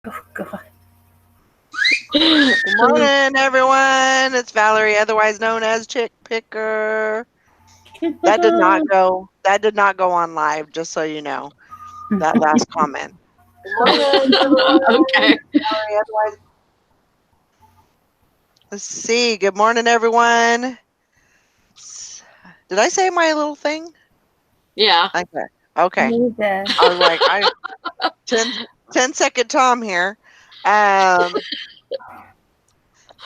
Oh, God. Good morning, everyone. It's Valerie, otherwise known as Chick Picker. That did not go. That did not go on live. Just so you know, that last comment. Good morning, everyone. Okay. Valerie, otherwise. Let's see. Good morning, everyone. Did I say my little thing? Yeah. Okay. Okay. You did. I was like, 10-second Tom here.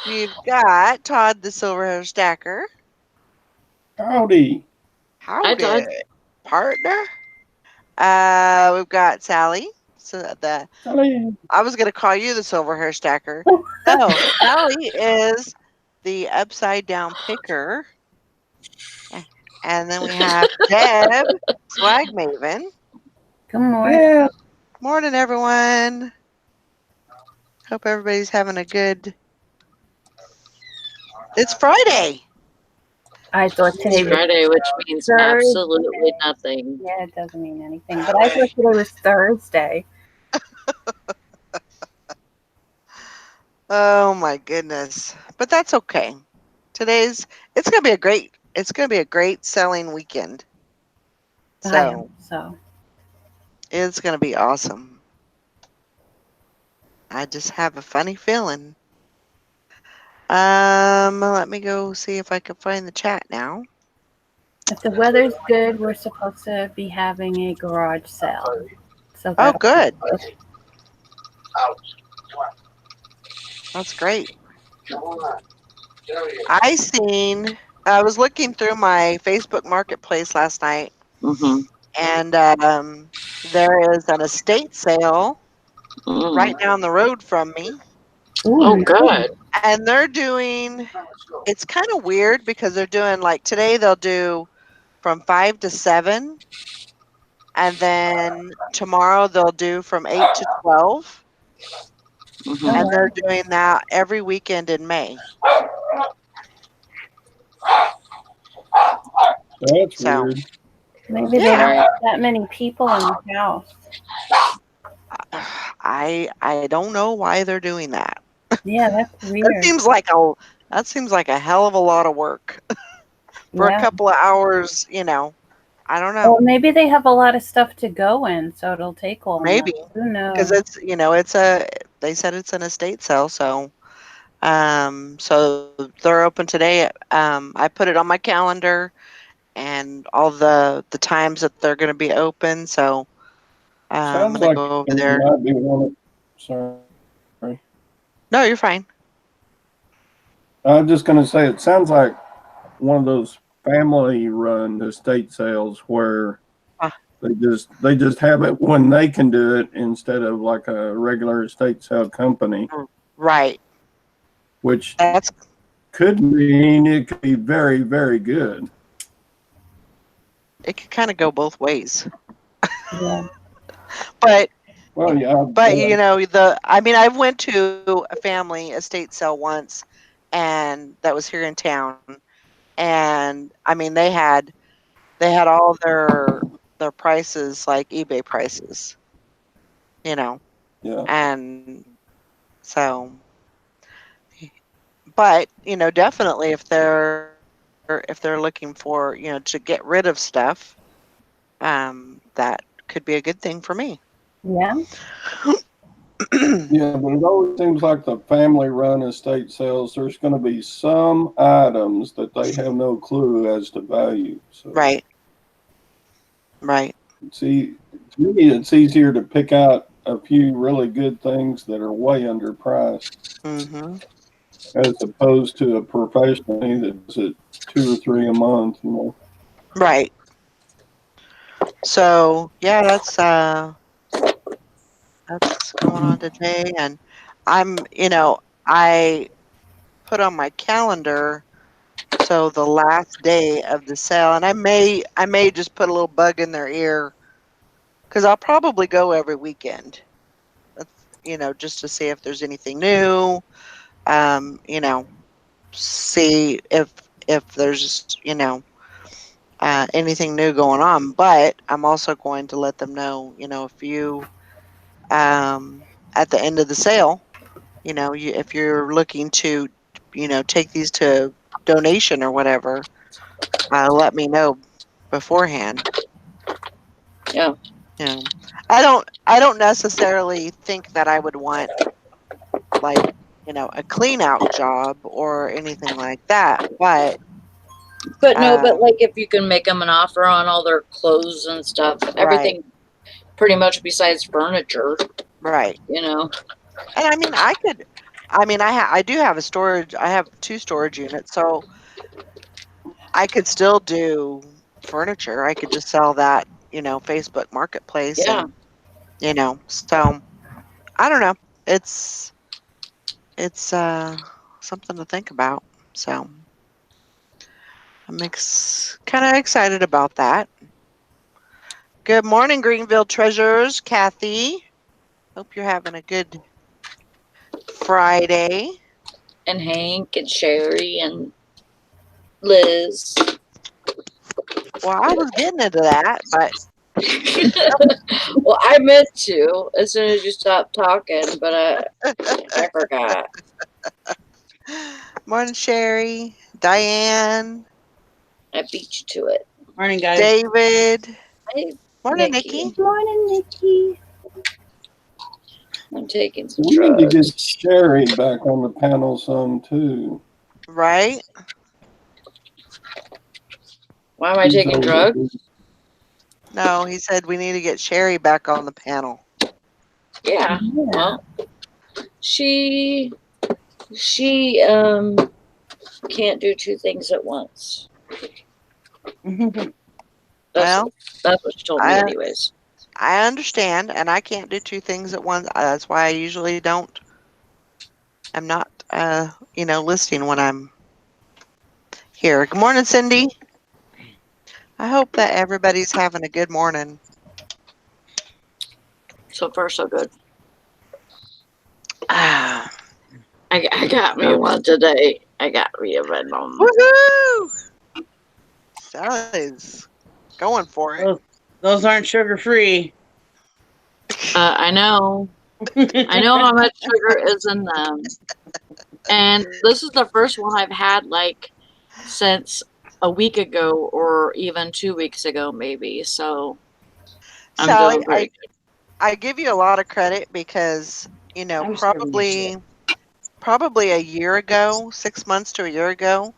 We've got Todd the Silverhair Stacker. Howdy. Hi, Todd. Howdy, partner. We've got Sally. So Howdy. I was gonna call you the Silverhair Stacker. No, Sally is the upside down picker. And then we have Deb, Swag Maven. Good morning. Yeah. Morning, everyone. Hope everybody's having a good. It's Friday. I thought today It's was Friday, which means Thursday. absolutely nothing. Yeah, it doesn't mean anything. But I thought today was Thursday. Oh my goodness. But that's okay. It's gonna be a great selling weekend. I So hope so. it's gonna be awesome. I just have a funny feeling. Let me go see if I can find the chat now. If the weather's good, we're supposed to be having a garage sale. So Oh, that'll be good. good. That's great. I was looking through my Facebook Marketplace last night, Mm-hmm. and there is an estate sale right down the road from me, Ooh, Oh, nice. good. and they're doing. It's kind of weird because they're doing like today they'll do from 5 to 7, and then tomorrow they'll do from 8 to 12, Mm-hmm. Oh, and they're wow. doing that every weekend in May. That's So weird. Maybe they yeah, don't have that many people in the house. I don't know why they're doing that. Yeah, that's That weird. seems like a hell of a lot of work for a Yeah. couple of hours, I don't know. Well, maybe they have a lot of stuff to go in, so it'll take all night. Maybe Who because knows? they said it's an estate sale, so they're open today. I put it on my calendar and all the times that they're going to be open. So I'm Sounds going to like go over it there. might be one of. Sorry. No, you're fine. I was just going to say it sounds like one of those family-run estate sales where Uh, they just have it when they can do it instead of like a regular estate sale company, right. which That's could mean it could be very, very good. it could kind of go both ways, Yeah. but Well, yeah, I went to a family estate sale once, and that was here in town, and I mean they had all their prices like eBay prices, you know, yeah. and so, but definitely if they're looking for to get rid of stuff, that could be a good thing for me. Yeah. Yeah, but it always seems like the family run estate sales, there's going to be some items that they have no clue as to value. So, Right, right. see, to me, it's easier to pick out a few really good things that are way underpriced Hmm. as opposed to a professional that does it two or three a month. Right. So yeah, that's going on today, and I put on my calendar so the last day of the sale, and I may just put a little bug in their ear because I'll probably go every weekend. That's, just to see if there's anything new. See if there's anything new going on. But I'm also going to let them know, if you at the end of the sale, if you're looking to, take these to donation or whatever, let me know beforehand. Yeah. I don't necessarily think that I would want like, a clean out job or anything like that, but no, but like if you can make them an offer on all their clothes and stuff, everything pretty much besides furniture, right. And I mean, I do have I have 2 storage units, so I could still do furniture. I could just sell that, Facebook Marketplace yeah. and, so I don't know. It's something to think about. So I'm kind of excited about that. Good morning, Greenville Treasures, Kathy. Hope you're having a good Friday. And Hank and Sherry and Liz. Well, I was getting into that, but Well, I meant to as soon as you stopped talking, but I forgot. morning, Sherry, Diane, I beat you to it. Morning, guys. David. Hey, Morning, Nikki. Nikki. Good morning, Nikki. I'm taking some We need to get drugs. Sherry back on the panel some too. Right? Why am I taking drugs? No, he said we need to get Sherry back on the panel. Yeah. Well, she can't do 2 things at once. That's what she told me anyways. I understand, and I can't do 2 things at once. That's why I usually don't. I'm not, listening when I'm here. Good morning, Cindy. I hope that everybody's having a good morning. So far, so good. I got me one today. I got me a Venom. Woohoo! Sally's going for it. Those aren't sugar free. I know. I know how much sugar is in them. And this is the first one I've had since a week ago or even 2 weeks ago, maybe. So I'm Sally, doing great. I give you a lot of credit because, probably a year ago, 6 months to a year ago,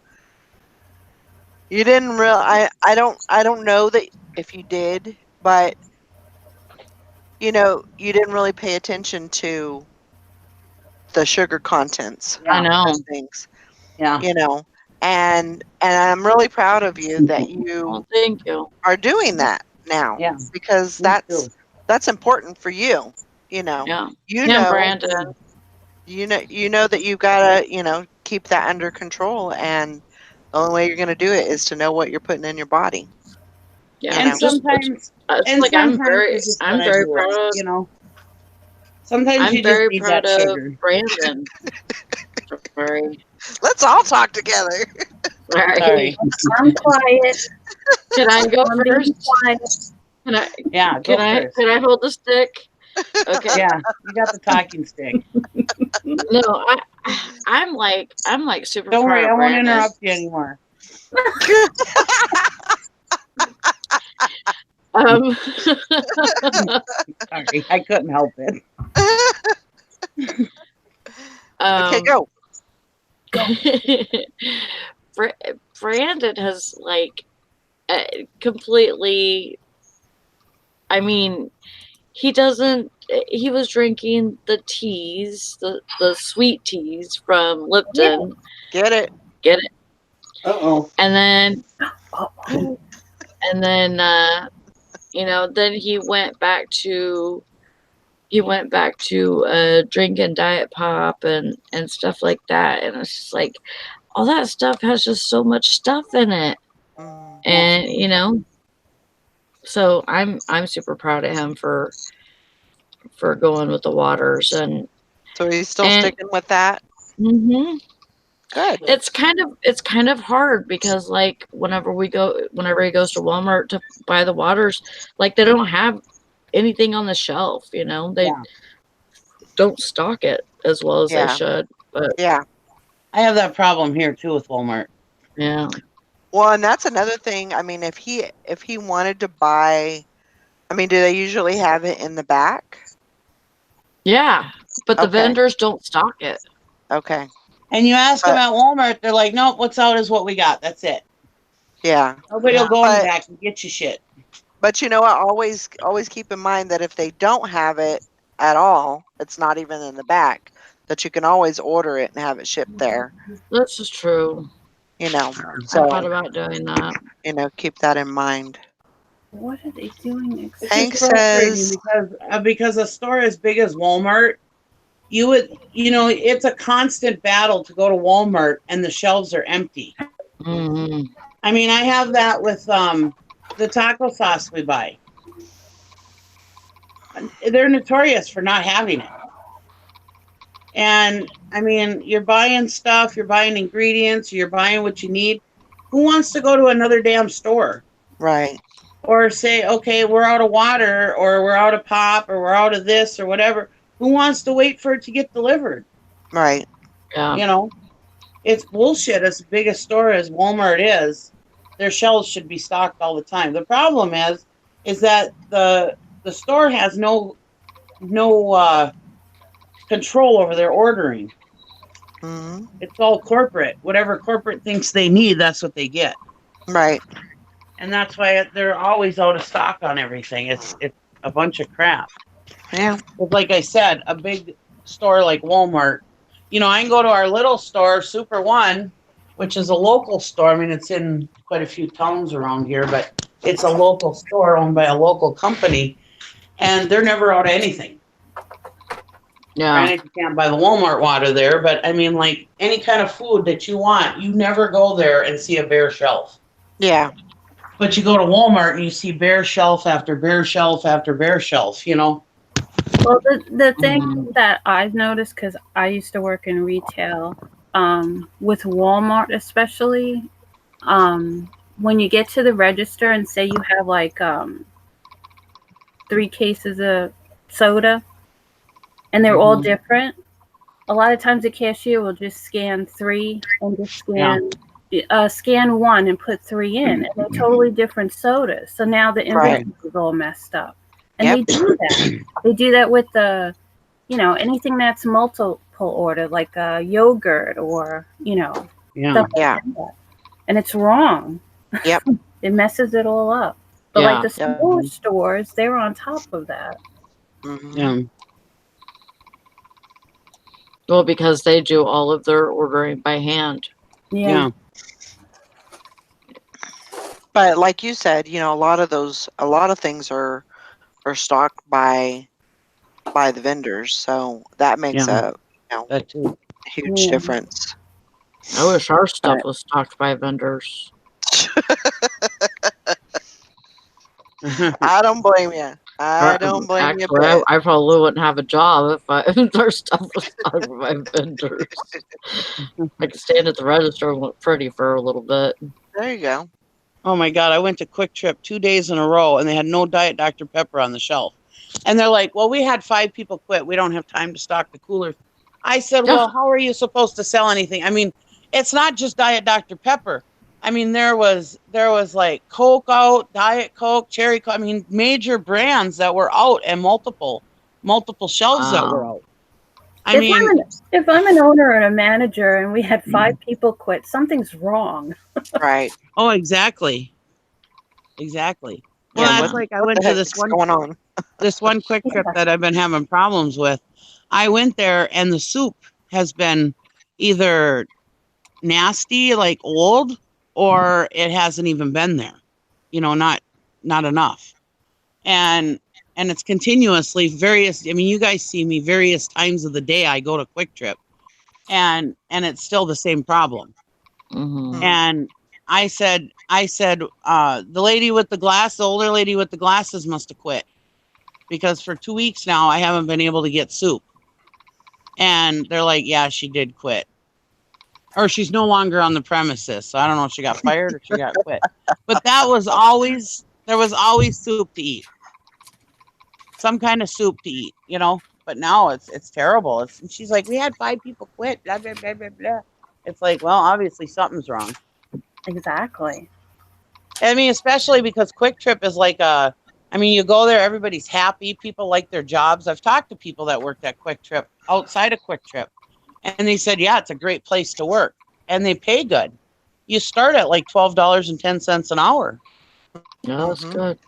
you didn't I don't know that if you did, but you didn't really pay attention to the sugar contents. I know. Of things. Yeah. And I'm really proud of you that you thank you. are doing that now. Yeah. Because that's important for you. Yeah. Brandon. You know that you've got to, keep that under control, and the only way you're going to do it is to know what you're putting in your body. Yeah. And sometimes, I'm very proud of, Sometimes you just need that sugar. Brandon. Sorry. Let's all talk together. Sorry. I'm quiet. Can I go I'm being first? quiet. Can I? Yeah. Can I hold the stick? Okay. Yeah. You got the talking stick. No, I'm super. Don't worry, I won't Brandon. interrupt you anymore. Sorry, I couldn't help it. Okay, go. Brandon has completely. I mean, he was drinking the teas, the sweet teas from Lipton. Get it. Uh-oh. And then then he went back to drinking Diet Pop and stuff like that. And it's just like, all that stuff has just so much stuff in it. And, so I'm super proud of him for going with the waters. And so he's still sticking with that. Mm-hmm. Good. It's kind of hard because whenever he goes to Walmart to buy the waters, they don't have anything on the shelf, don't stock it as well as they Yeah. should. But Yeah. I have that problem here too with Walmart. yeah. Well, and that's another thing. I mean, if he wanted to buy, I mean, do they usually have it in the back? Yeah, but the Okay. vendors don't stock it. Okay. And you ask them But at Walmart, they're like, nope, what's out is what we got. That's it. yeah. Nobody Yeah. will go in the But back and get you shit. but you know what? Always keep in mind that if they don't have it at all, it's not even in the back, that you can always order it and have it shipped there. This is true. You know. I thought So, about doing that. you know, keep that in mind. What are they doing next? It's Hank just frustrating says, because a store as big as Walmart, it's a constant battle to go to Walmart and the shelves are empty. Hmm. I mean, I have that with the taco sauce we buy. They're notorious for not having it. And I mean, you're buying stuff, you're buying ingredients, you're buying what you need. Who wants to go to another damn store? right. Or say, okay, we're out of water, or we're out of pop, or we're out of this, or whatever. Who wants to wait for it to get delivered? Right. Yeah. You know, it's bullshit. As big a store as Walmart is, their shelves should be stocked all the time. The problem is that the store has no control over their ordering. Hmm. It's all corporate. Whatever corporate thinks they need, that's what they get. Right. And that's why they're always out of stock on everything. It's a bunch of crap. Yeah. But like I said, a big store like Walmart, I can go to our little store, Super One, which is a local store. I mean, it's in quite a few towns around here, but it's a local store owned by a local company, and they're never out of anything. Yeah. Granted, you can't buy the Walmart water there, but I mean, like any kind of food that you want, you never go there and see a bare shelf. Yeah. But you go to Walmart and you see bare shelf after bare shelf after bare shelf, Well, the thing Mhm. that I've noticed, because I used to work in retail, with Walmart especially, when you get to the register and say you have like 3 cases of soda and they're all Mhm. different, a lot of times the cashier will just scan 3 and just scan 1 and put 3 in, and they're totally different sodas. So now the Right. inventory is all messed up. And Yep. they do that. They do that with the, anything that's multiple order, like yogurt or, Yeah. stuff Yeah. like that. And it's wrong. Yep. It messes it all up. But like Yeah. the Yep. smaller stores, they're on top of that. Hmm. Yeah. Well, because they do all of their ordering by hand. Yeah. But like you said, a lot of things are stocked by the vendors, so that makes Yeah. a That too. huge Yeah. difference. I wish our stuff But was stocked by vendors. I don't blame you. I don't blame you a Actually, bit. I probably wouldn't have a job if our stuff was stocked by vendors. I could stand at the register and look pretty for a little bit. There you go. Oh my God, I went to Quick Trip 2 days in a row and they had no Diet Dr. Pepper on the shelf. And they're like, well, we had 5 people quit. We don't have time to stock the coolers. I said, well, how are you supposed to sell anything? I mean, it's not just Diet Dr. Pepper. I mean, there was like Coke out, Diet Coke, Cherry Coke. I mean, major brands that were out and multiple shelves that were out. I mean, if I'm an owner and a manager and we had 5 people quit, something's wrong. Right. Oh, exactly. Exactly. Well, Yeah, that's like I went to this one going on. this one Quick Trip that I've been having problems with. I went there and the soup has been either nasty, like old, or it hasn't even been there. Not enough. And it's continuously various. I mean, you guys see me various times of the day. I go to Quick Trip, and it's still the same problem. Mm-hmm. And I said, the lady with the older lady with the glasses must have quit, because for 2 weeks now I haven't been able to get soup. And they're like, yeah, she did quit, or she's no longer on the premises. So I don't know if she got fired or she got quit. But there was always soup to eat. Some kind of soup to eat, but now it's terrible. And she's like, we had 5 people quit. Blah blah blah blah blah. It's like, well, obviously something's wrong. Exactly. I mean, especially because Quick Trip is like you go there, everybody's happy. People like their jobs. I've talked to people that worked at Quick Trip outside of Quick Trip, and they said, yeah, it's a great place to work, and they pay good. You start at like $12.10 an hour. No, that's good.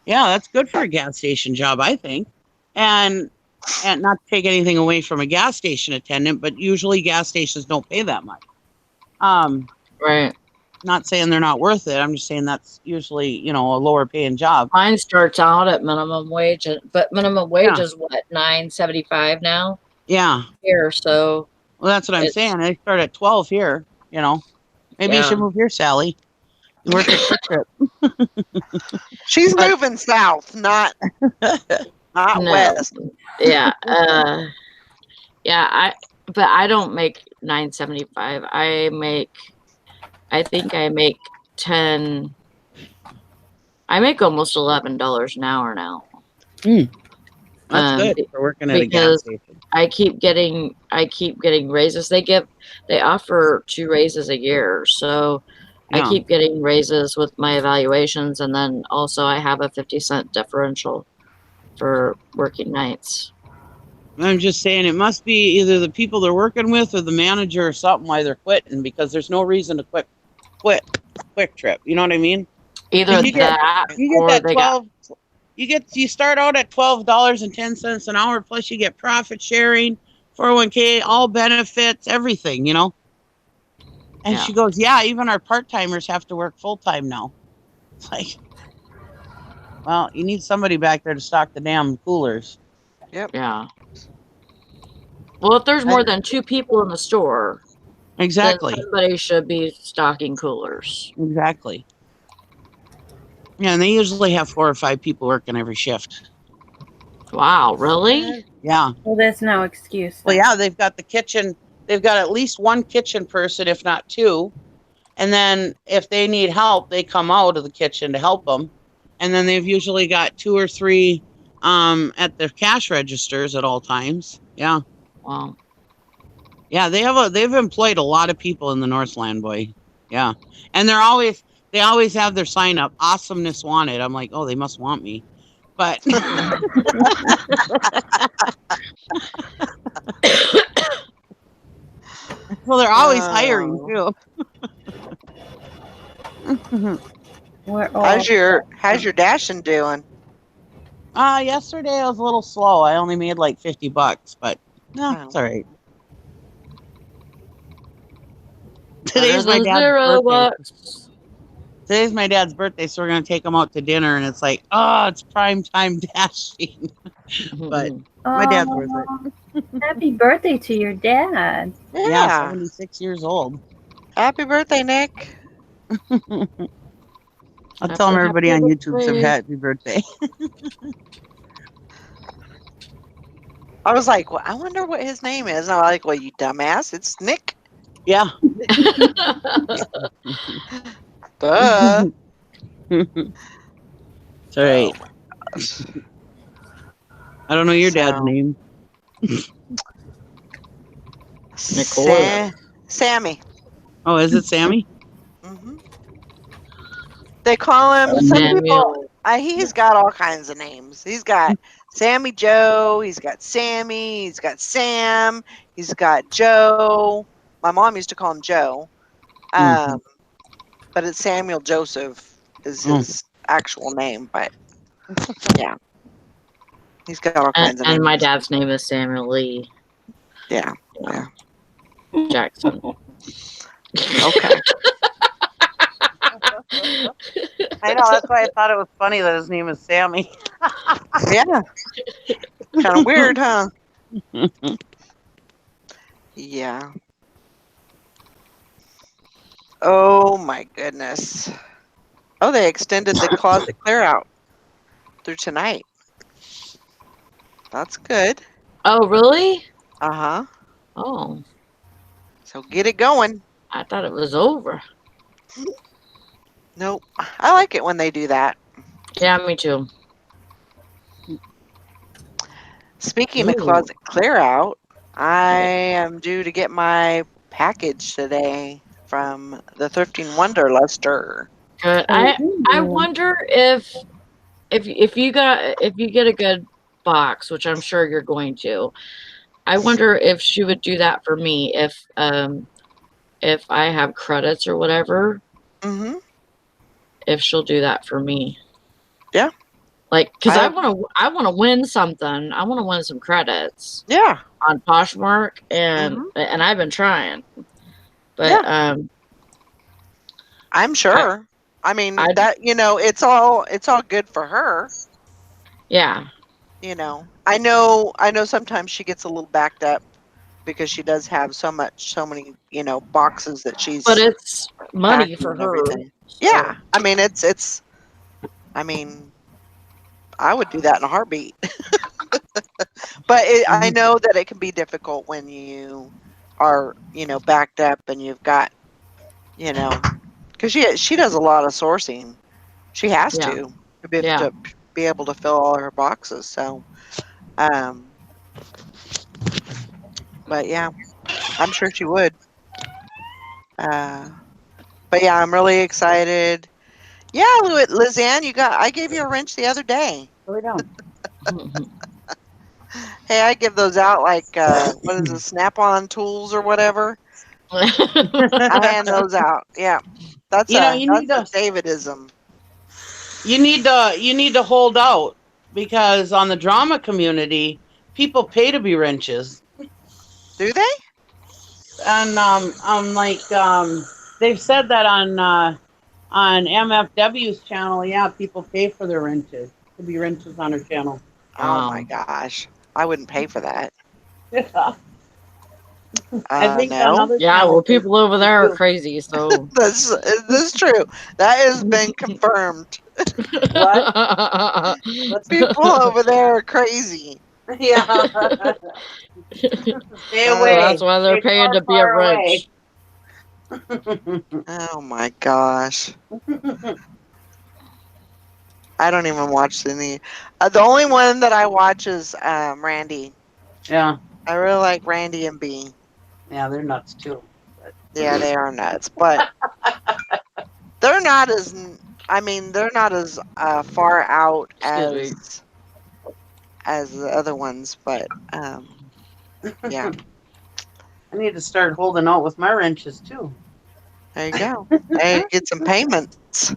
Yeah, that's good for a gas station job, I think. And not to take anything away from a gas station attendant, but usually gas stations don't pay that much. Right. Not saying they're not worth it. I'm just saying that's usually, a lower paying job. Mine starts out at minimum wage, but minimum wage is what, $9.75 now? Yeah. Here, so. Well, that's what I'm saying. They start at 12 here, Maybe you should move here, Sally. You work at Quick Trip. She's moving south, not west. Yeah. But I don't make $9.75. I think I make 10. I make almost $11 an hour now. That's good for working at a gas station. I keep getting raises. They offer 2 raises a year, so I keep getting raises with my evaluations, and then also I have a 50-cent differential for working nights. I'm just saying it must be either the people they're working with or the manager or something why they're quitting, because there's no reason to quit Quick Trip. You know what I mean? Either you get that 12. You start out at $12.10 an hour, plus you get profit sharing, 401k, all benefits, everything, And she goes, yeah, even our part-timers have to work full-time now. It's like, well, you need somebody back there to stock the damn coolers. Yep. Yeah. Well, if there's more than 2 people in the store, exactly, then somebody should be stocking coolers. Exactly. Yeah, and they usually have 4 or 5 people working every shift. Wow, really? Yeah. Well, there's no excuse. Well, yeah, they've got the kitchen. They've got at least 1 kitchen person, if not 2. And then if they need help, they come out of the kitchen to help them. And then they've usually got 2 or 3 at the cash registers at all times. Yeah. Wow. Yeah, they've employed a lot of people in the Northland, boy. Yeah. And they always have their sign up, awesomeness wanted. I'm like, oh, they must want me. But well, they're always hiring too. How's your dashing doing? Yesterday I was a little slow. I only made like $50, but no, it's all right. Today's my dad's birthday. Today's my dad's birthday, so we're gonna take him out to dinner, and it's like, oh, it's prime time dashing. But my dad's worth it. Happy birthday to your dad. Yeah, 76 years old. Happy birthday, Nick. I'll tell everybody on YouTube some happy birthday. I was like, well, I wonder what his name is. And I'm like, well, you dumbass, it's Nick. Yeah. Duh. It's all right. I don't know your dad's name. Sammy. Oh, is it Sammy? Mm-hmm. They call him, some people, he's got all kinds of names. He's got Sammy Joe, he's got Sammy, he's got Sam, he's got Joe. My mom used to call him Joe. But it's Samuel Joseph is his actual name, but yeah. He's got all kinds of names. And my dad's name is Samuel Lee. Yeah. Jackson. Okay. I know, that's why I thought it was funny that his name is Sammy. Yeah. Kind of weird, huh? Yeah. Oh my goodness. Oh, they extended the closet clear out through tonight. That's good. Oh, really? Uh-huh. Oh. So get it going. I thought it was over. Nope. I like it when they do that. Yeah, me too. Speaking of Ooh. closet clear out, I am due to get my package today from the Thrifting Wanderluster. Good. I wonder if you get a good box, which I'm sure you're going to. I wonder if she would do that for me if I have credits or whatever. Mm-hmm. If she'll do that for me. Yeah. Like, because I I want to win something. I want to win some credits. Yeah. On Poshmark, and I've been trying, but I'm sure. I mean that it's all good for her. Yeah. I know sometimes she gets a little backed up because she does have so many boxes that she's. But it's money for her. Everything. So. Yeah, I mean it's. I mean, I would do that in a heartbeat. But I know that it can be difficult when you are backed up and you've got because she does a lot of sourcing. She has to be able to fill all her boxes. So, but yeah, I'm sure she would. But yeah, I'm really excited. Yeah, Lizanne, I gave you a wrench the other day. Go down. Hey, I give those out like what is it, Snap-on tools or whatever. I hand those out. Yeah, that's a Davidism. You need to hold out because on the drama community, people pay to be wrenches. Do they? And they've said that on MFW's channel. Yeah, people pay for their wrenches to be wrenches on her channel. Oh my gosh, I wouldn't pay for that. Yeah. I think no. Yeah, well, people over there are crazy, so that's true. That has been confirmed. What? People over there are crazy. Yeah. Stay away. That's why they're paying to be a wrench. Oh my gosh. I don't even watch any. The only one that I watch is Randy. Yeah. I really like Randy and B. Yeah, they're nuts too. Yeah, they are nuts, but they're not as. I mean, they're not as far out as the other ones, but yeah. I need to start holding out with my wrenches too. There you go. Hey, get some payments.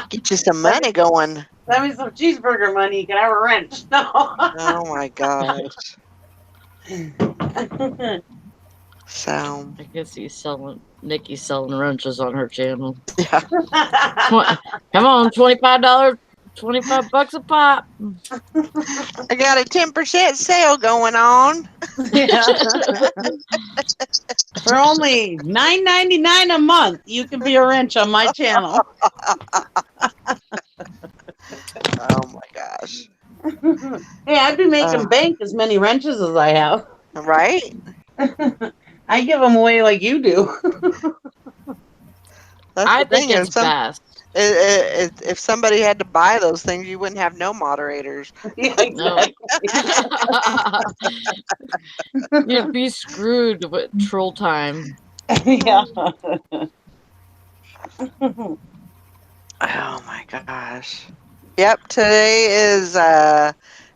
Get you some money going. Send me some cheeseburger money. You can have a wrench. No. Oh my gosh. So I guess Nikki's selling wrenches on her channel. Yeah. Come on, $25, $25 a pop. I got a 10% sale going on. Yeah. For only $9.99 a month, you can be a wrench on my channel. Oh my gosh. Hey, I'd be making bank as many wrenches as I have. Right? I give them away like you do. I think it's best. If somebody had to buy those things, you wouldn't have no moderators. Yeah, exactly. You'd be screwed with troll time. Yeah. Oh my gosh. Yep, today is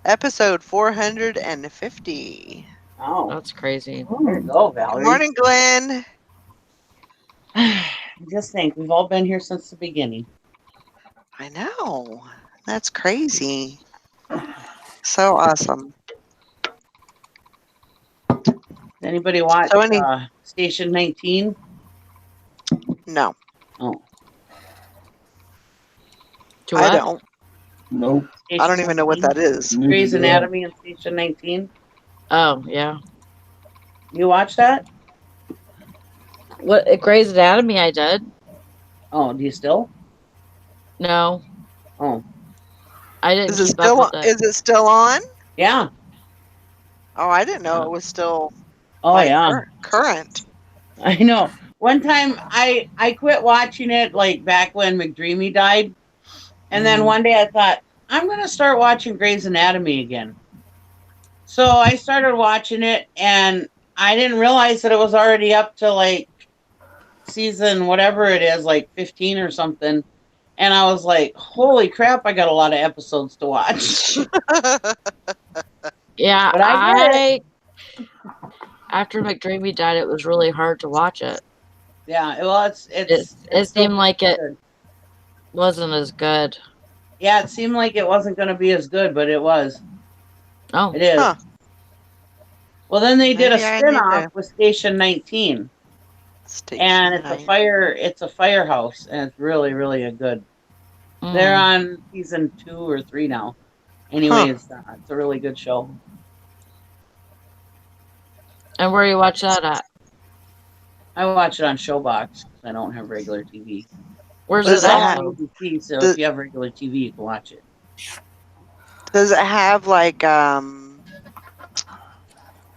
episode 450. Oh, that's crazy. There you go, Valerie. Good morning, Glenn. Just think, we've all been here since the beginning. I know. That's crazy. So awesome. Anybody watch Station 19? No. Oh. I don't. Nope. I don't even know what that is. Grey's Anatomy and Station 19. Oh, yeah. You watch that? What, Grey's Anatomy I did. Oh, do you still? No. Oh. I didn't Is it keep still up with it. Is it still on? Yeah. Oh, I didn't know it was still current. I know. One time I quit watching it like back when McDreamy died. And then one day I thought, I'm going to start watching Grey's Anatomy again. So I started watching it, and I didn't realize that it was already up to like season whatever it is, like 15 or something. And I was like, holy crap, I got a lot of episodes to watch. Yeah, But I did it. after McDreamy died, it was really hard to watch it. Yeah, well, It still seemed like it good. wasn't as good. Yeah, it seemed like it wasn't going to be as good, but it was. Oh, It is. Huh. Well, then they did a Maybe I need spin-off to with Station 19, and station 9. it's a firehouse, and it's really, really a good. They're mm. on season 2 or 3 now. Huh. Anyways, it's a really good show. And where you watch that at? I watch it on Showbox because I don't have regular TV. Where's But it it's Does it all at have? on though? ABC, so Does, if you have regular TV, you can watch it. does it have like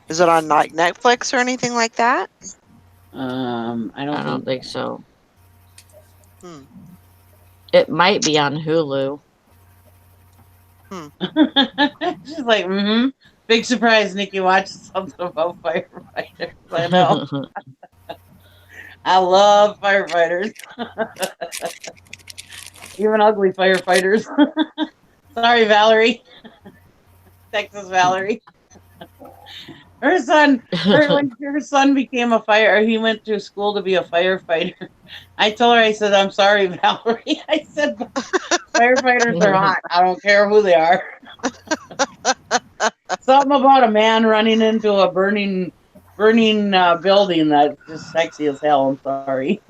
Is it on like Netflix or anything like that? I I don't don't think so. so. Hmm. It might be on Hulu. She's like, big surprise, Nikki watches something about firefighters. I know. I love firefighters. Even ugly firefighters. Sorry, Valerie. Texas Valerie. Her son, when her son became he went to school to be a firefighter. I told her, I said, I'm sorry, Valerie. I said, firefighters are hot. I don't care who they are. Something about a man running into a burning building that's just sexy as hell. I'm sorry.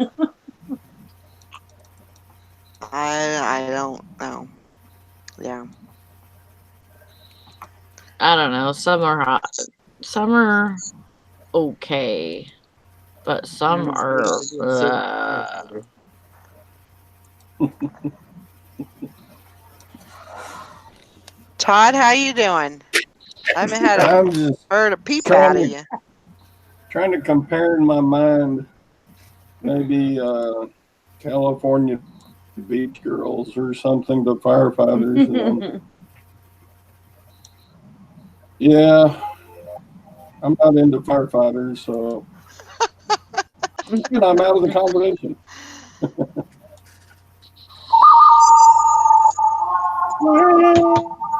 I don't know. Yeah. I don't know. Some are hot. Some are okay, but some are. Todd, how you doing? I haven't I'm just heard a peep trying out of to you. trying to compare in my mind maybe California beach girls or something to firefighters. Yeah, I'm not into firefighters, so I'm out of the conversation.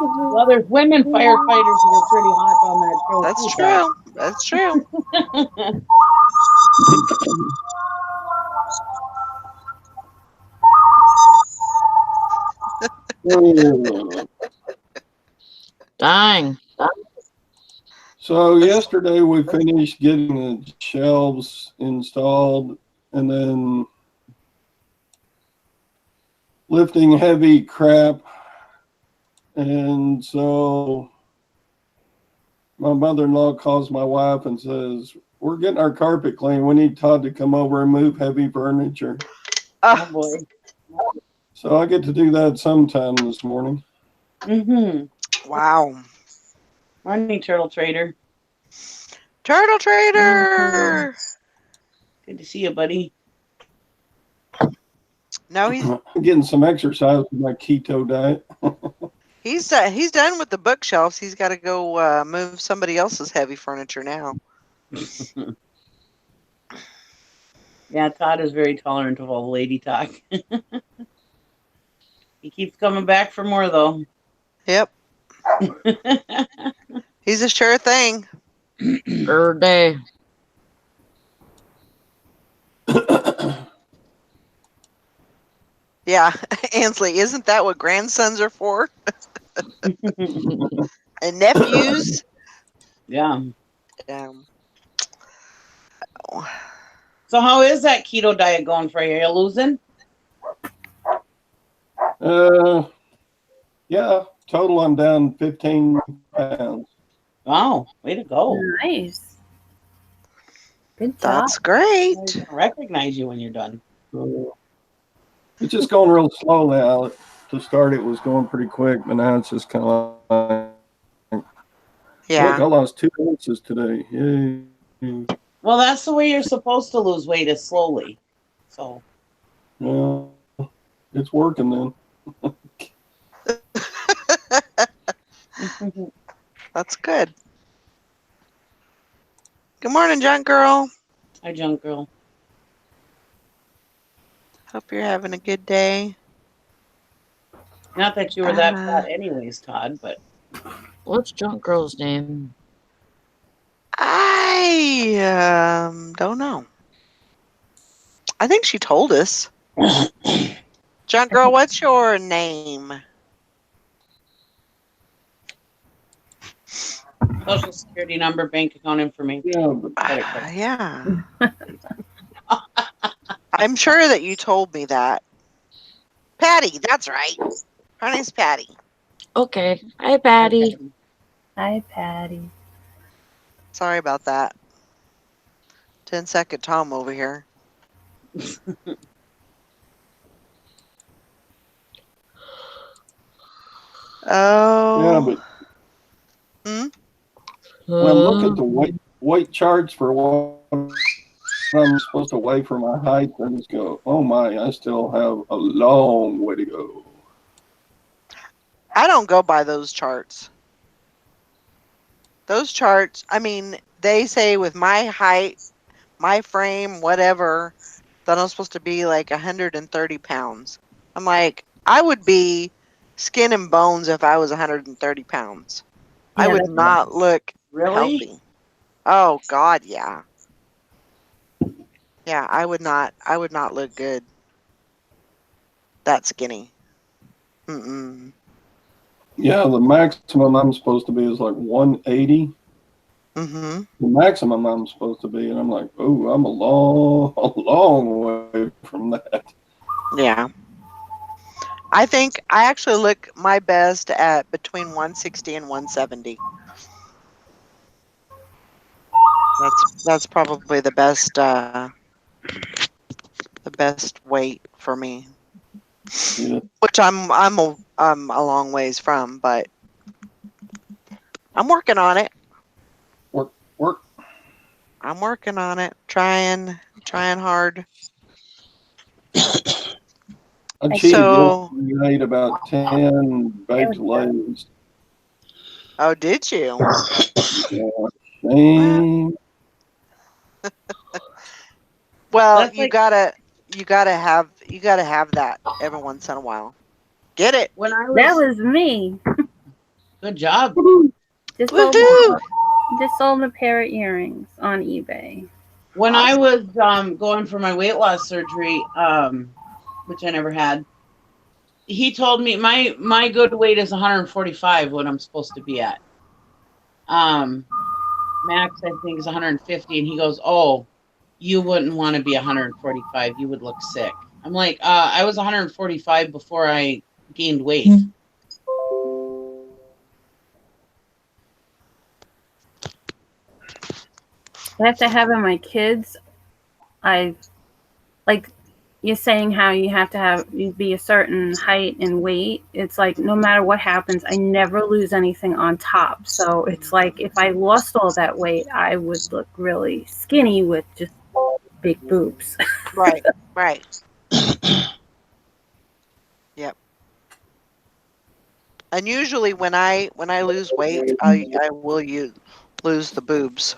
Well, there's women firefighters that are pretty hot on that show. That's too, true. That's true. Dang. So yesterday we finished getting the shelves installed and then lifting heavy crap. And so my mother-in-law calls my wife and says, we're getting our carpet clean. We need Todd to come over and move heavy furniture. Oh boy. So I get to do that sometime this morning. Wow. Morning, Turtle Trader. Turtle Trader. Good to see you, buddy. No, he's I'm getting some exercise with my keto diet. he's done with the bookshelves. He's got to go move somebody else's heavy furniture now. Yeah, Todd is very tolerant of all the lady talk. He keeps coming back for more, though. Yep. He's a sure thing. Er day. Yeah, Ansley, isn't that what grandsons are for? And nephews? Yeah. Oh. So how is that keto diet going for you? Are you losing? Yeah, total I'm down 15 pounds. Wow, way to go. Nice. Good job. That's great. I recognize you when you're done. So it's just going real slow now. To start, it was going pretty quick, but now it's just kind of like, Yeah. look, I lost 2 ounces today. Yay. Well, that's the way you're supposed to lose weight, is slowly. So. Well, it's working then. That's good. Good morning, junk girl. Hi, junk girl. Hope you're having a good day. Not that you were that fat anyways, Todd, but What's Drunk Girl's name? I don't know. I think she told us. Junk girl, what's your name? Social security number, bank account information, Yeah, but credit card. Yeah. I'm sure that you told me that. Patty, that's right. Her name's Patty. Okay. Hi, Patty. Hi, Patty. Sorry about that. 10-second Tom over here. Oh. yeah, but when I look at the weight charts for what I'm supposed to weigh for my height, I just go, oh my, I still have a long way to go. I don't go by those charts. Those charts, I mean, they say with my height, my frame, whatever, that I'm supposed to be like 130 pounds. I'm like, I would be skin and bones if I was 130 pounds. I Yeah, would that's not look Really? healthy. Oh God, yeah. Yeah, I would not look good. That skinny. Mm-mm. Yeah, the maximum I'm supposed to be is like 180. Mm-hmm. The maximum I'm supposed to be, and I'm like, oh, I'm a long way from that. Yeah. I think I actually look my best at between 160 and 170. That's probably the best weight for me. Yeah. Which I'm a long ways from, but I'm working on it. Work. I'm working on it. Trying hard. I cheated So, yesterday. I ate about 10 baked lays. oh, did you? Yeah. Well, Shame. That's you like gotta have that every once in a while. Get it? when I That was. was me. Good job. Just Woohoo! sold a pair of earrings on eBay. When I Awesome. was going for my weight loss surgery, which I never had, he told me my good weight is 145, what I'm supposed to be at. Max I think is 150, and he goes, "Oh, you wouldn't want to be 145. You would look sick." I'm like, I was 145 before I gained weight. After having my kids, I like you're saying how you have to be a certain height and weight. It's like no matter what happens, I never lose anything on top. So it's like if I lost all that weight, I would look really skinny with just big boobs. Right. Right. Yep. And usually when I lose weight, I will lose the boobs.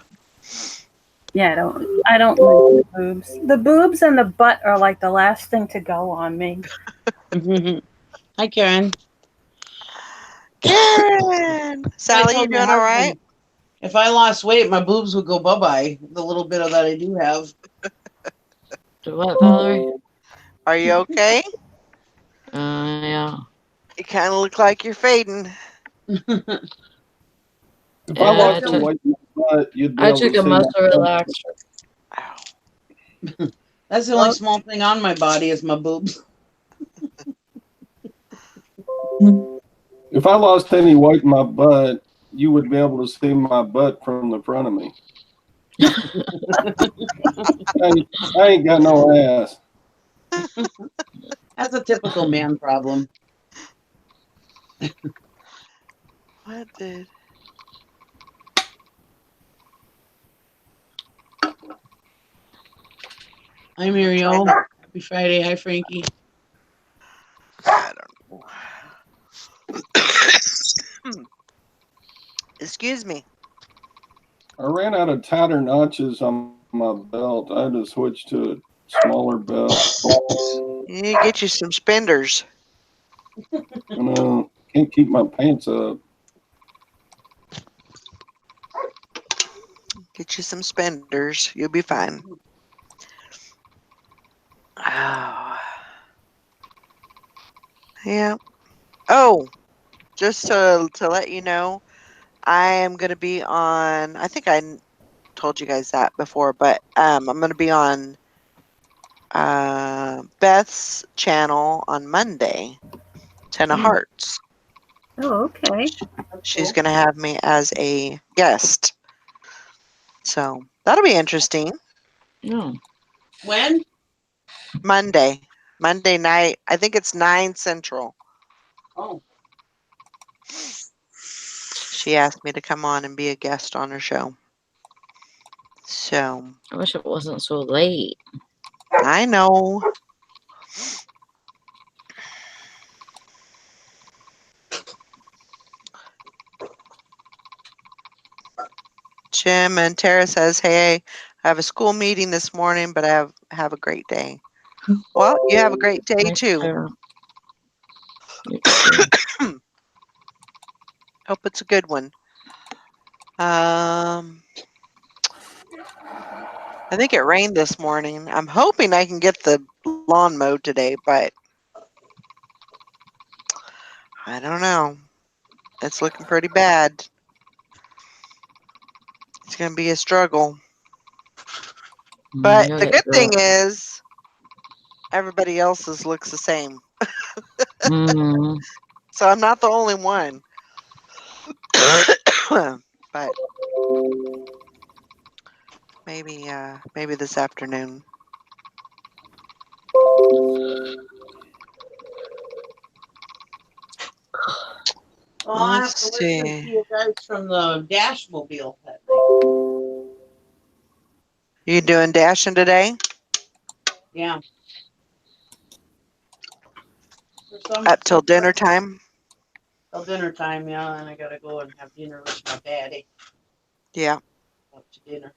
Yeah, I don't lose the boobs. The boobs and the butt are like the last thing to go on me. Hi, Karen. Karen, I Sally, you told my doing all right? husband if I lost weight, my boobs would go bye-bye. The little bit of that I do have. Do what, Valerie? Are you okay? Yeah. You kind of look like you're fading. If I Yeah, lost some weight in my butt, you'd be I able took to a see my muscle relaxer. Ow. That's the only small thing on my body is my boobs. If I lost any weight in my butt, you would be able to see my butt from the front of me. I ain't got no ass. That's a typical man problem. What did? Hi, Muriel. Happy Friday. Hi, Frankie. I don't know. Excuse me. I ran out of tighter notches on my belt. I had to switch to a smaller belt. You need to get you some spenders. Can't keep my pants up. Get you some spenders. You'll be fine. Oh. Yeah. Oh, just to let you know, I am going to be on, I think I told you guys that before, but I'm going to be on Beth's channel on Monday, 10 of Hearts. Oh, okay. She's going to have me as a guest. So that'll be interesting. No. When? Monday night. I think it's 9 Central. Oh. She asked me to come on and be a guest on her show. So I wish it wasn't so late. I know. Jim and Tara says, "Hey, I have a school meeting this morning, but I have a great day." Well, you have a great day Nice too. job. You too. Hope it's a good one. I think it rained this morning. I'm hoping I can get the lawn mowed today, but I don't know. It's looking pretty bad. It's going to be a struggle. But You'll the get good through thing it. is everybody else's looks the same. Mhm. So I'm not the only one. But maybe this afternoon. Well, I'll have Let's to listen see. to you guys from the Dashmobile that night. You doing dashing today? Yeah. Up till dinner time? Till dinner time, yeah, and I gotta go and have dinner with my daddy. Yeah. Up to dinner.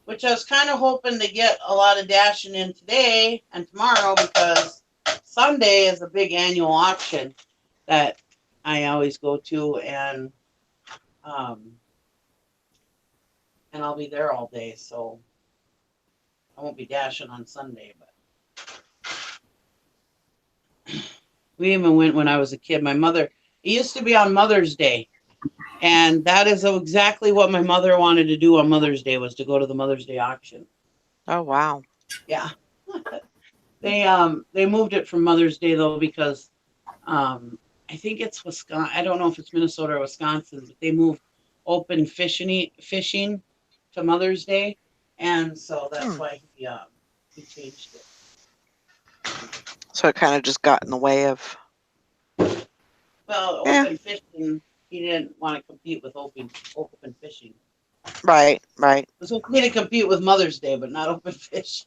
Which I was kind of hoping to get a lot of dashing in today and tomorrow because Sunday is a big annual auction that I always go to, and I'll be there all day, so I won't be dashing on Sunday. But we even went when I was a kid. My mother, it used to be on Mother's Day, and that is exactly what my mother wanted to do on Mother's Day, was to go to the Mother's Day auction. Oh wow. Yeah. They moved it from Mother's Day though because I think it's Wisconsin. I don't know if it's Minnesota or Wisconsin, but they moved open fishing to Mother's Day, and so that's why he changed it. So it kind of just got in the way of. Well, Yeah. open fishing, he didn't want to compete with open fishing. Right. It was okay to compete with Mother's Day, but not open fish.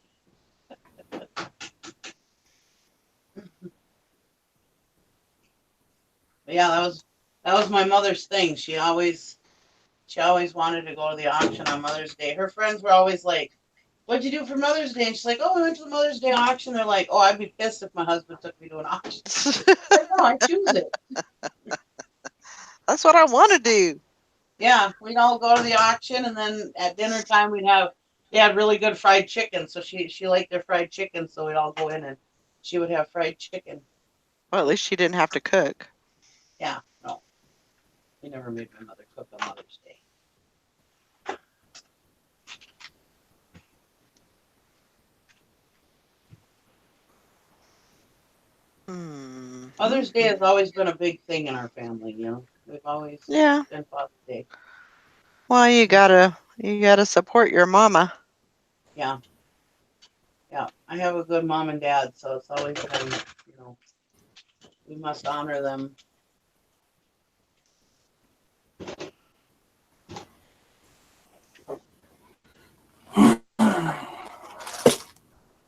But yeah, that was my mother's thing. She always wanted to go to the auction on Mother's Day. Her friends were always like, "What'd you do for Mother's Day?" And she's like, "Oh, we went to the Mother's Day auction." They're like, "Oh, I'd be pissed if my husband took me to an auction." Like, no, I choose it. That's what I want to do. Yeah, we'd all go to the auction, and then at dinner time they had really good fried chicken. So she liked their fried chicken, so we'd all go in and she would have fried chicken. Well, at least she didn't have to cook. Yeah, no, we never made my mother cook on Mother's Day. Mother's Day has always been a big thing in our family. We've always been Father's Day. Well, you gotta support your mama. Yeah. I have a good mom and dad, so it's always been, we must honor them.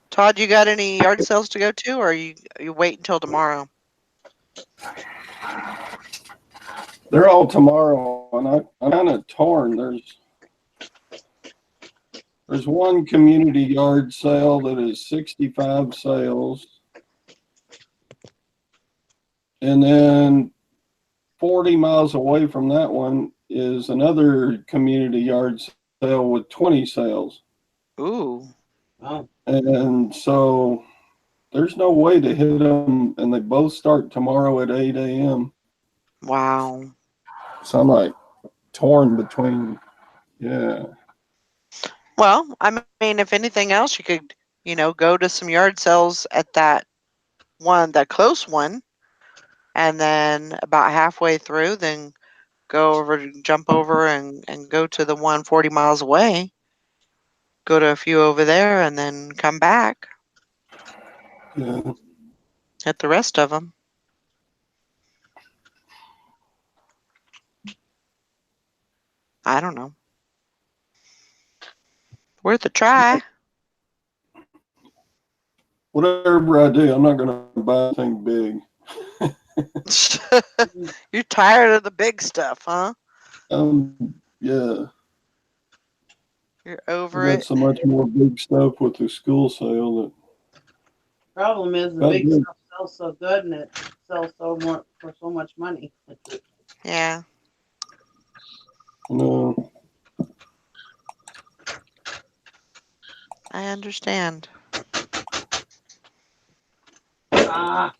Todd, you got any yard sales to go to, or you wait until tomorrow? They're all tomorrow, and I'm kind of torn. There's one community yard sale that is 65 sales, and then 40 miles away from that one is another community yard sale with 20 sales. Ooh. Oh, And so there's no way to hit them, and they both start tomorrow at 8 a.m. Wow. So I'm like torn between, yeah. Well, I mean, if anything else, you could, go to some yard sales at that close one, and then about halfway through, then jump over and go to the one 40 miles away. Go to a few over there and then come back. Yeah. Hit the rest of them. I don't know. Worth a try. Whatever I do, I'm not going to buy anything big. You're tired of the big stuff, huh? Yeah. You're I over got it. so much more big stuff with the school sale that. problem is the But big then- stuff sells so good and it sells for so much money. Yeah. No. I understand. Ah,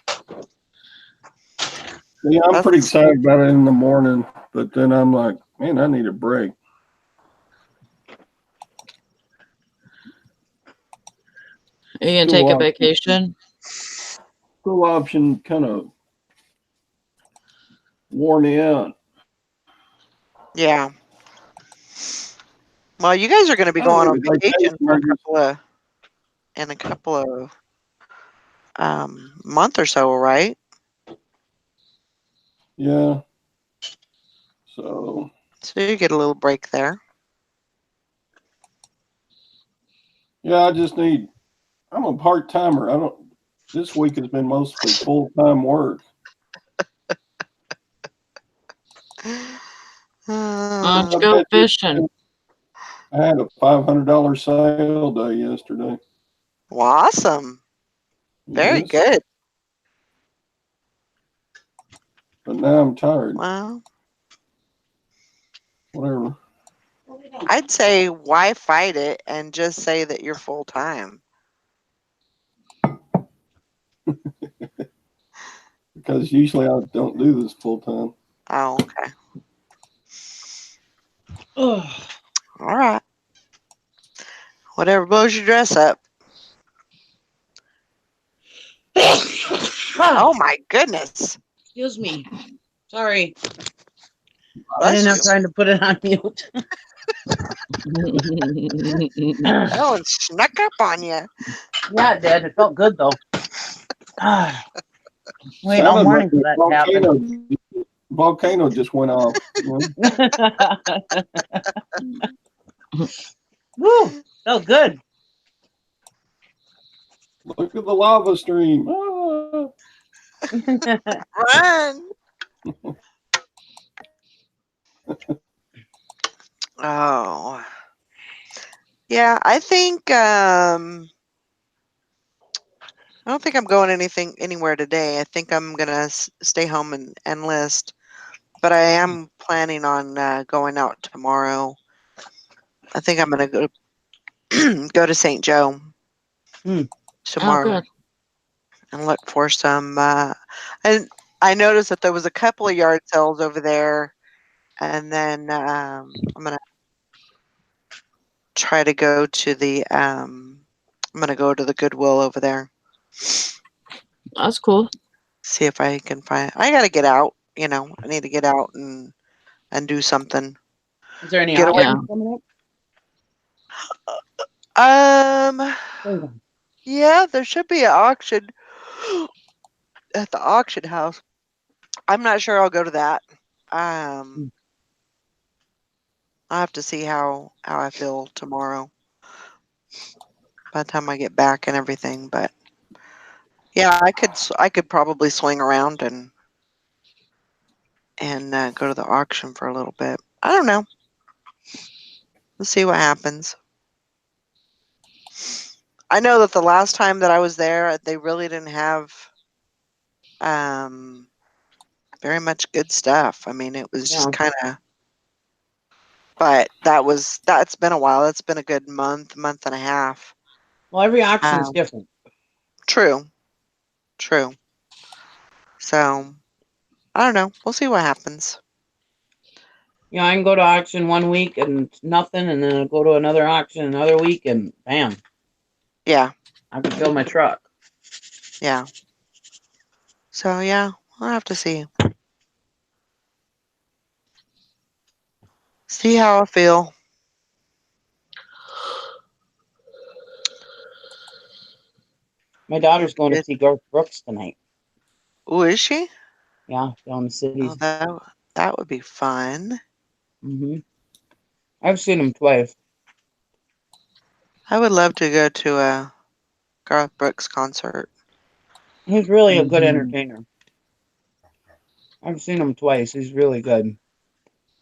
Yeah, I'm pretty excited about it in the morning, but then I'm like, man, I need a break. Are you gonna take a vacation? School option kind of wore me out. Yeah. Well, you guys are going to be I don't going on really like vacation taking for my- in a couple of month or so, right? Yeah. So So you get a little break there. yeah, I'm a part timer. This week has been mostly full time work. Why don't you Uh, go fishing? I had a $500 sale day yesterday. well, awesome. Very Yes, good. but now I'm tired. Well, Whatever. I'd say why fight it and just say that you're full time. Because usually I don't do this full time. Oh, okay. oh, All right. Whatever blows your dress up. Oh my goodness. excuse me. Sorry, I Bless didn't you. have time to put it on mute. That one snuck up on you. Yeah, it did. It felt good though. Wait all Sounded morning like for that to happen. volcano just went off. Woo, felt good. Look at the lava stream. Ah. Run. Oh. Yeah, I think I don't think I'm going anywhere today. I think I'm gonna stay home and enlist. But I am planning on going out tomorrow. I think I'm gonna go to St. Joe Hmm. tomorrow good. and look for some. And I noticed that there was a couple of yard sales over there, and then I'm gonna try to go to the. I'm gonna go to the Goodwill over there. That's cool. See if I can find. I gotta get out. I need to get out and do something. Is there any Get away. auctions coming up? Yeah, there should be an auction at the auction house. I'm not sure I'll go to that. I'll have to see how I feel tomorrow by the time I get back and everything. But yeah, I could probably swing around and and go to the auction for a little bit. I don't know. We'll see what happens. I know that the last time that I was there, they really didn't have very much good stuff. I mean, it was just kind of. But that's been a while. That's been a good month and a half. Well, every auction's different. True. So I don't know. We'll see what happens. You know, I can go to auction one week and it's nothing, and then I'll go to another auction another week and bam. Yeah. I can fill my truck. Yeah. So yeah, we'll have to see. See how I feel. My daughter's going to see Garth Brooks tonight. Oh, is she? Yeah, down the city. Oh, that would be fun. I've seen him twice. I would love to go to a Garth Brooks concert. He's really a good entertainer. I've seen him twice. He's really good.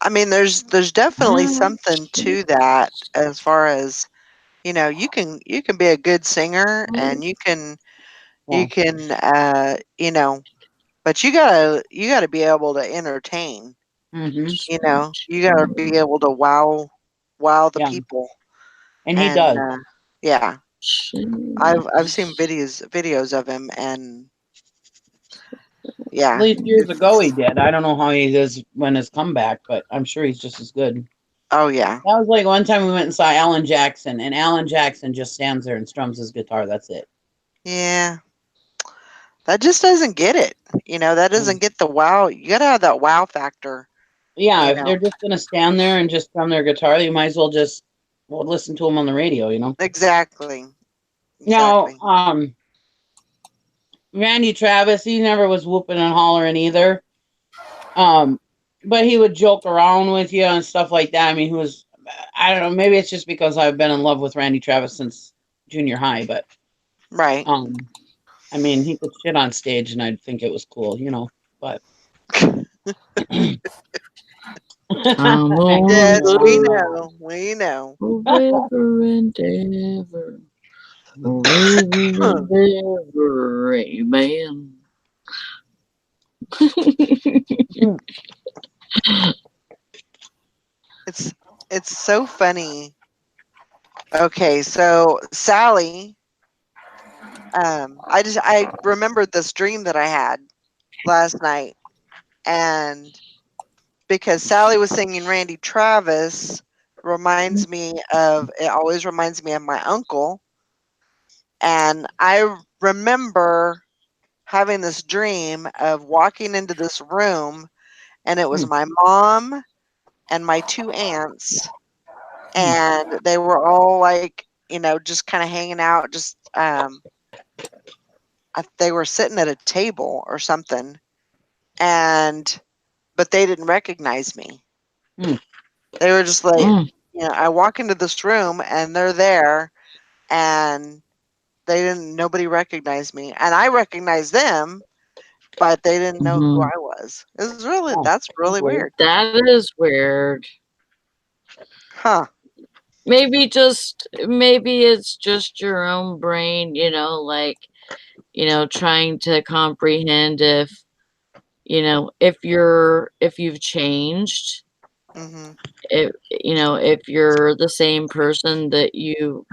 I mean, there's definitely something to that as far as, you know, you can be a good singer and you can you know, but you gotta be able to entertain. You know, you gotta be able to wow the people. And he does. Yeah. I've seen videos of him, and yeah. At least years ago he did. I don't know how he is when his comeback, but I'm sure he's just as good. Oh yeah. That was like one time we went and saw Alan Jackson, and Alan Jackson just stands there and strums his guitar. That's it. Yeah. That just doesn't get it. You know, that doesn't get the wow. You gotta have that wow factor. Yeah, if they're just gonna stand there and just strum their guitar, you might as well just listen to them on the radio, you know. Exactly. Now, Randy Travis, he never was whooping and hollering either. But he would joke around with you and stuff like that. I mean, he was, I don't know, maybe it's just because I've been in love with Randy Travis since junior high, but right. I mean, he could shit on stage and I'd think it was cool, you know, but yes, we know. We know. Forever and ever. Forever and ever, amen. It's so funny. Okay, so Sally, I remembered this dream that I had last night, and because Sally was singing Randy Travis, it always reminds me of my uncle, and I remember having this dream of walking into this room, and it was my mom and my two aunts, and they were all like, you know, just kind of hanging out, just they were sitting at a table or something, but they didn't recognize me. They were just like, you know, I walk into this room and they're there, and nobody recognized me, and I recognized them, but they didn't know who I was. That's really weird. That is weird. Huh. Maybe it's just your own brain, you know, like, you know, trying to comprehend if you've changed, if you're the same person that you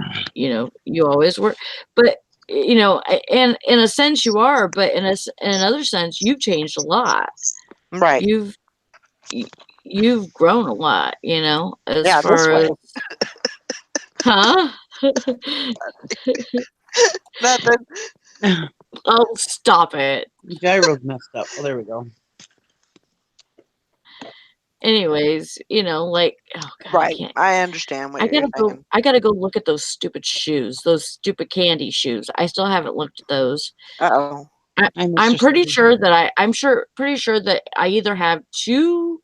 always were. But and in a sense you are, but in another sense you've changed a lot. Right. You've grown a lot, as Yeah, far as huh? Nothing. Oh, stop it. Gyro's messed up. Oh, there we go. Anyways, like, oh God, right. I understand what you're saying. I gotta go look at those stupid shoes, those stupid candy shoes. I still haven't looked at those. Uh-oh. I'm pretty sure that pretty sure that I either have two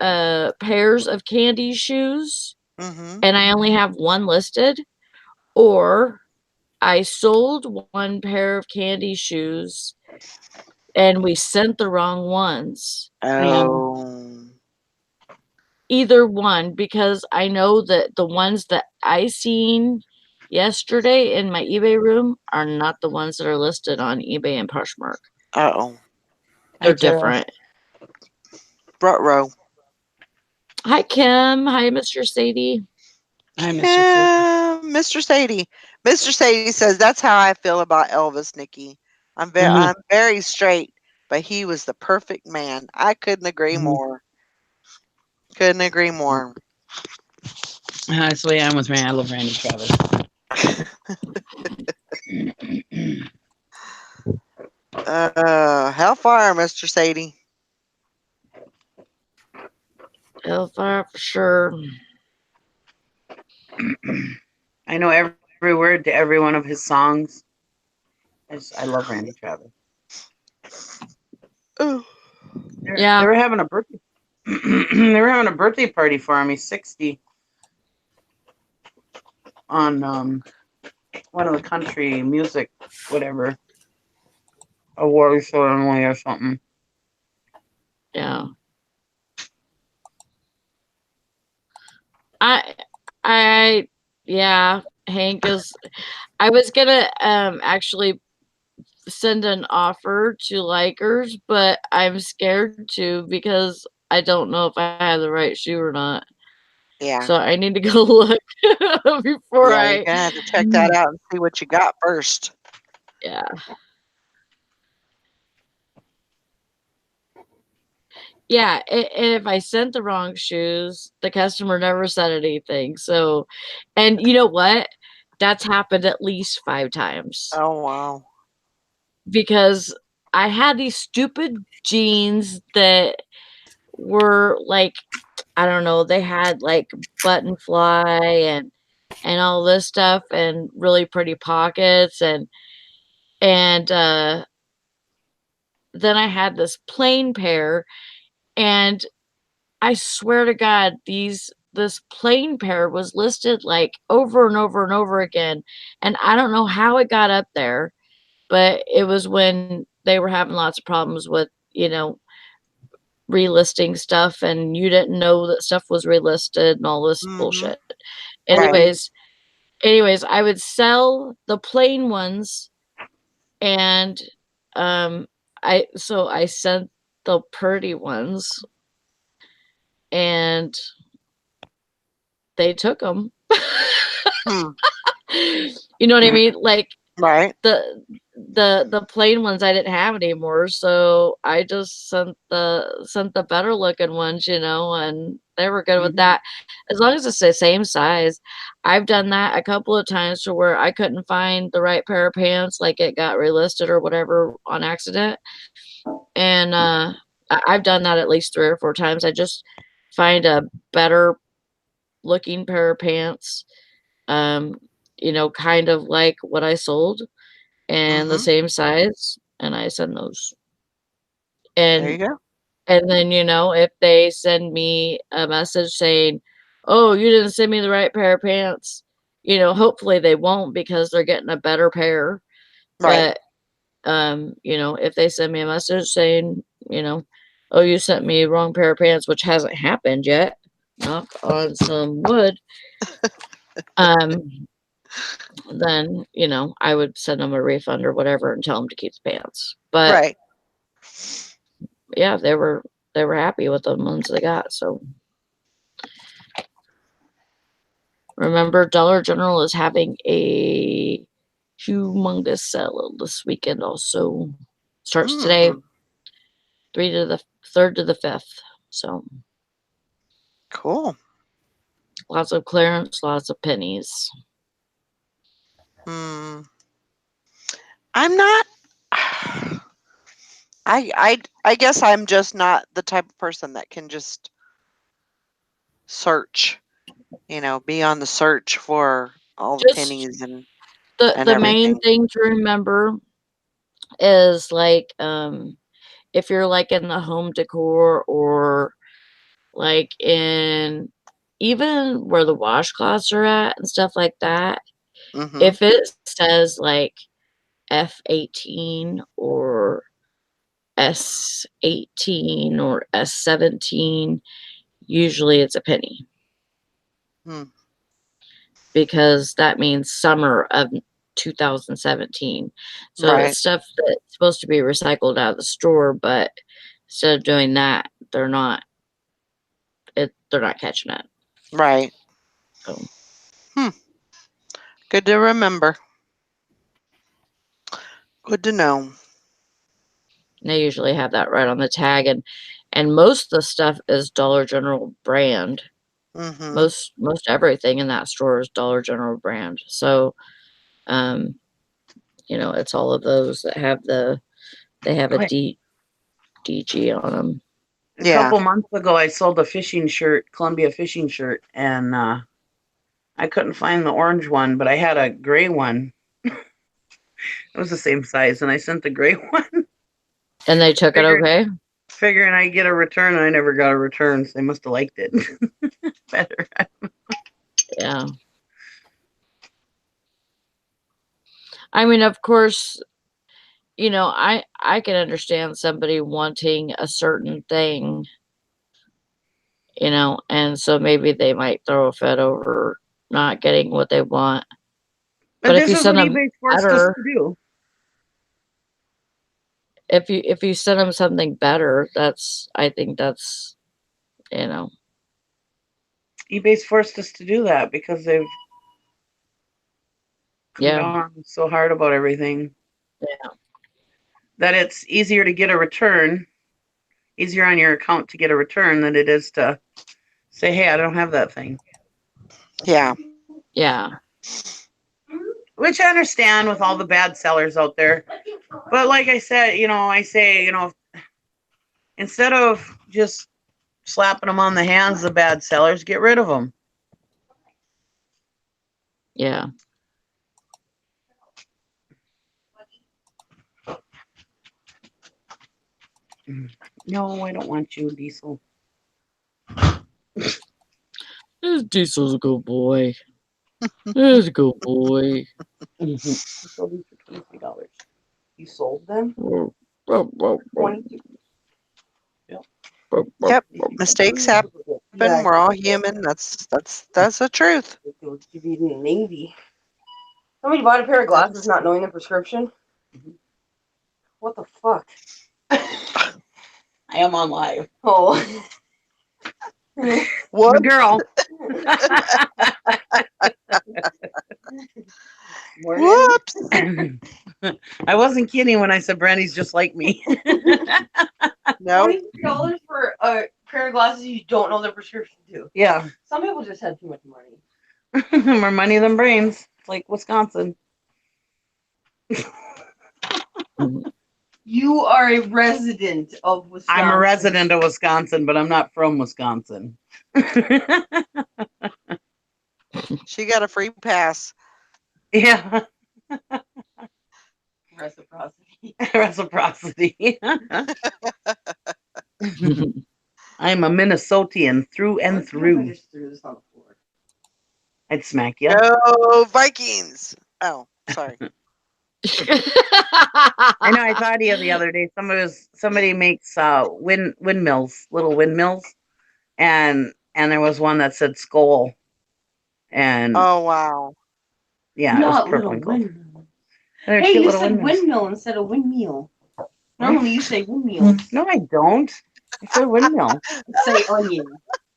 pairs of candy shoes, and I only have one listed, or I sold one pair of candy shoes and we sent the wrong ones. Oh. Either one, because I know that the ones that I seen yesterday in my eBay room are not the ones that are listed on eBay and Poshmark. Uh-oh. They're different. Brutro. Hi, Kim. Hi, Mr. Sadie. Hi, Mr. Sadie. Mr. Sadie. Mr. Sadie says, that's how I feel about Elvis, Nikki. I'm very straight, but he was the perfect man. I couldn't agree more. Couldn't agree more. That's the way I'm with Randy. I love Randy Travis. Hellfire, Mr. Sadie. Hellfire for sure. I know every word to every one of his songs. I love Randy Travis. Yeah. They were having a birthday. They were having a birthday party for him. He's 60 on one of the country music, whatever, awards ceremony or something. Yeah. Yeah, Hank is. I was gonna actually send an offer to Likers, but I'm scared to because I don't know if I have the right shoe or not. Yeah. So I need to go look before Yeah, you're gonna have to check that out and see what you got first. Yeah. Yeah, and if I sent the wrong shoes, the customer never said anything. So, and you know what? That's happened at least 5 times. Oh, wow. Because I had these stupid jeans that were like, I don't know, they had like button fly and all this stuff and really pretty pockets and then I had this plain pair, and I swear to God, this plain pair was listed like over and over and over again, and I don't know how it got up there, but it was when they were having lots of problems with, relisting stuff, and you didn't know that stuff was relisted and all this bullshit. Anyways, I would sell the plain ones, and I sent the pretty ones, and they took them. You know what I mean? Like, right. The plain ones I didn't have anymore, so I just sent the better looking ones, and they were good with that. As long as it's the same size. I've done that a couple of times to where I couldn't find the right pair of pants, like it got relisted or whatever on accident. And I've done that at least 3 or 4 times. I just find a better looking pair of pants, kind of like what I sold and the same size, and I send those. There you go. And then, if they send me a message saying, "Oh, you didn't send me the right pair of pants," hopefully they won't because they're getting a better pair. Right. But, if they send me a message saying, "Oh, you sent me wrong pair of pants," which hasn't happened yet, knock on some wood, then, I would send them a refund or whatever and tell them to keep the pants. But right. yeah, they were happy with the ones they got. So remember, Dollar General is having a humongous sale this weekend. Also starts today, 3rd to the 5th. So cool. Lots of clearance, lots of pennies. I'm not. I guess I'm just not the type of person that can just search, be on the search for all the pennies and the main everything. thing to remember is like if you're like in the home decor or like in even where the washcloths are at and stuff like that, if it says like F18 or S18 or S17, usually it's a penny. Because that means summer of 2017. So Right. it's stuff that's supposed to be recycled out of the store, but instead of doing that, they're not catching it. Right. So Good to remember. Good to know. they usually have that right on the tag, and most of the stuff is Dollar General brand. Mm-hmm. Most everything in that store is Dollar General brand. So, it's all of those that have they have a DG on them. A couple months ago, I sold a fishing shirt, Columbia fishing shirt, and I couldn't find the orange one, but I had a gray one. It was the same size, and I sent the gray one. And they took it okay? Figuring I'd get a return, and I never got a return, so they must have liked it better. Yeah. I mean, of course, I can understand somebody wanting a certain thing, and so maybe they might throw a fit over not getting what they want. But if this you is send what them eBay forced us better, to do. if you send them something better, I think that's, eBay's forced us to do that because they've come down so hard about everything. Yeah. That it's easier to get a return, easier on your account to get a return than it is to say, hey, I don't have that thing. Yeah. Yeah. Which I understand with all the bad sellers out there. But like I said, instead of just slapping them on the hands, the bad sellers, get rid of them. Yeah. No, I don't want you, Diesel. Diesel's a good boy. He's a good boy. You sold these for $23. You sold them? Yep. Mistakes happen. Yeah, we're all human. That's the truth. To be in the Navy. Somebody bought a pair of glasses not knowing the prescription. What the fuck? I am on live. Oh. What? Girl. Whoops. I wasn't kidding when I said Brandy's just like me. No. $23 for a pair of glasses you don't know the prescription to. Yeah. Some people just had too much money. More money than brains. It's like Wisconsin. You are a resident of Wisconsin. I'm a resident of Wisconsin, but I'm not from Wisconsin. She got a free pass. Yeah. Reciprocity. Reciprocity. I'm a Minnesotian through and through. I just threw this on the floor. I'd smack you. Go Vikings. Oh, sorry. I know. I thought of you the other day. Somebody makes windmills, little windmills, and there was one that said skull, and oh wow, yeah, not it was little windmill. Hey, you said windmill instead of windmeal. Normally you say windmeal. No, I don't. I said windmill. Say onion.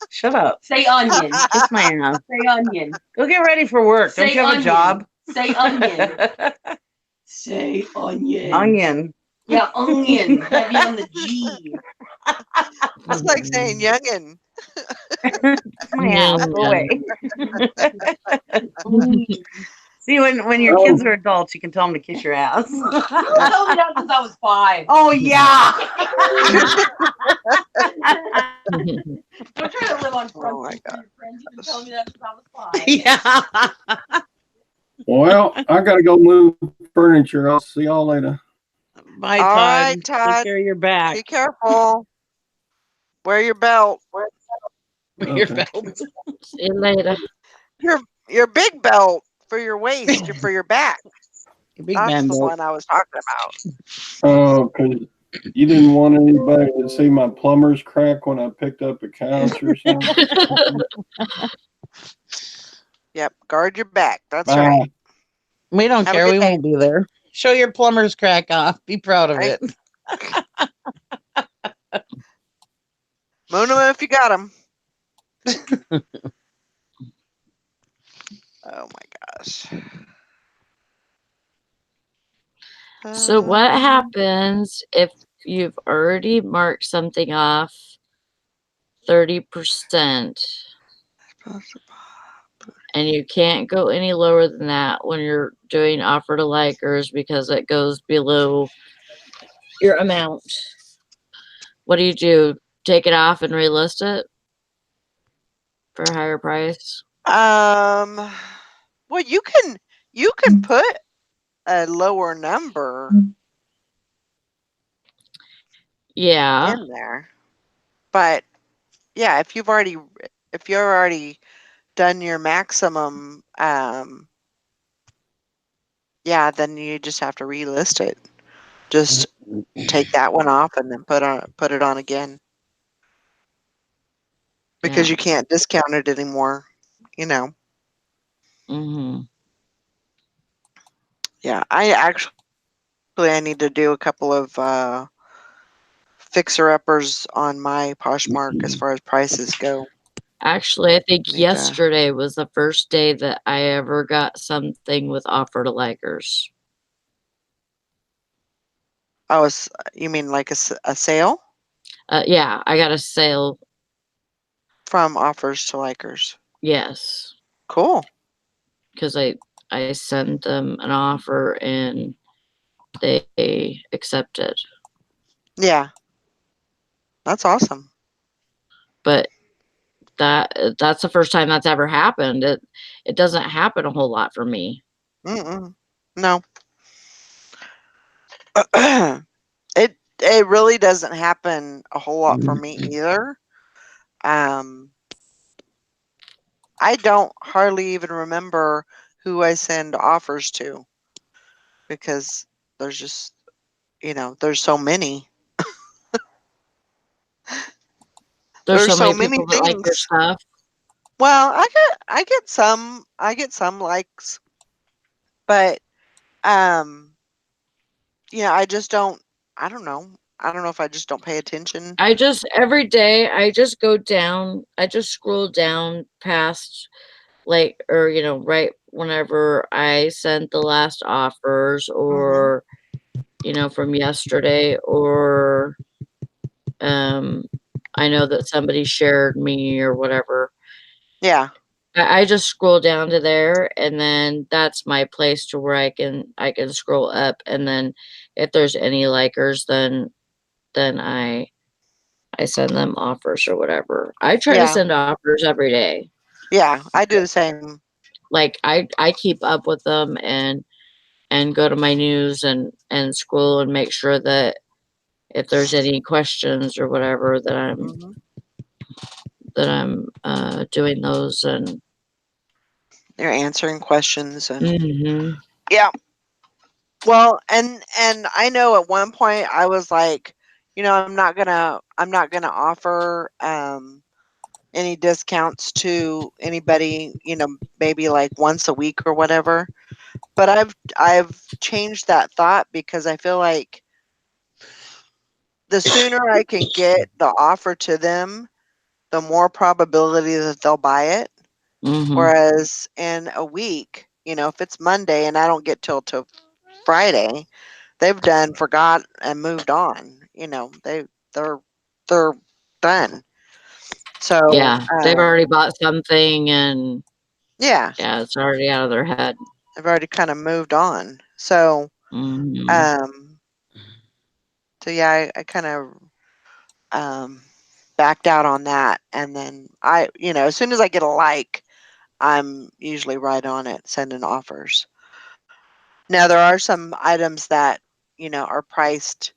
Shut up. Say onion. Kiss my ass. Say onion. Go get ready for work. Say Don't you have onion. a job? Say onion. Say onion. Onion. Yeah, onion. Heavy on the G. That's like saying youngin. My ass. Go away. See, when your kids are adults, you can tell them to kiss your ass. You told me that since I was 5. Oh yeah. Don't try to live on front Oh my God. your friends. You've been telling me that since I was 5. Yeah. Well, I gotta go move furniture. I'll see y'all later. Bye, All Todd. right, Todd. Take care of your back. Be careful. Wear your belt. Wear your Okay. belt. See you later. Your big belt for your waist, for your back. Your big That's man the belt. one I was talking about. Oh, 'cause You didn't want anybody to see my plumber's crack when I picked up a couch or something? Yep. Guard your back. That's Bye. right. We don't Have a care. good We day. won't be there. Show your plumber's crack off. Be proud of Right. it. Moon 'em if you got them. Oh my gosh. So what happens if you've already marked something off 30% and you can't go any lower than that when you're doing offer to likers because it goes below your amount? What do? Take it off and relist it for a higher price? Well, you can put a lower number Yeah. in there, but yeah, if you're already done your maximum, yeah, then you just have to relist it. Just take that one off and then put it on again because Yeah. you can't discount it anymore. You know. Mm-hmm. Yeah, I need to do a couple of fixer uppers on my Poshmark as far as prices go. Actually, I think Need to. yesterday was the first day that I ever got something with offer to likers. Oh, you mean like a sale Yeah, I got a sale. from offers to likers? Yes, Cool. because I sent them an offer and they accepted. Yeah, that's awesome. But that's the first time that's ever happened. It doesn't happen a whole lot for me. No. It really doesn't happen a whole lot for me either. Um, I don't hardly even remember who I send offers to because there's just there's so many. There's There's so so many many people that like your things. stuff. Well, I get some likes, but I just don't. I don't know. I don't know if I just don't pay attention. Every day I just go down, I just scroll down past right whenever I sent the last offers or from yesterday or I know that somebody shared me or whatever. Yeah. I just scroll down to there and then that's my place to where I can scroll up and then if there's any likers then I send them offers or whatever. I try to Yeah. send offers every day. Yeah. I do the same. Like I keep up with them and go to my news and scroll and make sure that if there's any questions or whatever that I'm doing those and You're answering questions and Mhm. yeah. Well, and I know at one point I was like, I'm not gonna offer any discounts to anybody, maybe like once a week or whatever. But I've changed that thought because I feel like the sooner I can get the offer to them, the more probability that they'll buy it. Mhm. Whereas in a week, if it's Monday and I don't get till Friday, they've forgot and moved on. They're done. So Yeah, they've already bought something and yeah, it's already out of their head. they've already kind of moved on. So Mhm. so yeah, I kind of backed out on that, and then as soon as I get a like, I'm usually right on it, sending offers. Now there are some items that are priced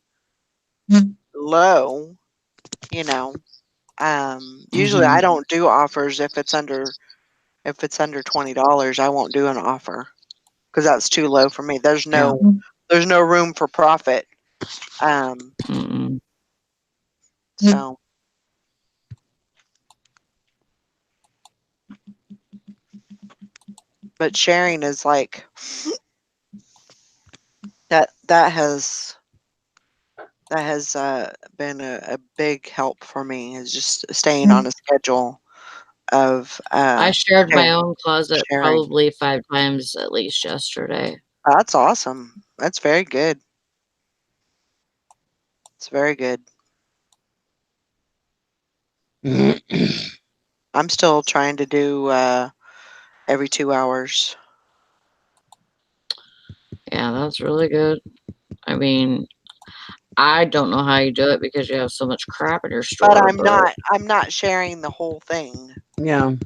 low. You know, usually I Mhm. don't do offers if it's under $20. I won't do an offer because that's too low for me. There's Yeah. no room for profit Mm-mm. So but sharing is like that has been a big help for me, is just staying on a schedule of I shared my sharing. own closet sharing. probably 5 times at least yesterday. That's awesome. That's very good. It's very good. I'm still trying to do every 2 hours. Yeah, that's really good. I mean, I don't know how you do it because you have so much crap in your store, But but I'm not sharing the whole thing. Yeah.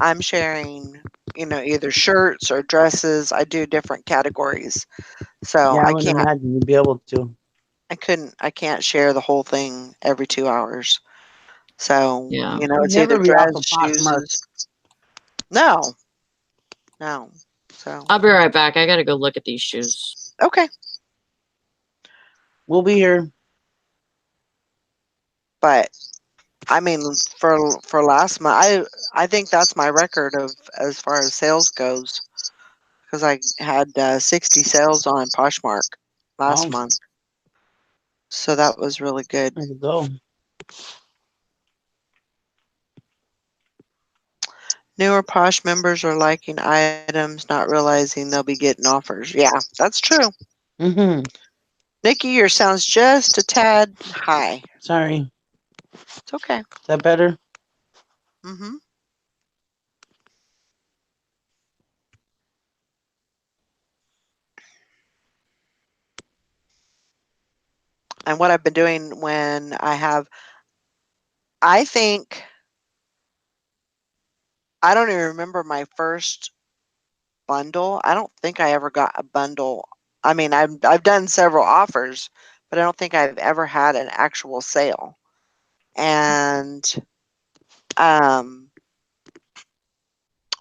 I'm sharing, either shirts or dresses. I do different categories. So Yeah, I wouldn't imagine you'd be able to. I can't share the whole thing every 2 hours. So, yeah. You'd it's either never be off dress, of Poshmark. shoes. No. No. So, I'll be right back. I gotta go look at these shoes. okay. We'll be here. But I mean, for last month, I think that's my record of as far as sales goes, because I had 60 sales on Poshmark last Wow. month. So that was really good. There you go. Newer Posh members are liking items, not realizing they'll be getting offers. Yeah, that's true. Mm-hmm. Nikki, your sound's just a tad high. Sorry. It's okay. Is that better? Mm-hmm. And what I've been doing when I think, I don't even remember my first bundle. I don't think I ever got a bundle. I mean, I've done several offers, but I don't think I've ever had an actual sale. And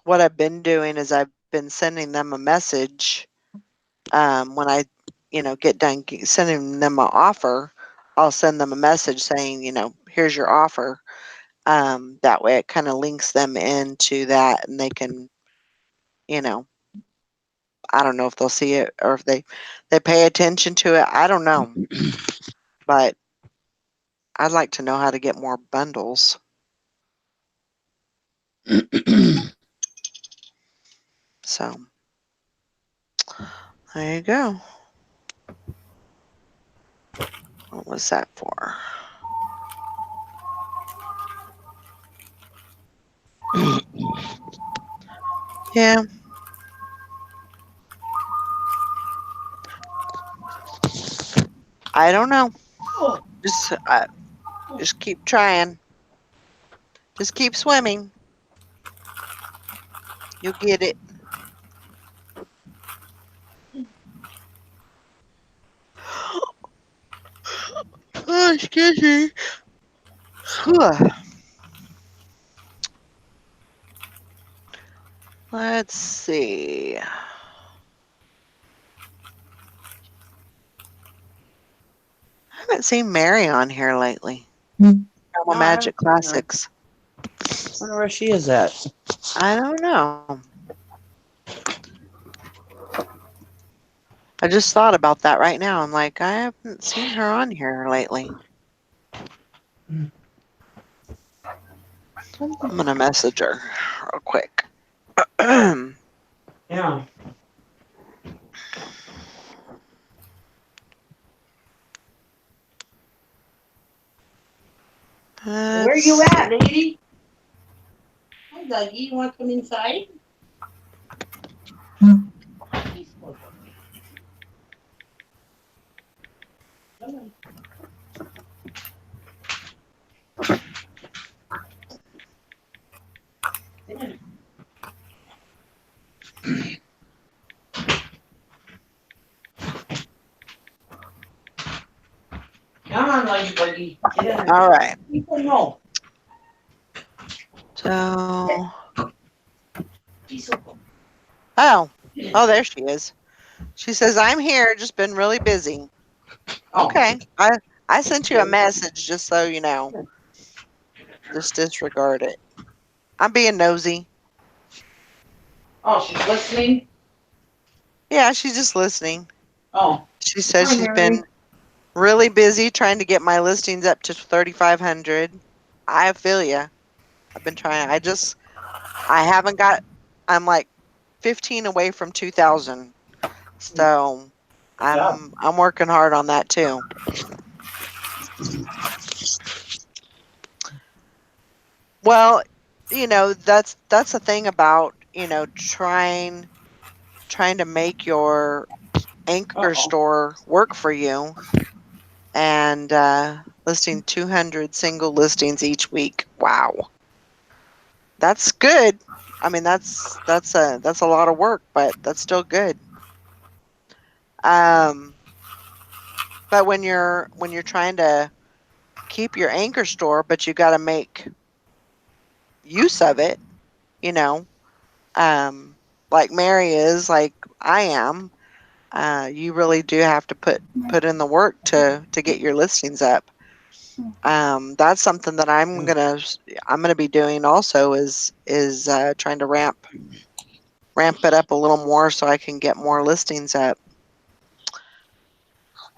what I've been doing is I've been sending them a message when I, get done sending them an offer. I'll send them a message saying, here's your offer. That way it kind of links them into that, and they can, I don't know if they'll see it or if they pay attention to it. I don't know, but I'd like to know how to get more bundles. So there you go. What was that for? Yeah. I don't know. Just keep trying. Just keep swimming. You'll get it. Oh, excuse me. Let's see. I haven't seen Mary on here lately. Normal No, I Magic haven't seen her. Classics. I wonder where she is at. I don't know. I just thought about that right now. I'm like, I haven't seen her on here lately. I'm gonna message her real quick. Yeah. Where are you at, lady? Hi, Dougie. You want to come inside? Come on, Dougie. Get in. All right. People know. So, oh, there she is. She says, I'm here, just been really busy. Okay. I sent you a message just so you know. Just disregard it. I'm being nosy. Oh, she's listening? Yeah, she's just listening. Oh. She says Hi, she's Mary. been really busy trying to get my listings up to 3,500. I feel ya. I've been trying. I haven't got. I'm like 15 away from 2,000. So I'm working hard on that too. Well, that's the thing about, trying to make your anchor store work for you and listing 200 single listings each week. Wow. That's good. I mean, that's a lot of work, but that's still good. Um, but when you're trying to keep your anchor store, but you got to make use of it, you know, like Mary is, like I am. You really do have to put in the work to get your listings up. That's something that I'm gonna be doing also is trying to ramp it up a little more so I can get more listings up.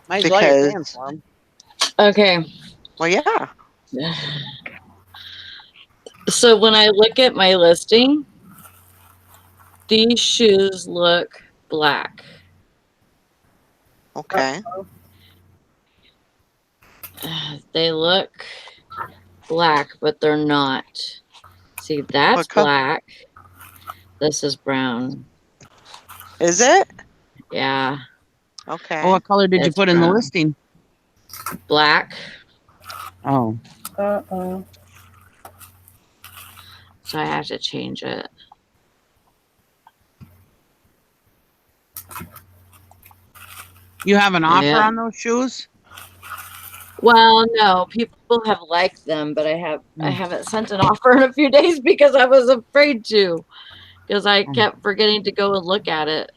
Might as well you're paying Because, for them. Okay. well, yeah, So when I look at my listing, these shoes look black. okay. They look black, but they're not. See, that's What color black. This is brown. is it? Yeah, Oh, Okay. what color did you it's put in the brown. listing? Black. Oh. Uh-oh. So I have to change it. You have an offer Yeah. on those shoes? Well, no, people have liked them, but I Mm. haven't sent an offer in a few days because I was afraid to, because I kept forgetting to go and look at it.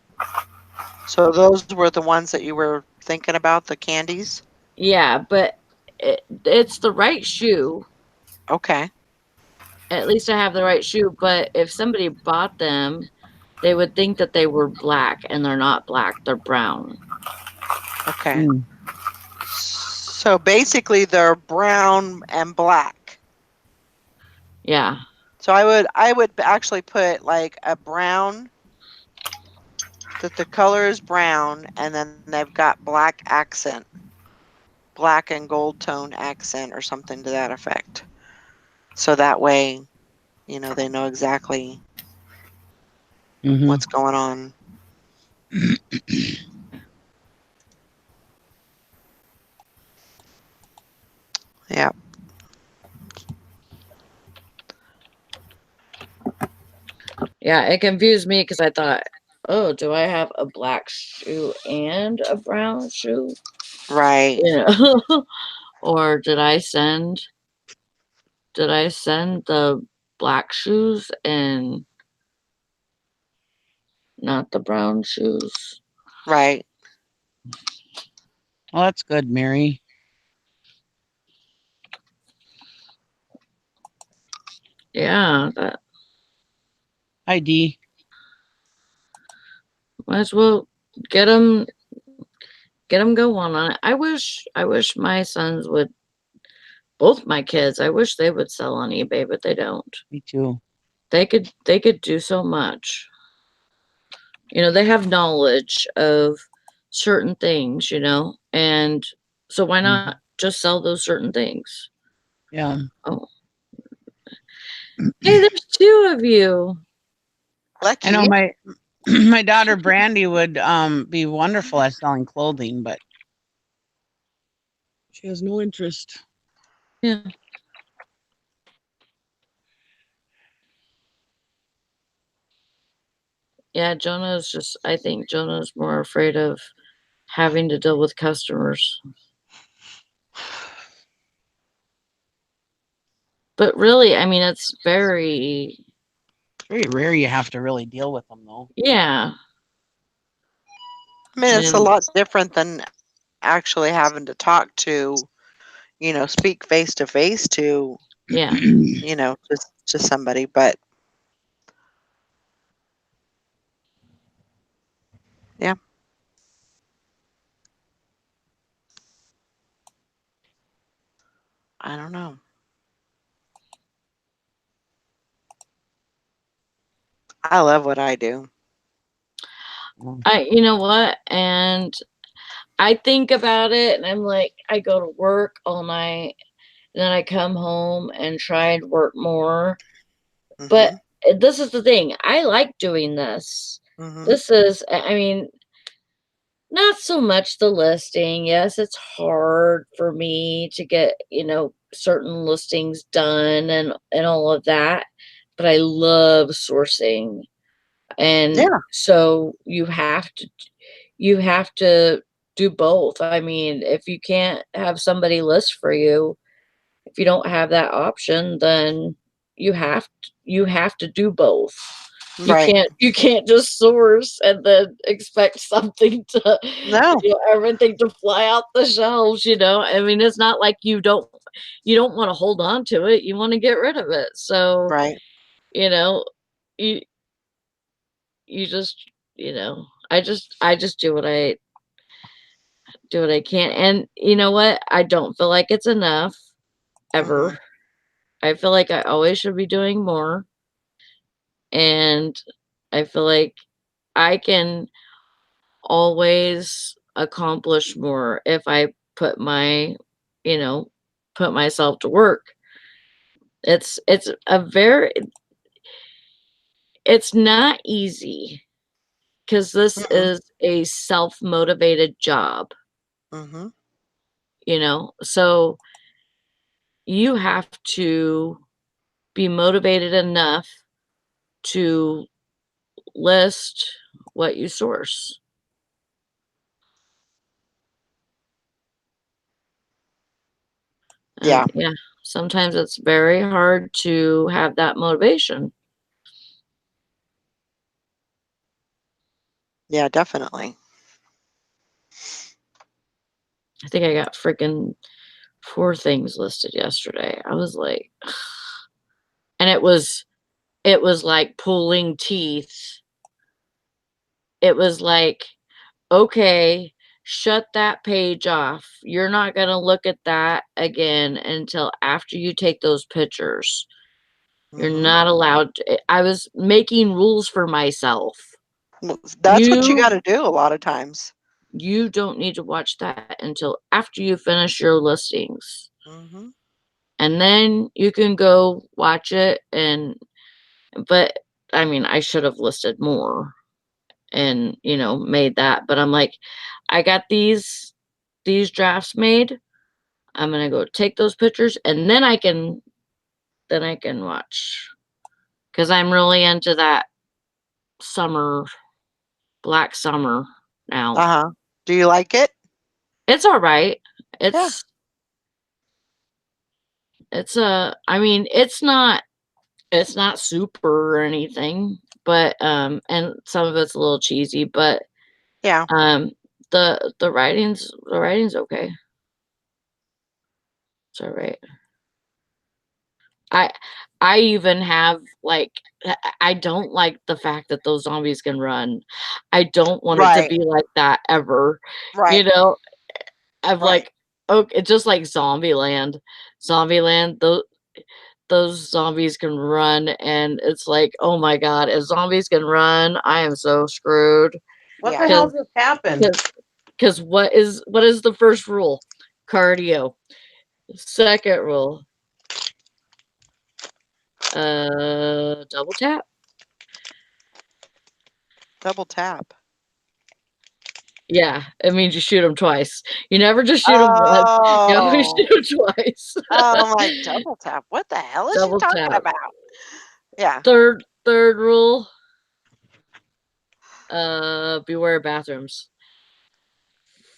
So those were the ones that you were thinking about, the candies? Yeah, but it's the right shoe. Okay. At least I have the right shoe, but if somebody bought them, they would think that they were black, and they're not black, they're brown. Okay. So basically they're brown and black. Yeah. So I would actually put like a brown, that the color is brown and then they've got black accent. Black and gold tone accent or something to that effect. So that way, they know exactly what's going on. Yeah. Yeah, it confused me because I thought, oh, do I have a black shoe and a brown shoe? Right. You know? Or did I send the black shoes and not the brown shoes? Right. Well, that's good, Mary. Yeah, that Hi, Dee. might as well get them going on it. I wish my sons would, both my kids, I wish they would sell on eBay, but they don't. Me too. They could do so much. They have knowledge of certain things, and so why not just sell those certain things? Yeah. Oh, hey, there's two of you. Lucky. I know my daughter Brandy would be wonderful at selling clothing, but she has no interest. Yeah. Yeah, I think Jonah's more afraid of having to deal with customers. But really, I mean, it's very rare you have to really deal with them, though. Yeah. I mean, it's a lot different than actually having to talk to, speak face to face to, Yeah. just somebody. But yeah. I don't know. I love what I do. You know what? And I think about it and I'm like, I go to work all night and then I come home and try and work more. But this is the thing. I like doing this. This is, I mean, not so much the listing. Yes, it's hard for me to get, certain listings done and all of that, but I love sourcing. And Yeah. so you have to do both. I mean, if you can't have somebody list for you, if you don't have that option, then you have to do both. Right. You can't just source and then expect something to No. everything to fly out the shelves, I mean, it's not like you don't want to hold on to it, you want to get rid of it. So Right. you you just I just do what I can. And you know what? I don't feel like it's enough ever. I feel like I always should be doing more. And I feel like I can always accomplish more if I you know, put myself to work. It's not easy because this is a self-motivated job, so you have to be motivated enough to list what you source. Yeah. Yeah, sometimes it's very hard to have that motivation. Yeah, definitely. I think I got freaking 4 things listed yesterday. I was like, and it was like pulling teeth. It was like, okay, shut that page off. You're not going to look at that again until after you take those pictures. You're not allowed to. I was making rules for myself. Well, that's what you got to do a lot of times. You don't need to watch that until after you finish your listings. And then you can go watch it. But I mean, I should have listed more and, made that. But I'm like, I got these drafts made. I'm going to go take those pictures and then I can watch. Because I'm really into that black summer now. Do you like it? It's all right. Yeah. I mean, it's not super or anything, but and some of it's a little cheesy, but yeah, the writing's okay. It's all right. I even have I don't like the fact that those zombies can run. I don't want it to be like that ever. Right. I'm like, okay, it's just like Zombieland. Those zombies can run, and it's like, oh my god, if zombies can run, I am so screwed. What the hell just happened? Because what is the first rule? Cardio. Second rule, double tap. Double tap. Yeah, it means you shoot them twice. You never just shoot them once. You always shoot them twice. I'm like, double tap. What the hell is she talking about? Yeah. Third rule. Beware bathrooms.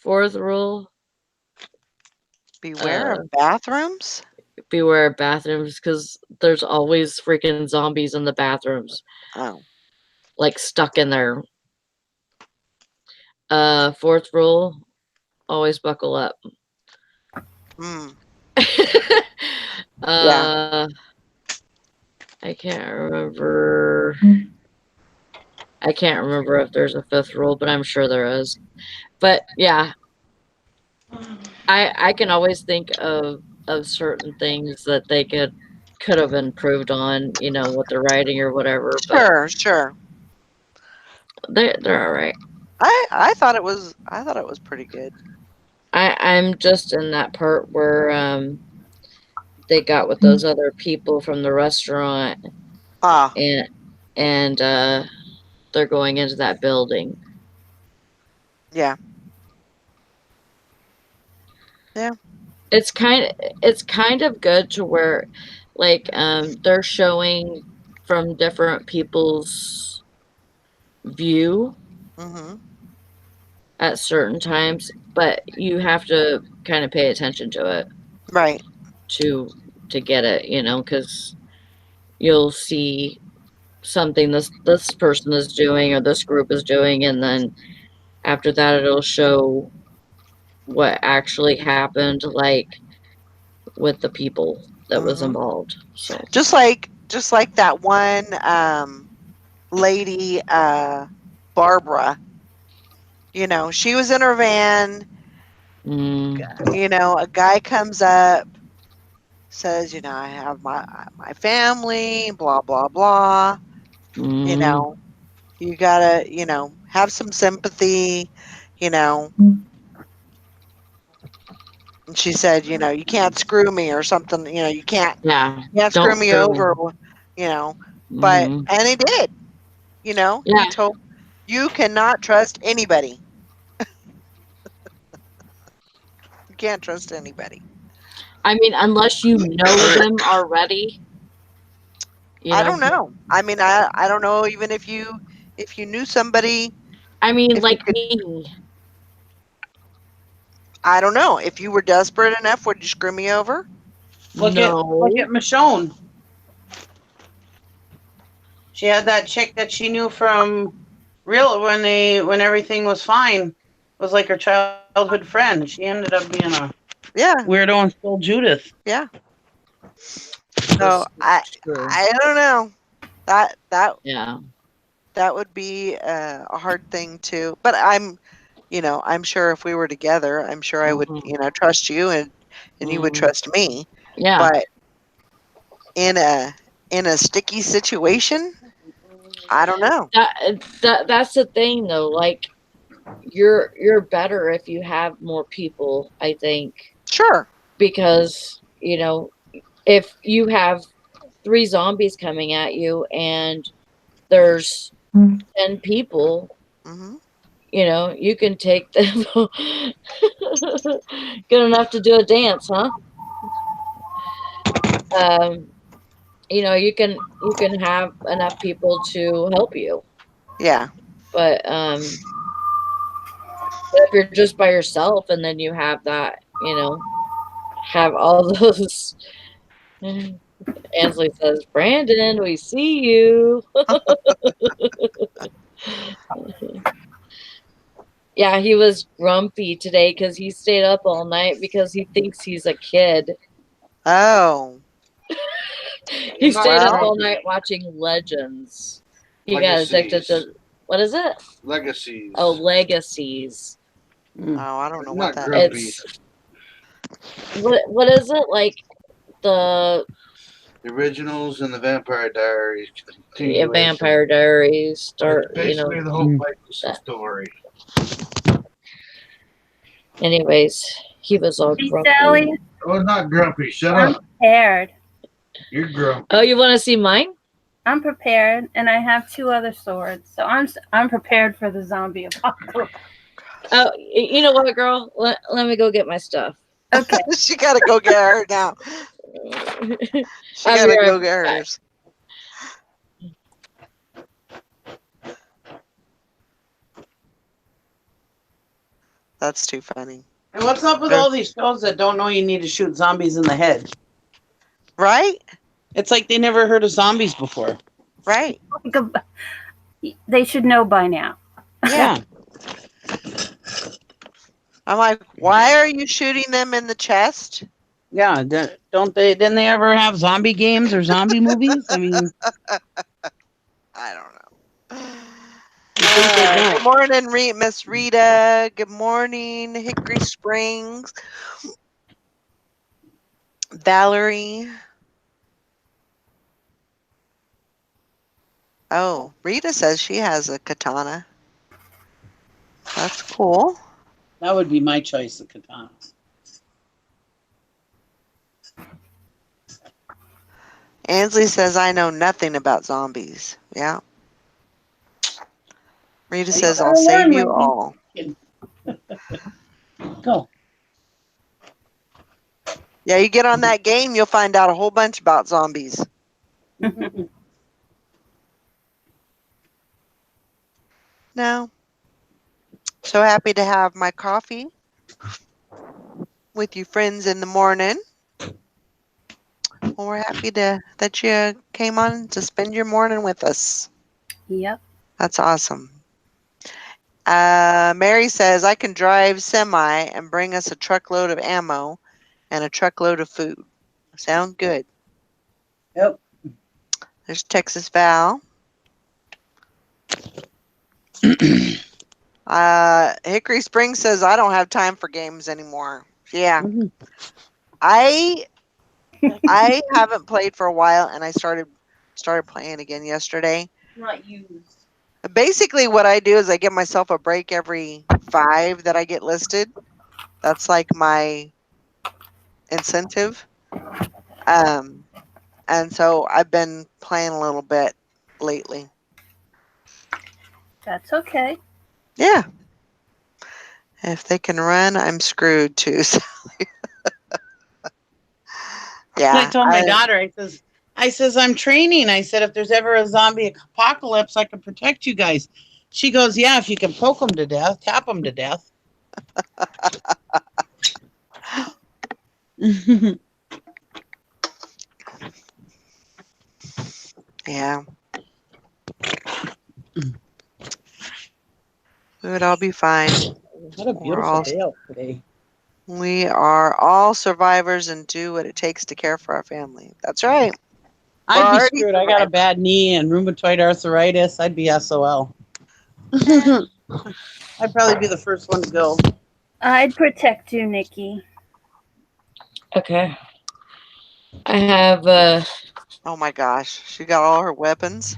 Fourth rule. Beware of bathrooms? Beware of bathrooms, because there's always freaking zombies in the bathrooms. Oh. Like stuck in there. Fourth rule. always buckle up. Mm. I can't remember. I can't remember if there's a fifth rule, but I'm sure there is. But yeah, I can always think of certain things that they could have improved on, with the writing or whatever. But Sure. they're all right. I thought it was pretty good. I'm just in that part where they got with those other people from the restaurant Ah, and they're going into that building. yeah. Yeah. It's kind of good to where like they're showing from different people's view Mhm. at certain times, but you have to kind of pay attention to it Right. to get it, because you'll see something this person is doing or this group is doing, and then after that it'll show what actually happened, like with the people that was Mhm. involved. So Just like that one lady Barbara, she was in her van, a guy comes up, says, I have my family, blah blah blah. You gotta, have some sympathy, you know. And she said, you can't screw me or something, yeah, you can't screw don't me screw me. over, but and he did, Yeah. he told you cannot trust anybody. You can't trust anybody. I mean, unless you know them already, I don't know. I mean, I don't know even if you knew somebody, I mean, if you like could, me. I don't know. If you were desperate enough, would you screw me over? Look at Michonne. She had that chick that she knew from when everything was fine. It was like her childhood friend. She ended up being a weirdo and stole Judith. Yeah. So I don't know. That yeah. That would be a hard thing to, but I'm sure if we were together, I'm sure I would, trust you and you would trust me. Yeah. But in a sticky situation, I don't know. That's the thing though. Like you're better if you have more people, I think. Sure. Because, if you have 3 zombies coming at you and there's 10 people, you can take them. Good enough to do a dance, huh? You can have enough people to help you. Yeah. But if you're just by yourself and then you have that, have all those. Ansley says, Brandon, we see you. Yeah, he was grumpy today because he stayed up all night because he thinks he's a kid. Oh. He stayed up all night watching Legends. He got addicted to, what is it? Legacies. Oh, Legacies. Oh, I don't know what that is. What is it? Like the originals and the Vampire Diaries. Yeah, Vampire Diaries start. It's basically the whole Michaelson story. Anyways, he was all grumpy. Sally? Oh, not grumpy. Shut I'm up. prepared. You're grumpy. Oh, you want to see mine? I'm prepared, and I have 2 other swords, so I'm prepared for the zombie apocalypse. Oh, you know what, girl? Let me go get my stuff. Okay. She gotta go get her now. She gotta go get hers. That's too funny. And what's up with all these shows that don't know you need to shoot zombies in the head? Right? It's like they never heard of zombies before. Right. They should know by now. Yeah. I'm like, why are you shooting them in the chest? Yeah, don't they? Didn't they ever have zombie games or zombie movies? I mean, I don't know. you think they Good don't? morning, Miss Rita. Good morning, Hickory Springs. Valerie. Oh, Rita says she has a katana. That's cool. That would be my choice of katanas. Ansley says, I know nothing about zombies. Yeah. Rita Well, you says, I'll better save learn, you Wendy. all. Go. Yeah, you get on that game, you'll find out a whole bunch about zombies. No. So happy to have my coffee with you friends in the morning. Well, we're happy that you came on to spend your morning with us. Yep. That's awesome. Mary says, I can drive semi and bring us a truckload of ammo and a truckload of food. Sound good. Yep. There's Texas Val. Hickory Springs says, I don't have time for games anymore. Yeah. Mhm. I haven't played for a while, and I started playing again yesterday. Not used. Basically, what I do is I give myself a break every 5 that I get listed. That's like my incentive. And so I've been playing a little bit lately. That's okay. Yeah. If they can run, I'm screwed too. So, yeah. I told my daughter, I says, I'm training. I said, if there's ever a zombie apocalypse, I can protect you guys. She goes, yeah, if you can poke them to death, tap them to death. Yeah. We would all be fine. What a beautiful day out today. We are all survivors and do what it takes to care for our family. That's right. I'd be already screwed. I got a bad knee and rheumatoid arthritis. I'd be SOL. I'd probably be the first one to go. I'd protect you, Nikki. Okay. I have Oh my gosh. She got all her weapons.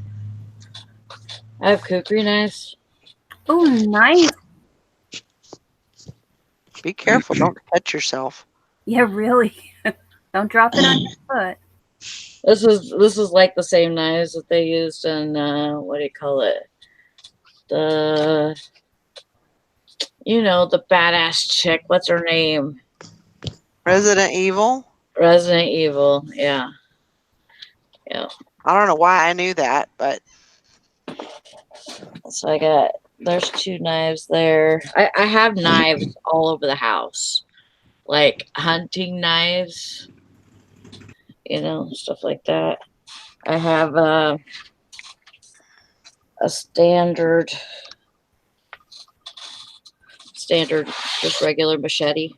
kukri knives. Oh, nice. Be careful. Don't cut yourself. Yeah, really. Don't drop it on your foot. This is like the same knives that they used in what do you call it? The the badass chick. What's her name? Resident Evil? Resident Evil. Yeah. Yeah. I don't know why I knew that, but So there's 2 knives there. I have knives all over the house. Like hunting knives, stuff like that. I have a standard just regular machete.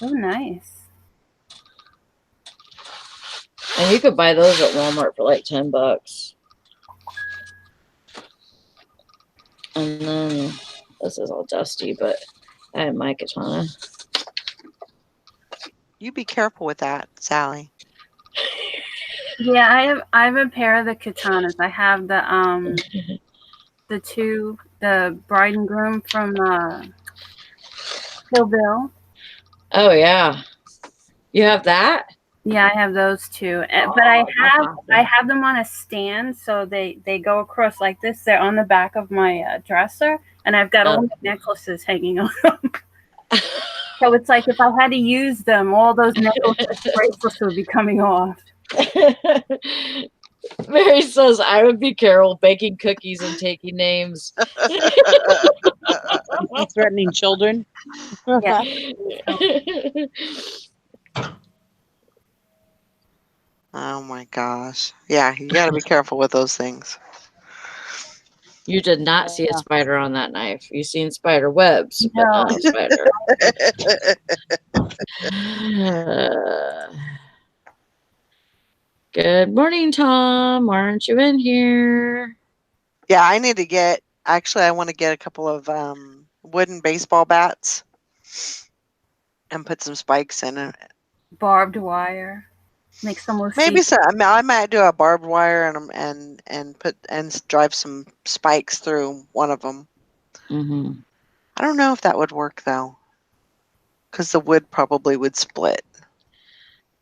Oh, nice. And you could buy those at Walmart for like $10. And then this is all dusty, but I have my katana. you be careful with that, Sally. Yeah, I have a pair of the katanas. I have the the bride and groom from Kill Bill. Oh yeah. You have that? Yeah, I have those too. But I have them on a stand, so they go across like this. They're on the back of my dresser, and I've got all my necklaces hanging on them. So it's like if I had to use them, all those necklaces bracelets would be coming off. Mary says I would be careful baking cookies and taking names. Threatening children. Yeah. Oh my gosh. Yeah, you got to be careful with those things. You did not see a spider on that knife. You seen spider webs, but No. not a spider. Good morning, Tom. Why aren't you in here? Yeah, I need to get. Actually, I want to get a couple of wooden baseball bats and put some spikes in it. Barbed wire. Make some more Maybe seats. so. I might do a barbed wire and drive some spikes through one of them. Mm-hmm. I don't know if that would work though, because the wood probably would split.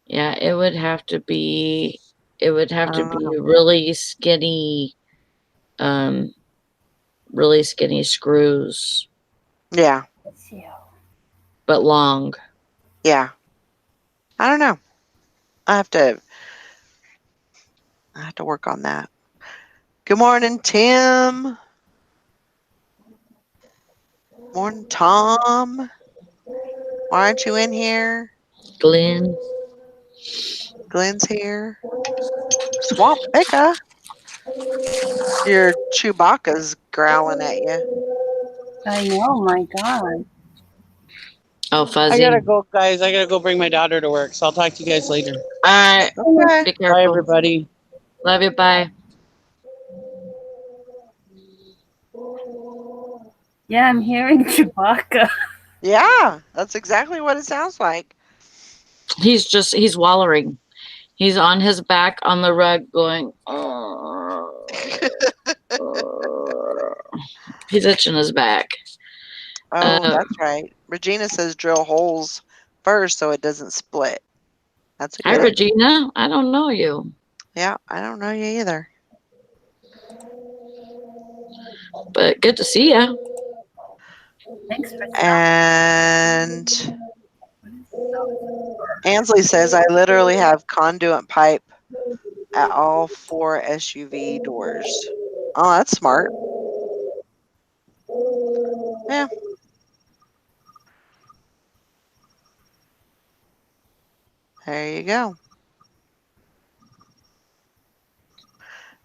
Yeah, it would have to be. It would have to be know. really skinny screws, Yeah, but long. yeah. I don't know. I have to work on that. Good morning, Tim. Morning, Tom. Why aren't you in here? Glenn. Glenn's here. Swamp Pekka. Your Chewbacca's growling at you. I know, my God. Oh, I Fuzzy. gotta go, guys. I gotta go bring my daughter to work. So I'll talk to you guys later. All right. Okay. Be careful. Bye, everybody. Love you. Bye. Yeah, I'm hearing Chewbacca. Yeah, that's exactly what it sounds like. He's wallowing. He's on his back on the rug going, he's itching his back. Oh, that's right. Regina says drill holes first so it doesn't split. That's a Hi, good idea. Regina. I don't know you. Yeah, I don't know you either. But good to see you. Thanks for And Ansley says, I literally have conduit pipe at all 4 SUV doors. Oh, that's smart. Yeah. There you go.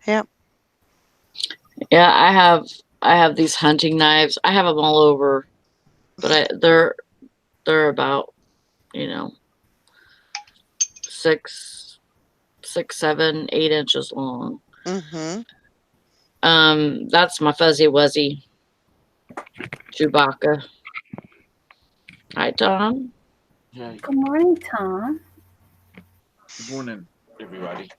Yep. Yeah, I have these hunting knives. I have them all over, but they're about, 6, 7, 8 inches long. Mm-hmm. That's my Fuzzy Wuzzy Chewbacca. Hi, Tom. Hey, Good morning, Tom. good morning, everybody. Good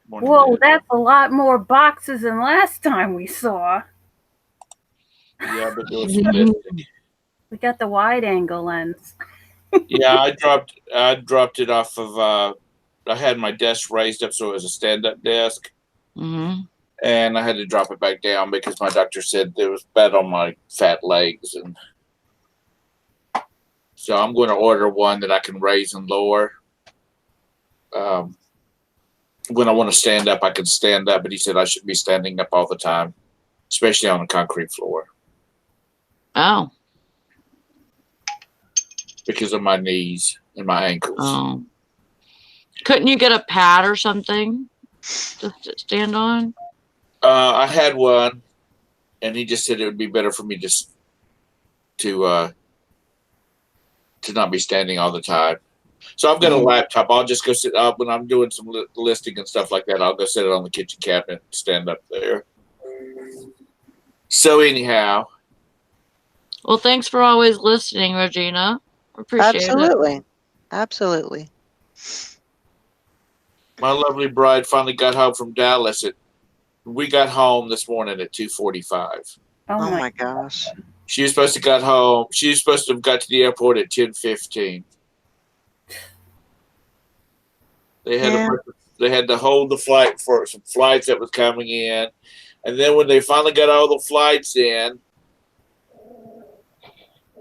morning, Whoa, Dad. that's a lot more boxes than last time we saw. Yeah, but there was some listing. We got the wide angle lens. Yeah, I dropped it off of. I had my desk raised up so it was a stand-up desk, Mm-hmm. and I had to drop it back down because my doctor said it was bad on my fat legs, and so I'm going to order one that I can raise and lower. When I want to stand up, I can stand up, but he said I should be standing up all the time, especially on a concrete floor, Oh. because of my knees and my ankles. Oh. Couldn't you get a pad or something to stand on? I had one, and he just said it would be better for me just to not be standing all the time. So I've got a laptop. I'll just go sit up when I'm doing some listing and stuff like that. I'll go sit it on the kitchen cabinet and stand up there. So anyhow, Well, thanks for always listening, Regina. Appreciate it. Absolutely. Absolutely. my lovely bride finally got home from Dallas. We got home this morning at 2:45. Oh my gosh. She was supposed to got home. She was supposed to have got to the airport at 10:15. They had to hold the flight for some flights that was coming in, and then when they finally got all the flights in,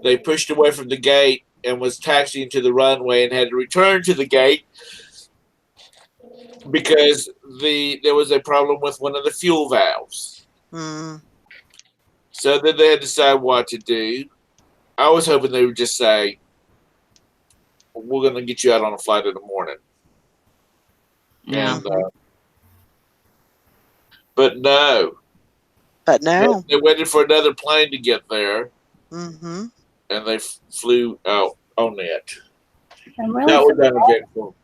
they pushed away from the gate and was taxiing to the runway and had to return to the gate because there was a problem with one of the fuel valves. So then they had to decide what to do. I was hoping they would just say, "We're going to get you out on a flight in the morning." Yeah. And, but no, But no. They waited for another plane to get there, Mm-hmm. and they flew out on it. I'm That really was surprised. uneventful.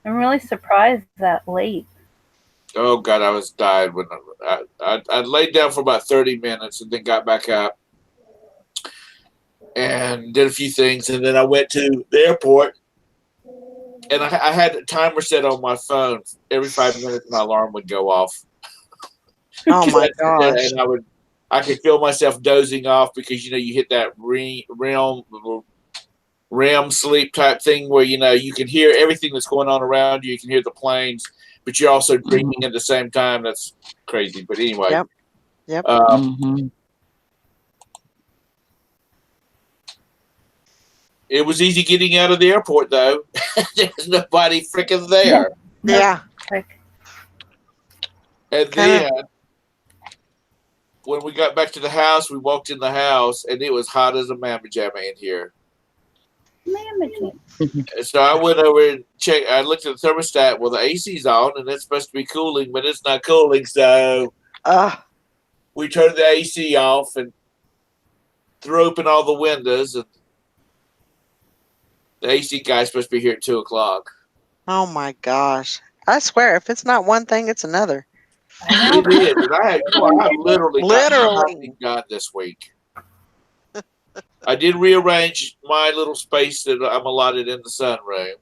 I'm really surprised that late. Oh God, I was died when I laid down for about 30 minutes and then got back up and did a few things, and then I went to the airport, and I had a timer set on my phone. Every 5 minutes, my alarm would go off. Oh my I'd sit there gosh. and I could feel myself dozing off because you hit that REM sleep type thing where you can hear everything that's going on around you. You can hear the planes, but you're also dreaming at the same time. That's crazy. But anyway, Yep. It was easy getting out of the airport though. There's nobody freaking there. Yeah. And then when we got back to the house, we walked in the house and it was hot as a mamma jamma in here. So I went over and checked. I looked at the thermostat. Well, the AC's on and it's supposed to be cooling, but it's not cooling. So we turned the AC off and threw open all the windows. And the AC guy's supposed to be here at 2:00. Oh my gosh. I swear, if it's not one thing, it's another. It is. And I have literally nothing done this week. I did rearrange my little space that I'm allotted in the sunroom.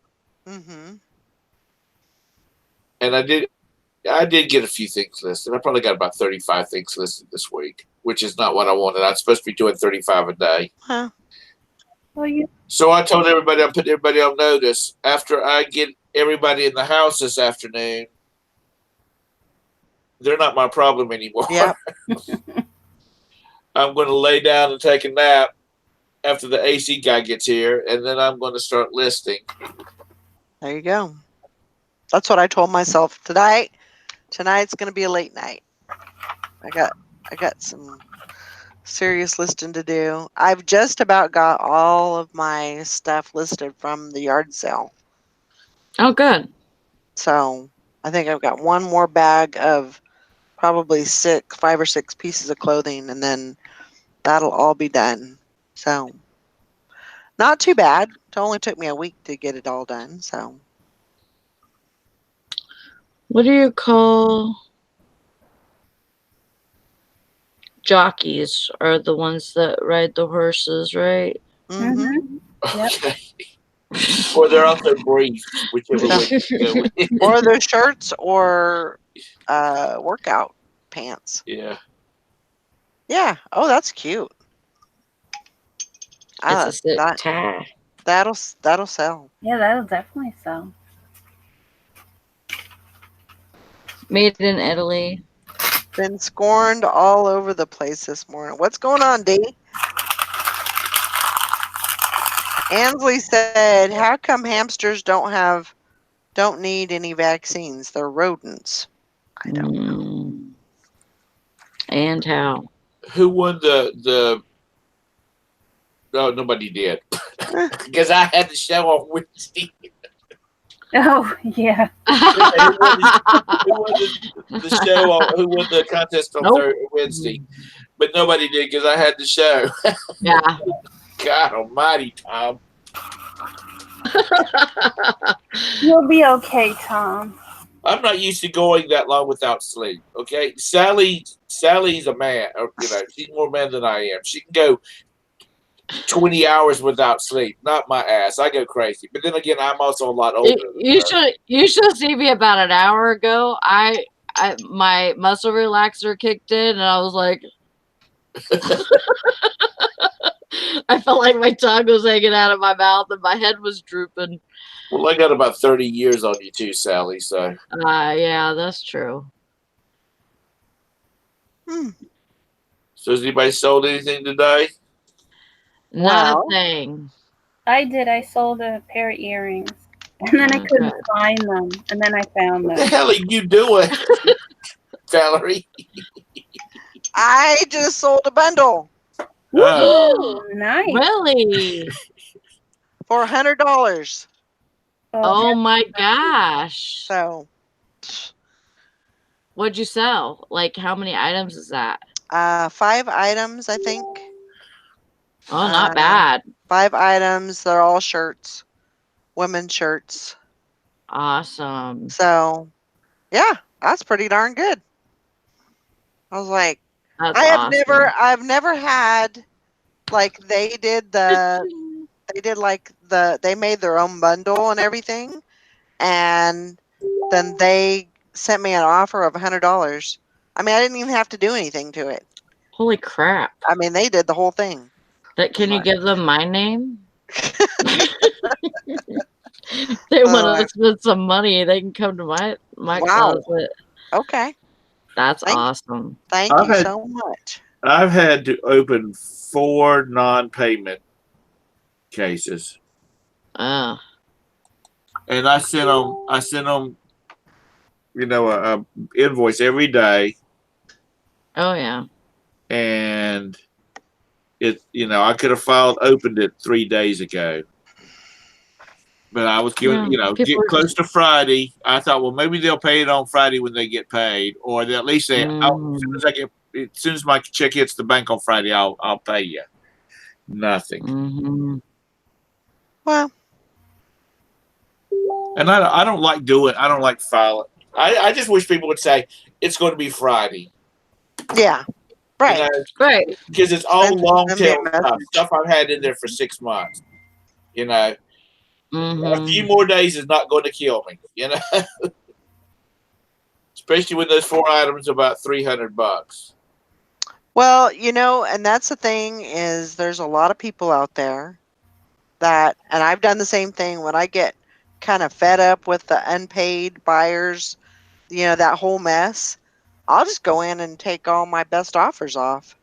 Mm-hmm. And I did get a few things listed. I probably got about 35 things listed this week, which is not what I wanted. I'm supposed to be doing 35 a day. Huh. So I told everybody, I'm putting everybody on notice. After I get everybody in the house this afternoon, they're not my problem anymore. Yep. I'm going to lay down and take a nap after the AC guy gets here, and then I'm going to start listing. There you go. That's what I told myself tonight. Tonight's going to be a late night. I got some serious listing to do. I've just about got all of my stuff listed from the yard sale. Oh, good. So I think I've got one more bag of probably 5 or 6 pieces of clothing, and then that'll all be done. So not too bad. It only took me a week to get it all done. So what do you call jockeys? Are the ones that ride the horses, right? Mm-hmm. Yep. Or they're also briefs, whichever way you go with. Or their shirts or workout pants. Yeah. Yeah. Oh, that's cute. It's a sick tie. That'll sell. Yeah, that'll definitely sell. Made in Italy. Been scorned all over the place this morning. What's going on, Dee? Ansley said, "How come hamsters don't need any vaccines? They're rodents." I don't know. And how? Who won the? No, nobody did. Because I had the show on Wednesday. Oh, yeah. Who won the show who won the contest on Wednesday? But nobody did because I had the show. Yeah. God almighty, Tom. You'll be okay, Tom. I'm not used to going that long without sleep. Okay, Sally's a man. She's more man than I am. She can go 20 hours without sleep. Not my ass. I go crazy. But then again, I'm also a lot older. You should see me about an hour ago. My muscle relaxer kicked in, and I was like, I felt like my tongue was hanging out of my mouth, and my head was drooping. Well, I got about 30 years on you too, Sally. So. Yeah, that's true. So has anybody sold anything today? Nothing. I did. I sold a pair of earrings. And then I couldn't find them. And then I found them. What the hell are you doing, Valerie? I just sold a bundle. Woo! Nice. Really? For $100. Oh my gosh. So. What'd you sell? Like, how many items is that? 5 items, I think. Oh, not bad. 5 items. They're all shirts, women's shirts. Awesome. So, yeah, that's pretty darn good. I was like, That's I've awesome. never had like they made their own bundle and everything, and then they sent me an offer of $100. I mean, I didn't even have to do anything to it. Holy crap. I mean, they did the whole thing. Can you Like, give them my name? They want to spend some money, they can come to my wow. closet. Okay. That's awesome. Thank you so much. I've had to open 4 non-payment cases. Oh. And I sent them, you know, a invoice every day. Oh yeah. And it, you know, I could have opened it 3 days ago. But I was giving, you know, get close to Friday. I thought, well, maybe they'll pay it on Friday when they get paid, or at least say, as soon as my check hits the bank on Friday, I'll pay you. Nothing. Well, and I don't like filing. I just wish people would say it's going to be Friday. Yeah. Right. You know, right. Because it's all long tail stuff I've had in there for 6 months. You know. A few more days is not going to kill me, you know. Especially when those 4 items are about $300. Well, you know, and that's the thing is there's a lot of people out there that, and I've done the same thing when I get kind of fed up with the unpaid buyers, you know, that whole mess. I'll just go in and take all my best offers off.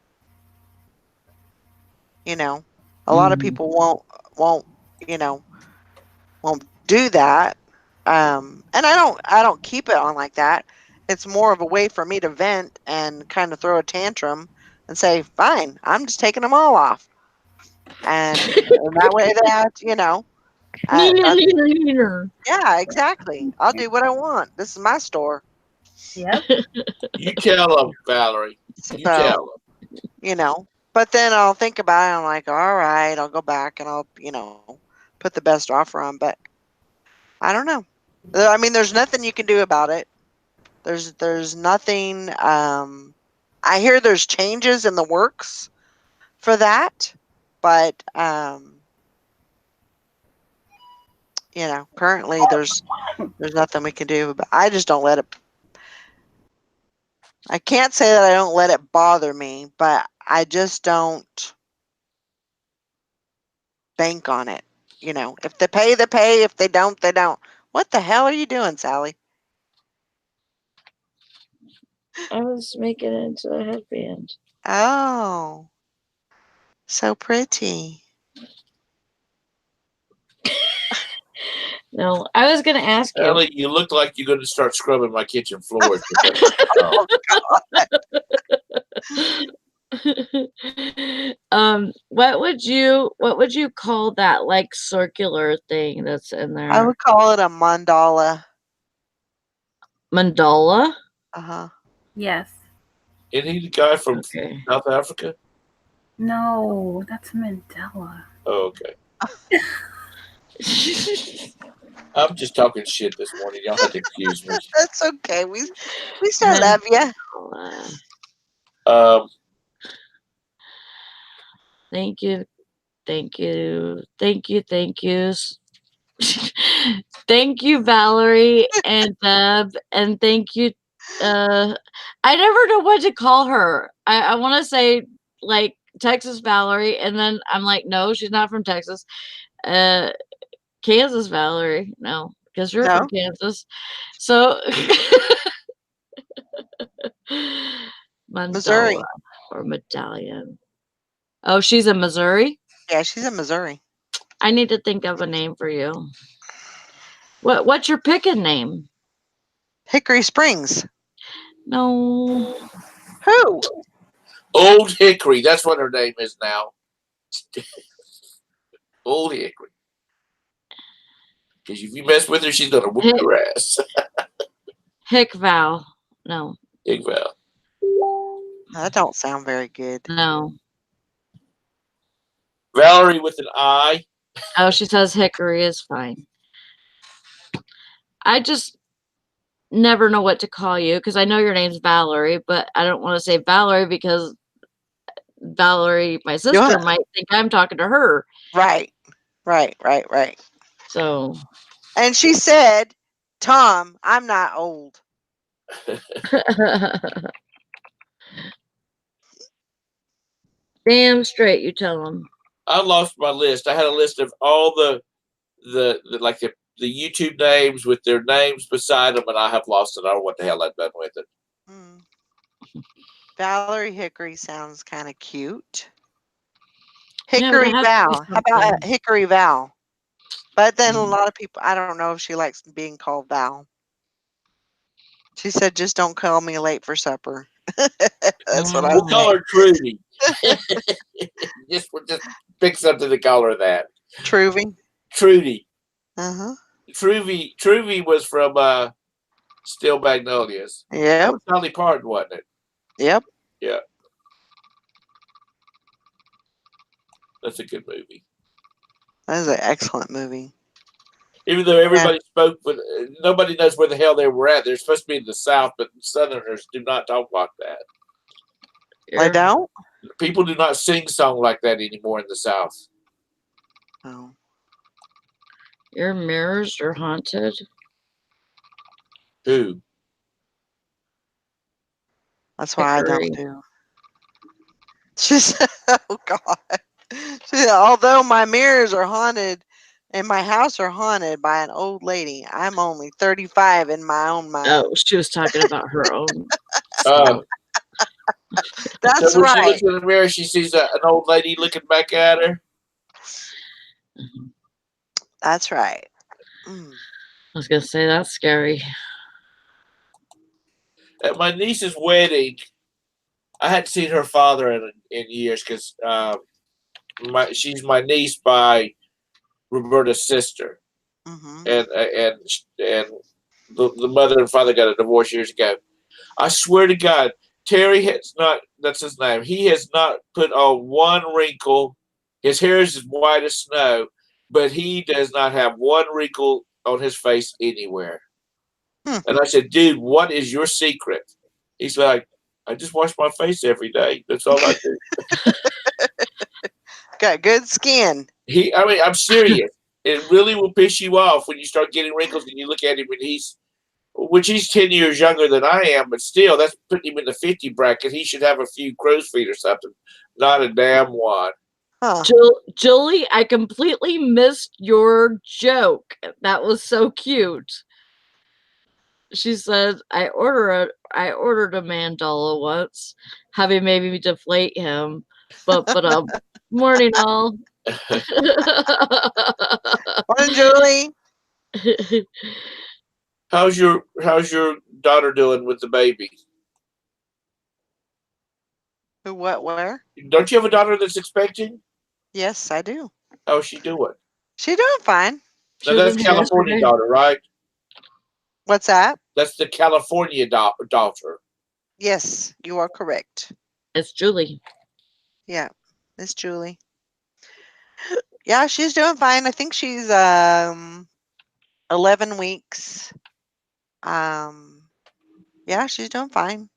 You know, a lot of people won't, you know, won't do that. And I don't keep it on like that. It's more of a way for me to vent and kind of throw a tantrum and say, fine, I'm just taking them all off. And that way that, you know, yeah, exactly. I'll do what I want. This is my store. Yep. You tell them, Valerie. You tell them. You know, but then I'll think about it. I'm like, all right, I'll go back and I'll, you know, put the best offer on. But I don't know. I mean, there's nothing you can do about it. There's nothing. I hear there's changes in the works for that, but you know, currently there's nothing we can do. But I just don't let it. I can't say that I don't let it bother me, but I just don't bank on it. You know, if they pay, they pay. If they don't, they don't. What the hell are you doing, Sally? I was making it into a headband. Oh, so pretty. No, I was gonna ask you. Ellie, you look like you're going to start scrubbing my kitchen floors. Oh God. What would you call that like circular thing that's in there? I would call it a mandala. Mandala? Uh-huh. Yes. Isn't he the guy from South Africa? No, that's Mandela. Oh, okay. I'm just talking shit this morning. Y'all have to excuse me. That's okay. We still love you. Thank you. Thank you. Thank you. Thank you. Thank you, Valerie and Deb. And thank you. I never know what to call her. I want to say like Texas Valerie. And then I'm like, no, she's not from Texas. Kansas Valerie. No, because you're from Kansas. So Missouri or medallion. Oh, she's in Missouri? Yeah, she's in Missouri. I need to think of a name for you. What's your picking name? Hickory Springs. No. Who? Old Hickory. That's what her name is now. Old Hickory. Because if you mess with her, she's going to whoop your ass. Hick Val. No. Hick Val. That don't sound very good. No. Valerie with an I. Oh, she says Hickory is fine. I just never know what to call you because I know your name's Valerie, but I don't want to say Valerie because Valerie, my sister, might think I'm talking to her. Right. So. And she said, Tom, I'm not old. Damn straight, you tell them. I lost my list. I had a list of all the YouTube names with their names beside them, and I have lost it. I don't know what the hell I've done with it. Valerie Hickory sounds kind of cute. Yeah, Hickory Val. How about Hickory Val? But then a lot of people, I don't know if she likes being called Val. She said, just don't call me late for supper. That's what I We'll call her Trudy. just pick something to call her that. Trudy. Uh-huh. Trudy was from Steel Magnolias. Yeah. That was Dolly Parton, wasn't it? Yep. Yeah. That's a good movie. That is an excellent movie. Even though everybody spoke, but nobody knows where the hell they were at. They're supposed to be in the South, but Southerners do not talk like that. They don't? People do not sing song like that anymore in the South. Oh. Your mirrors are haunted. Who? That's why Hickory. I don't do. She said, oh, God. She said, although my mirrors are haunted and my house are haunted by an old lady, I'm only 35 in my own mind. Oh, she was talking about her own. Oh. That's so when right. she looks in the mirror, she sees an old lady looking back at her. That's right. I was going to say, that's scary. At my niece's wedding, I hadn't seen her father in years because she's my niece by Roberta's sister, and the mother and father got a divorce years ago. I swear to God, Terry has not. That's his name. He has not put on one wrinkle. His hair is as white as snow, but he does not have one wrinkle on his face anywhere. And I said, dude, what is your secret? He's like, I just wash my face every day. That's all I do. Got good skin. I mean, I'm serious. It really will piss you off when you start getting wrinkles and you look at him and he's 10 years younger than I am, but still, that's putting him in the 50 bracket. He should have a few crow's feet or something. Not a damn one. Huh. Julie, I completely missed your joke. That was so cute. She said, I ordered a mandala once, having maybe deflate him, but morning all. Morning, Julie. How's your daughter doing with the baby? Who, what, where? Don't you have a daughter that's expecting? Yes, I do. How's she doing? She's doing fine. Now that's California daughter, right? What's that? That's the California daughter. Yes, you are correct. It's Julie. Yeah, it's Julie. Yeah, she's doing fine. I think she's 11 weeks. Yeah, she's doing fine.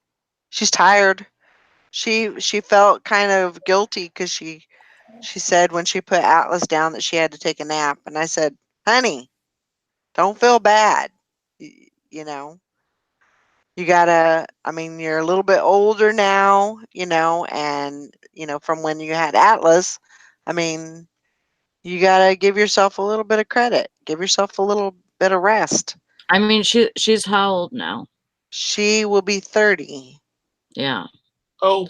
She's tired. She felt kind of guilty because she said when she put Atlas down that she had to take a nap, and I said, honey, don't feel bad. You know, you gotta, I mean, you're a little bit older now, and, from when you had Atlas, I mean, you gotta give yourself a little bit of credit. Give yourself a little bit of rest. I mean, she's how old now? She will be 30. Yeah. Oh,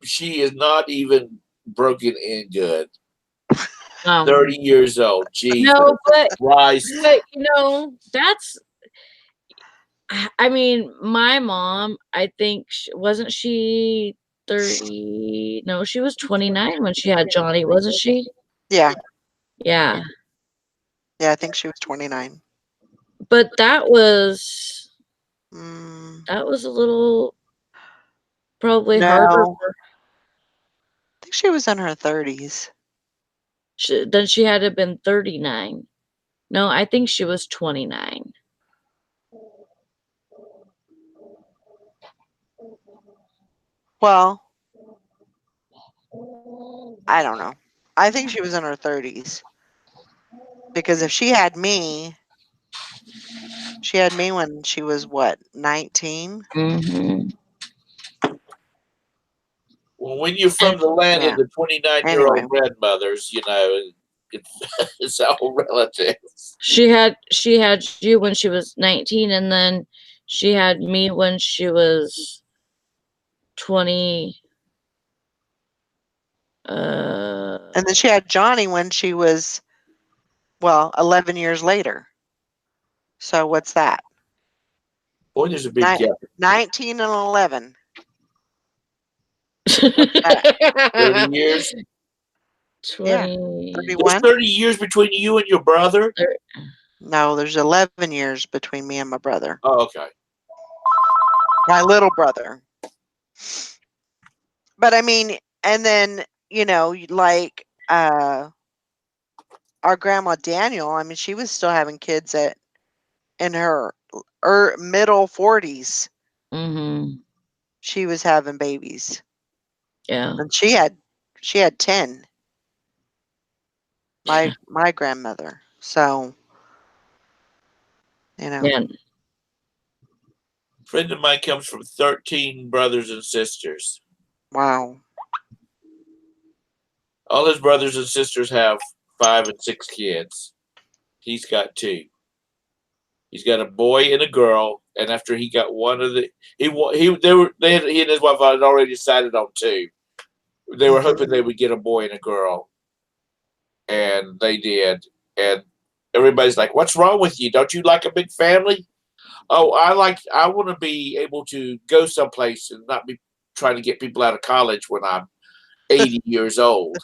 she is not even broken in good. 30 years old. Jesus. No, but Christ. that's. I mean, my mom. I think wasn't she 30? No, she was 29 when she had Johnny, wasn't she? Yeah. Yeah. Yeah, I think she was 29. But that was a little probably harder. No. I think she was in her 30s. Then she had to have been 39. No, I think she was 29. Well, I don't know. I think she was in her 30s. Because if she had me when she was what, 19? Mm-hmm. Well, when you're from the land Yeah. of the 29-year-old Anyway. grandmothers, it's all relative. She had you when she was 19, and then she had me when she was 20. And then she had Johnny when she was, 11 years later. So what's that? Boy, there's a big gap. 19 and 11. 30 years. 20. There's 31? 30 years between you and your brother? No, there's 11 years between me and my brother. Oh, okay. My little brother. But I mean, and then, like our grandma Daniel, I mean, she was still having kids in her middle 40s. Mm-hmm. She was having babies. Yeah. And she had 10. My grandmother. So, Yeah. A friend of mine comes from 13 brothers and sisters. Wow. All his brothers and sisters have 5 and 6 kids. He's got 2. He's got a boy and a girl, and after he got one of the he and his wife had already decided on 2. They were hoping they would get a boy and a girl, and they did. And everybody's like, "What's wrong with you? Don't you like a big family?" Oh, I want to be able to go someplace and not be trying to get people out of college when I'm 80 years old.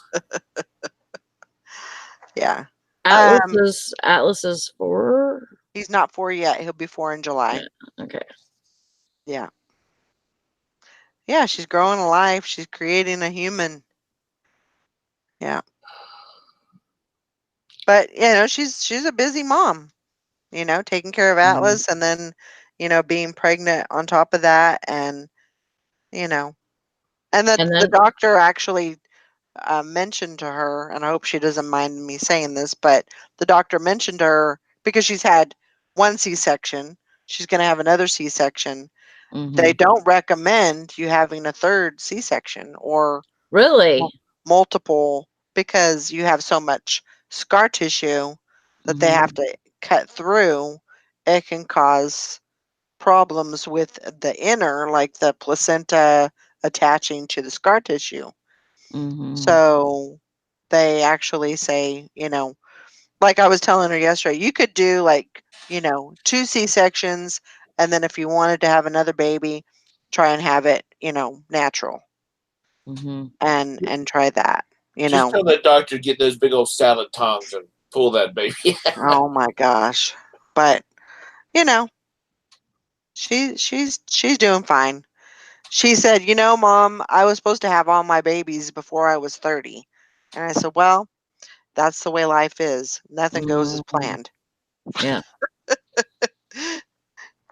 Yeah. Atlas is 4. He's not 4 yet. He'll be 4 in July. Yeah. Okay. Yeah. Yeah, she's growing a life. She's creating a human. Yeah. But, she's a busy mom, taking care of Atlas and then, being pregnant on top of that. And, and the doctor actually mentioned to her, and I hope she doesn't mind me saying this, but the doctor mentioned to her because she's had 1 C-section, she's going to have another C-section. They don't recommend you having a 3rd C-section or really multiple because you have so much scar tissue that they have to cut through. It can cause problems with the inner, like the placenta attaching to the scar tissue. So they actually say, like I was telling her yesterday, you could do 2 C-sections, and then if you wanted to have another baby, try and have it, natural. And try that, Just tell that doctor to get those big old salad tongs and pull that baby out. Oh my gosh. But, she's doing fine. She said, Mom, I was supposed to have all my babies before I was 30. And I said, well, that's the way life is. Nothing goes as planned. Yeah.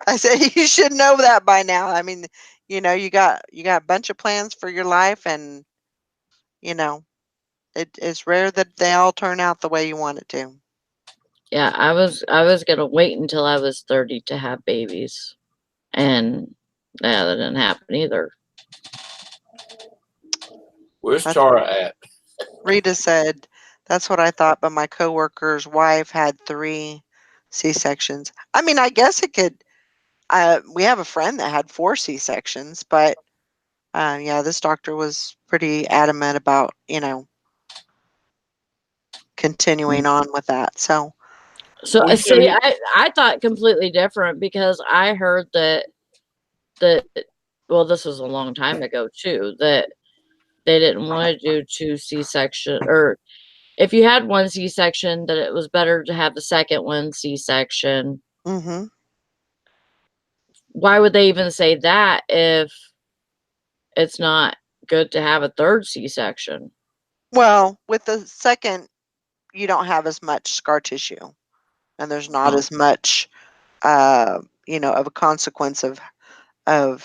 I said, you should know that by now. I mean, you got a bunch of plans for your life, and, it's rare that they all turn out the way you want it to. Yeah, I was gonna wait until I was 30 to have babies, and that didn't happen either. Where's Tara at? Rita said, that's what I thought, but my coworker's wife had 3 C-sections. I mean, I guess it could. We have a friend that had 4 C-sections, but yeah, this doctor was pretty adamant about, continuing on with that. So see, I thought completely different because I heard that well, this was a long time ago too, that they didn't want to do 2 C-section, or if you had 1 C-section, that it was better to have the second one C-section. Why would they even say that if it's not good to have a third C-section. Well, with the second, you don't have as much scar tissue, and there's not Oh. as much, you know, of a consequence of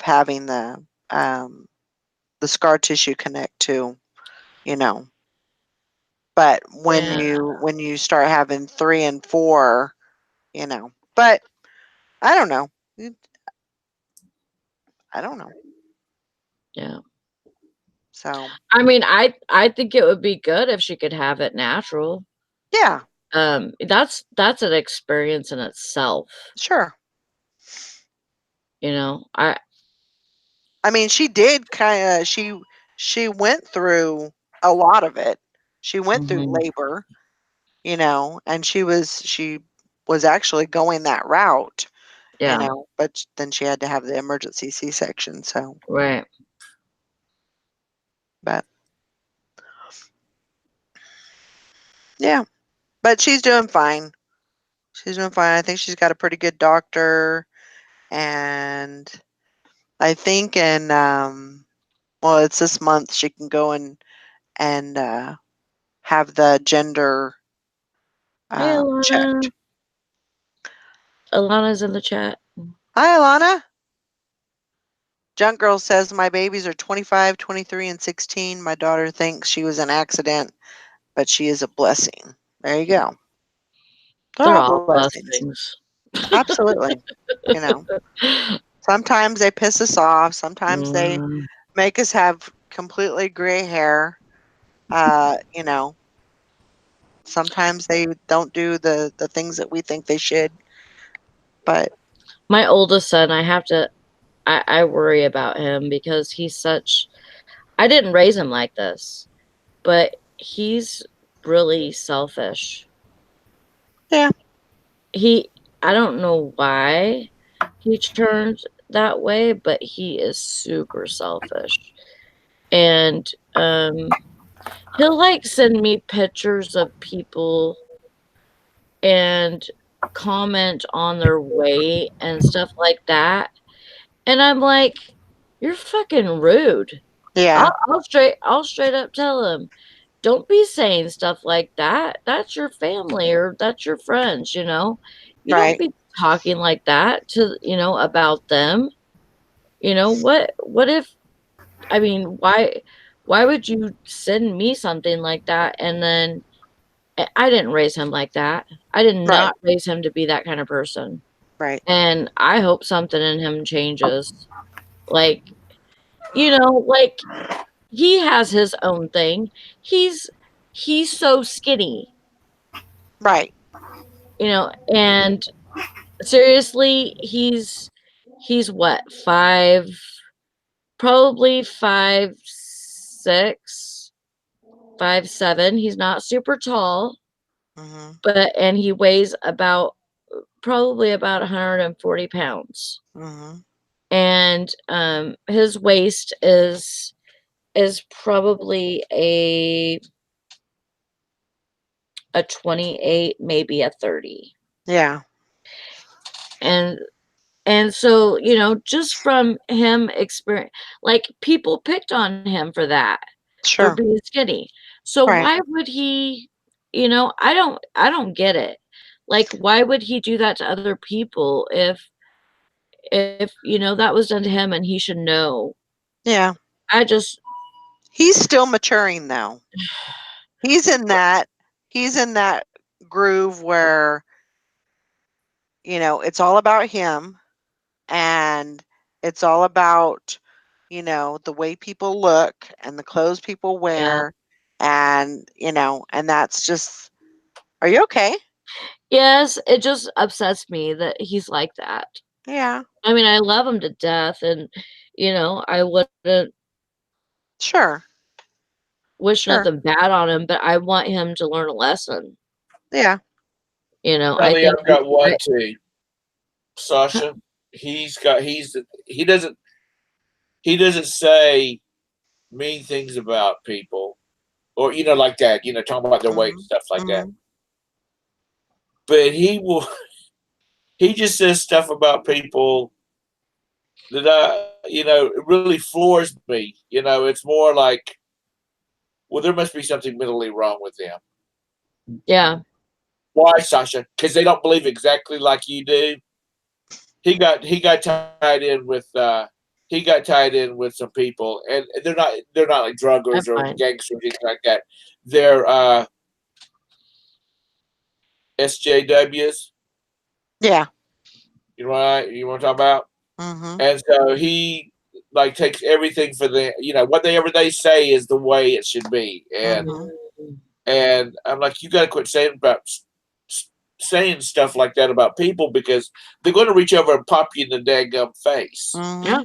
having the scar tissue connect to, you know. But when Yeah. you start having 3 and 4, you know. But I don't know. I don't know. Yeah. So I mean, I think it would be good if she could have it natural. yeah, That's an experience in itself. sure. You know, I mean, she did kind of. She went through a lot of it. She went through Mhm. labor, you know, and she was actually going that route, you Yeah, know, but then she had to have the emergency C-section. So, right. but yeah, but she's doing fine. She's doing fine. I think she's got a pretty good doctor, and I think in well, it's this month she can go and have the gender Hey, checked. Alana. Alana's in the chat. Hi, Alana. Junk Girl says my babies are 25, 23, and 16. My daughter thinks she was an accident, but she is a blessing. There you go. They're They're all all blessings. blessings. Absolutely. You know, sometimes they piss us off. Sometimes they Mm, make us have completely gray hair. You know, sometimes they don't do the things that we think they should. But my oldest son, I worry about him because he's such. I didn't raise him like this, but he's really selfish. yeah, I don't know why he turned that way, but he is super selfish. And he'll like send me pictures of people and comment on their weight and stuff like that. And I'm like, you're fucking rude. yeah, I'll straight up tell him, don't be saying stuff like that. That's your family or that's your friends, you know. You don't right, be talking like that to, about them. What if I mean, why would you send me something like that and then I didn't raise him like that. I did right, not raise him to be that kind of person. right. And I hope something in him changes. Like, like he has his own thing. He's he's so skinny, Right. and seriously, he's what, 5, probably 5'6", 5'7". He's not super tall, Mhm. and he weighs probably about 140 pounds. Mhm. And his waist is probably a 28, maybe a 30. Yeah. And so, just from him experience, like, people picked on him for that, for Sure. being skinny. So Right. why would he, I don't get it. Like, why would he do that to other people if that was done to him and he should know? Yeah. I just He's still maturing though. He's in that groove where, it's all about him, and it's all about, the way people look and the clothes people yeah. wear, and, and that's just, are you okay? Yes, it just upsets me that he's like that. Yeah. I mean, I love him to death, and, I wouldn't Sure. wish Sure. nothing bad on him, but I want him to learn a lesson. Yeah. I Shelly, think I've got one too. Sasha, he doesn't say mean things about people, or like that, talking about their weight and Mhm. stuff like that. Mhm. But he just says stuff about people that it really floors me. It's more like, well, there must be something mentally wrong with them. Yeah. Why, Sasha? Because they don't believe exactly like you do. He got tied in with some people, and they're not like druggers That's or fine. gangsters, things like that. They're SJWs. Yeah. You know what you want to talk about? Mm-hmm. And so he like takes everything for them. Whatever they say is the way it should be. And Mm-hmm. and I'm like, you got to quit saying stuff like that about people, because they're going to reach over and pop you in the daggum face. Mm-hmm. Yeah.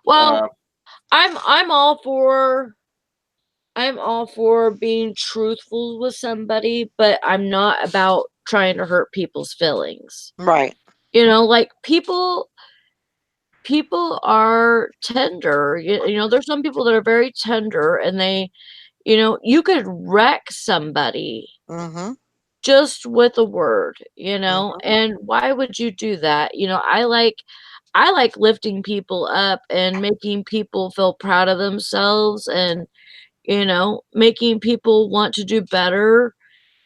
Well, I'm all for being truthful with somebody, but I'm not about trying to hurt people's feelings. Right. Like people are tender. There's some people that are very tender, and they, you could wreck somebody Mm-hmm. just with a word, Mm-hmm. and why would you do that? I like lifting people up and making people feel proud of themselves, and making people want to do better,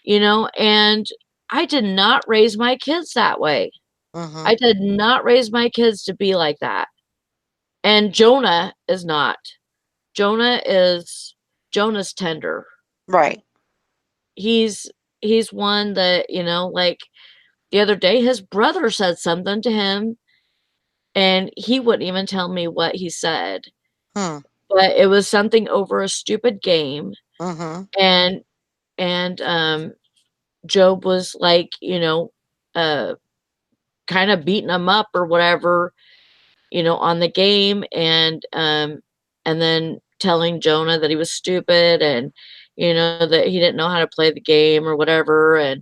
and I did not raise my kids that way. Mm-hmm. I did not raise my kids to be like that. And Jonah is not. Jonah's tender. Right. He's one that, like the other day his brother said something to him and he wouldn't even tell me what he said. Hmm. But it was something over a stupid game. Mm-hmm. And Job was like, kind of beating him up or whatever, on the game, and then telling Jonah that he was stupid, and that he didn't know how to play the game or whatever, and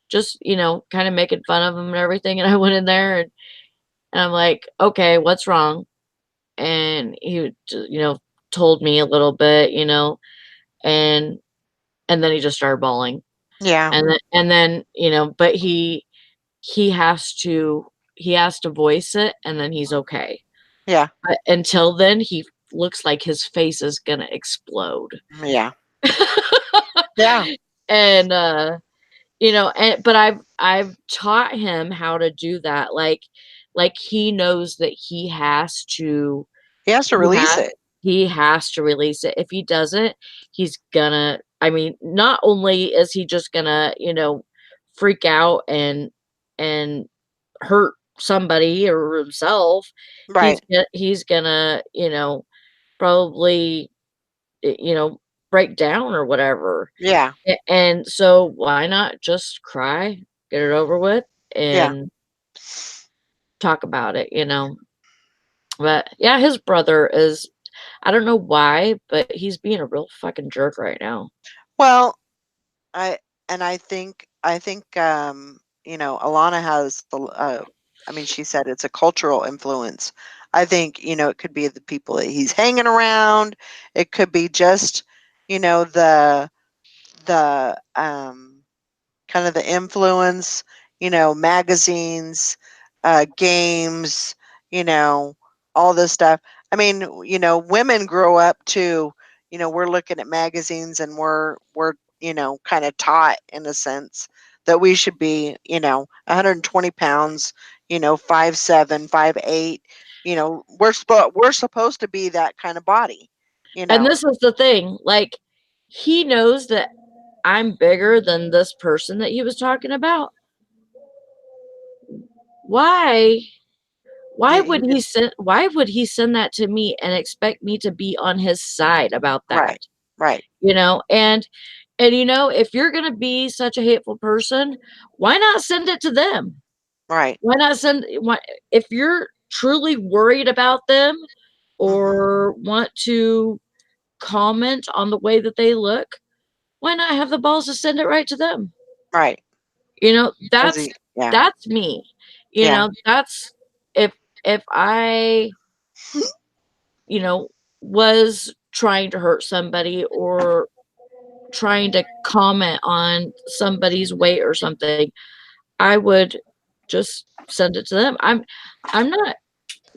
just kind of making fun of him and everything. And I went in there, and I'm like, okay, what's wrong? And he told me a little bit, and then he just started bawling. Yeah. And then but he has to voice it, and then he's okay. Yeah. But until then, he looks like his face is gonna explode. Yeah. Yeah. And but I've taught him how to do that. Like he knows that he has to He has to release it. he has to release it. If he doesn't, he's gonna, I mean, not only is he just gonna, freak out and hurt somebody or himself, Right. he's gonna, probably, break down or whatever. Yeah. And so why not just cry, get it over with, Yeah. and talk about it, But yeah, his brother is, I don't know why, but he's being a real fucking jerk right now. Well, I think Alana has I mean, she said it's a cultural influence. I think it could be the people that he's hanging around. It could be just the kind of the influence, magazines, games, all this stuff. I mean, women grow up to, we're looking at magazines and we're kind of taught in a sense that we should be, 120 pounds, 5'7", 5'8". We're supposed to be that kind of body. And this is the thing, like, he knows that I'm bigger than this person that he was talking about. Why? Why would he send that to me and expect me to be on his side about that? Right. Right. And if you're going to be such a hateful person, why not send it to them? Right. Why not if you're truly worried about them or want to comment on the way that they look, why not have the balls to send it right to them? Right. That's Yeah. me. Yeah. That's if I, was trying to hurt somebody or trying to comment on somebody's weight or something, I would just send it to them. I'm not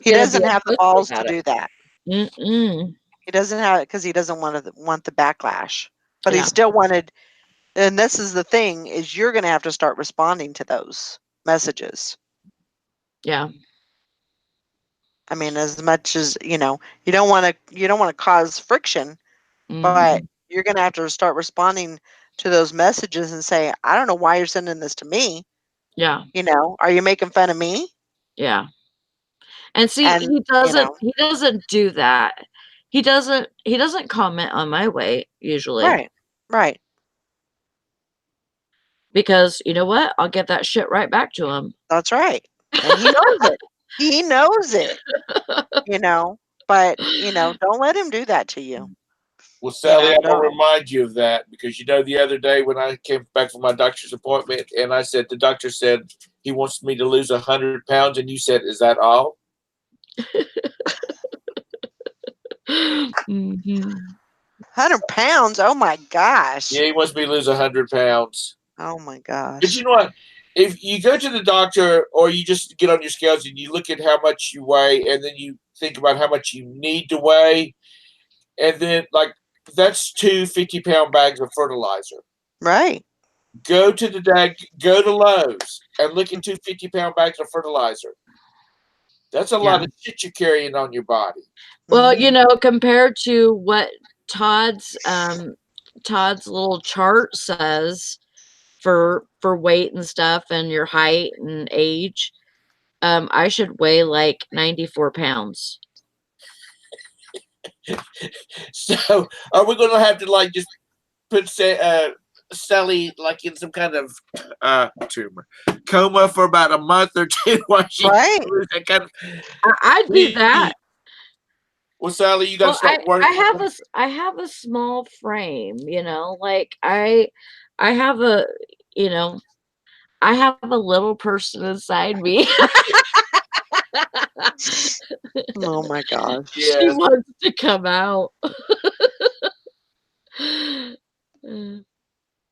He gonna doesn't be a have the pussy balls to about it. do that. Mm-mm. He doesn't have it because he doesn't want the backlash. But he Yeah. still wanted, and this is the thing, is you're going to have to start responding to those messages. Yeah. I mean, as much as, you don't want to cause friction, but Mhm. you're going to have to start responding to those messages and say, I don't know why you're sending this to me. Yeah. Are you making fun of me? Yeah. And see, And, he doesn't do that. He doesn't comment on my weight usually. right. Because you know what? I'll get that shit right back to him. That's right. And he knows it. He knows it, but, don't let him do that to you. Well, Sally, I'm don't. going to remind you of that because, the other day when I came back from my doctor's appointment and I said, the doctor said he wants me to lose 100 pounds. And you said, is that all? Mhm. 100 pounds? Oh, my gosh. Yeah, he wants me to lose 100 pounds. Oh, my But gosh. you know what? If you go to the doctor or you just get on your scales and you look at how much you weigh and then you think about how much you need to weigh, and then, that's 2 50-pound bags of fertilizer. Right. Go to Lowe's and look at 2 50-pound bags of fertilizer. That's a lot of shit you're carrying on your body. Well, Mhm. compared to what Todd's little chart says for weight and stuff and your height and age, I should weigh like 94 pounds. So, are we going to have to just put Sally in some kind of coma for about a month or two while she Right. that kind of? I'd do that. Well, Sally, you got to Well, start working. I have a small frame, like I have a, I have a little person inside me. Oh, my gosh. She Yes. wants to come out.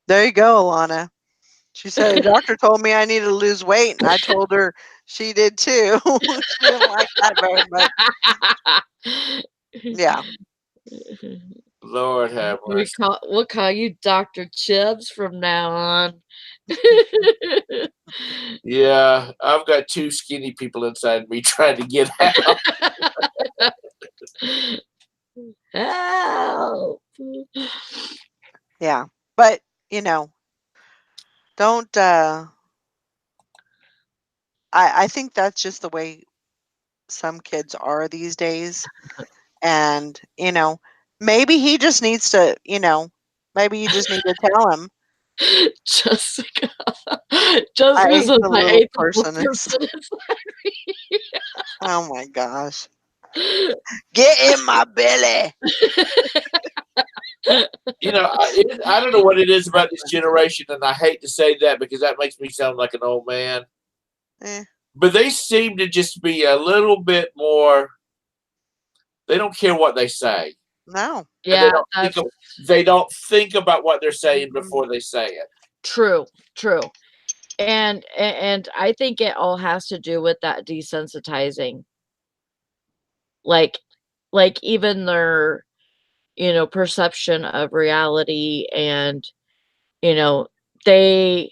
There you go, Alana. She said, the doctor told me I needed to lose weight, and I told her she did too. She didn't like that very much. Yeah. Lord have mercy. We'll call you Dr. Chips from now on. Yeah, I've got 2 skinny people inside me trying to get out. Help. Yeah. But, don't I think that's just the way some kids are these days. And, maybe he just needs to, maybe you just need to tell him. Jessica. I Jessica ate says the I little ate the little person. person inside me. Oh my gosh. Get in my belly. I don't know what it is about this generation, and I hate to say that because that makes me sound like an old man. But they seem to just be a little bit more. They don't care what they say. No. Yeah, they don't think about what they're saying before they say it. True. And I think it all has to do with that desensitizing. Like even their, perception of reality and, they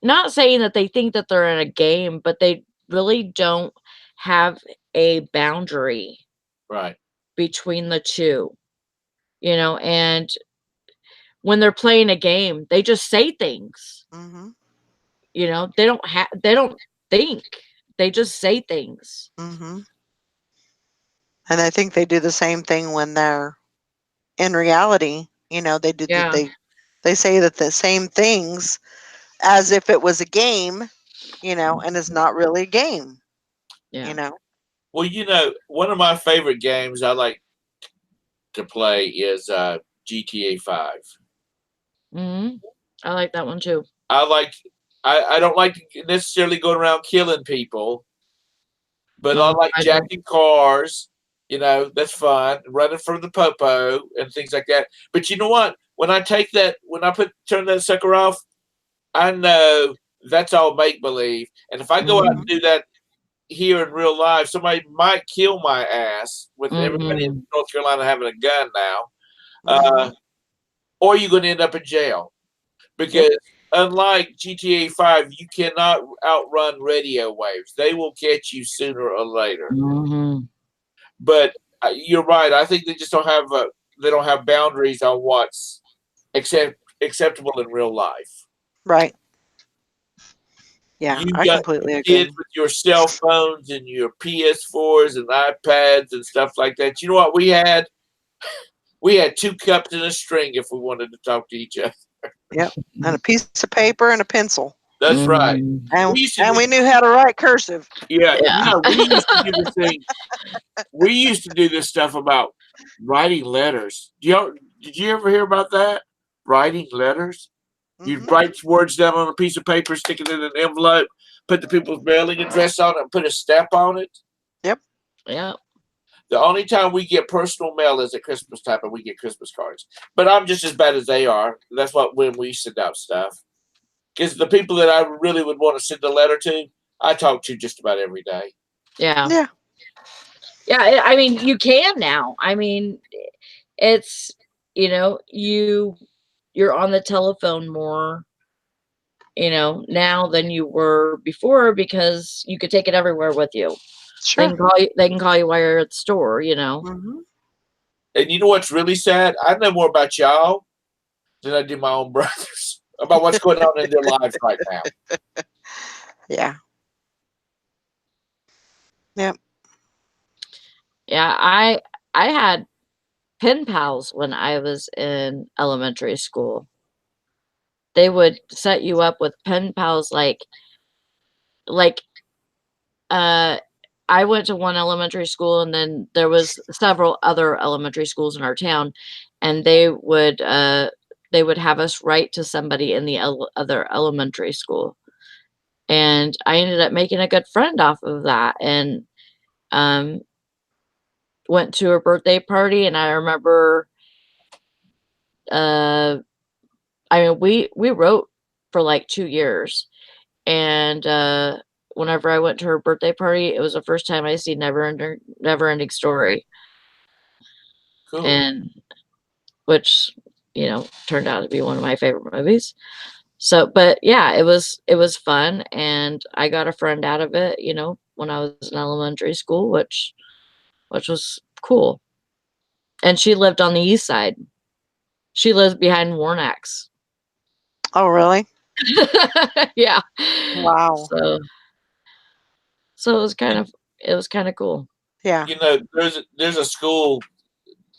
not saying that they think that they're in a game, but they really don't have a boundary Right. between the two, and when they're playing a game, they just say things. Mm-hmm. They don't think. They just say things. Mm-hmm. And I think they do the same thing when they're in reality. They do they say that the same things as if it was a game, and it's not really a game. Yeah. Well, one of my favorite games I like to play is GTA 5. Mm-hmm. I like that one too. I don't like necessarily going around killing people, but I like jacking cars. That's fun. Running from the popo and things like that. But you know what? When I turn that sucker off, I know that's all make believe. And if I go out and do that, here in real life, somebody might kill my ass with everybody in North Carolina having a gun now, or you're going to end up in jail because unlike GTA 5, you cannot outrun radio waves. They will catch you sooner or later. But you're right. I think they just don't have boundaries on what's acceptable in real life. Right. Yeah, You I got completely kids agree. with your cell phones and your PS4s and iPads and stuff like that. You know what we had? We had 2 cups and a string if we wanted to talk to each other. Yep, and a piece of paper and a pencil. That's right. And we knew how to write cursive. Yeah, we used to do the thing. We used to do this stuff about writing letters. Did you ever hear about that? Writing letters? You'd write words down on a piece of paper, stick it in an envelope, put the people's mailing address on it, and put a stamp on it. Yep. Yeah. The only time we get personal mail is at Christmas time, and we get Christmas cards. But I'm just as bad as they are. That's when we send out stuff. Because the people that I really would want to send a letter to, I talk to just about every day. Yeah. Yeah. Yeah. I mean, you can now. I mean, it's, you're on the telephone more, now than you were before because you could take it everywhere with you. Sure. They can call you while you're at the store, And you know what's really sad? I know more about y'all than I do my own brothers about what's going on in their lives right now. Yeah. Yep. Yeah, I had pen pals when I was in elementary school. They would set you up with pen pals I went to one elementary school and then there was several other elementary schools in our town, and they would have us write to somebody in the other elementary school. And I ended up making a good friend off of that, and went to her birthday party, and I remember we wrote for like 2 years, and whenever I went to her birthday party, it was the first time I seen Never Ending Story. Cool. And which, turned out to be one of my favorite movies. So, but yeah, it was fun, and I got a friend out of it, when I was in elementary school, which was cool. And she lived on the east side. She lives behind Warnax. Oh, really? Yeah. Wow. So it was kind of cool. Yeah. There's a school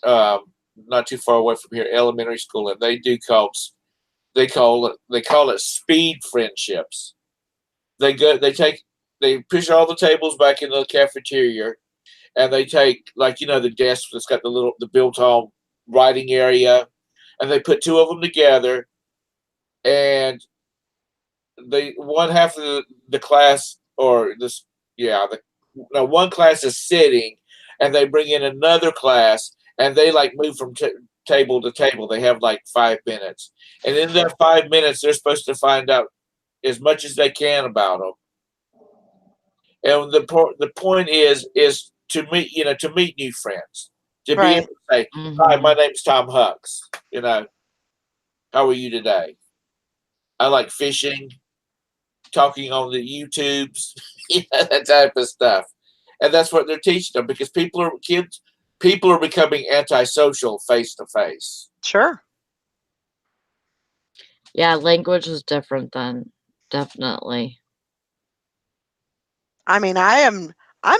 not too far away from here, elementary school, and they call it speed friendships. They push all the tables back in the cafeteria, and they take the desk that's got the built-on writing area, and they put 2 of them together, and one half of the class one class is sitting, and they bring in another class, and they move from table to table. They have 5 minutes, and in that 5 minutes, they're supposed to find out as much as they can about them. And the point is to meet new friends, to be able to say, "Hi, my name's Tom Hucks. How are you today? I like fishing, talking on the YouTubes, that type of stuff." And that's what they're teaching them, because people are becoming antisocial face to face. Sure. Yeah, language is different then, definitely. I mean, I'm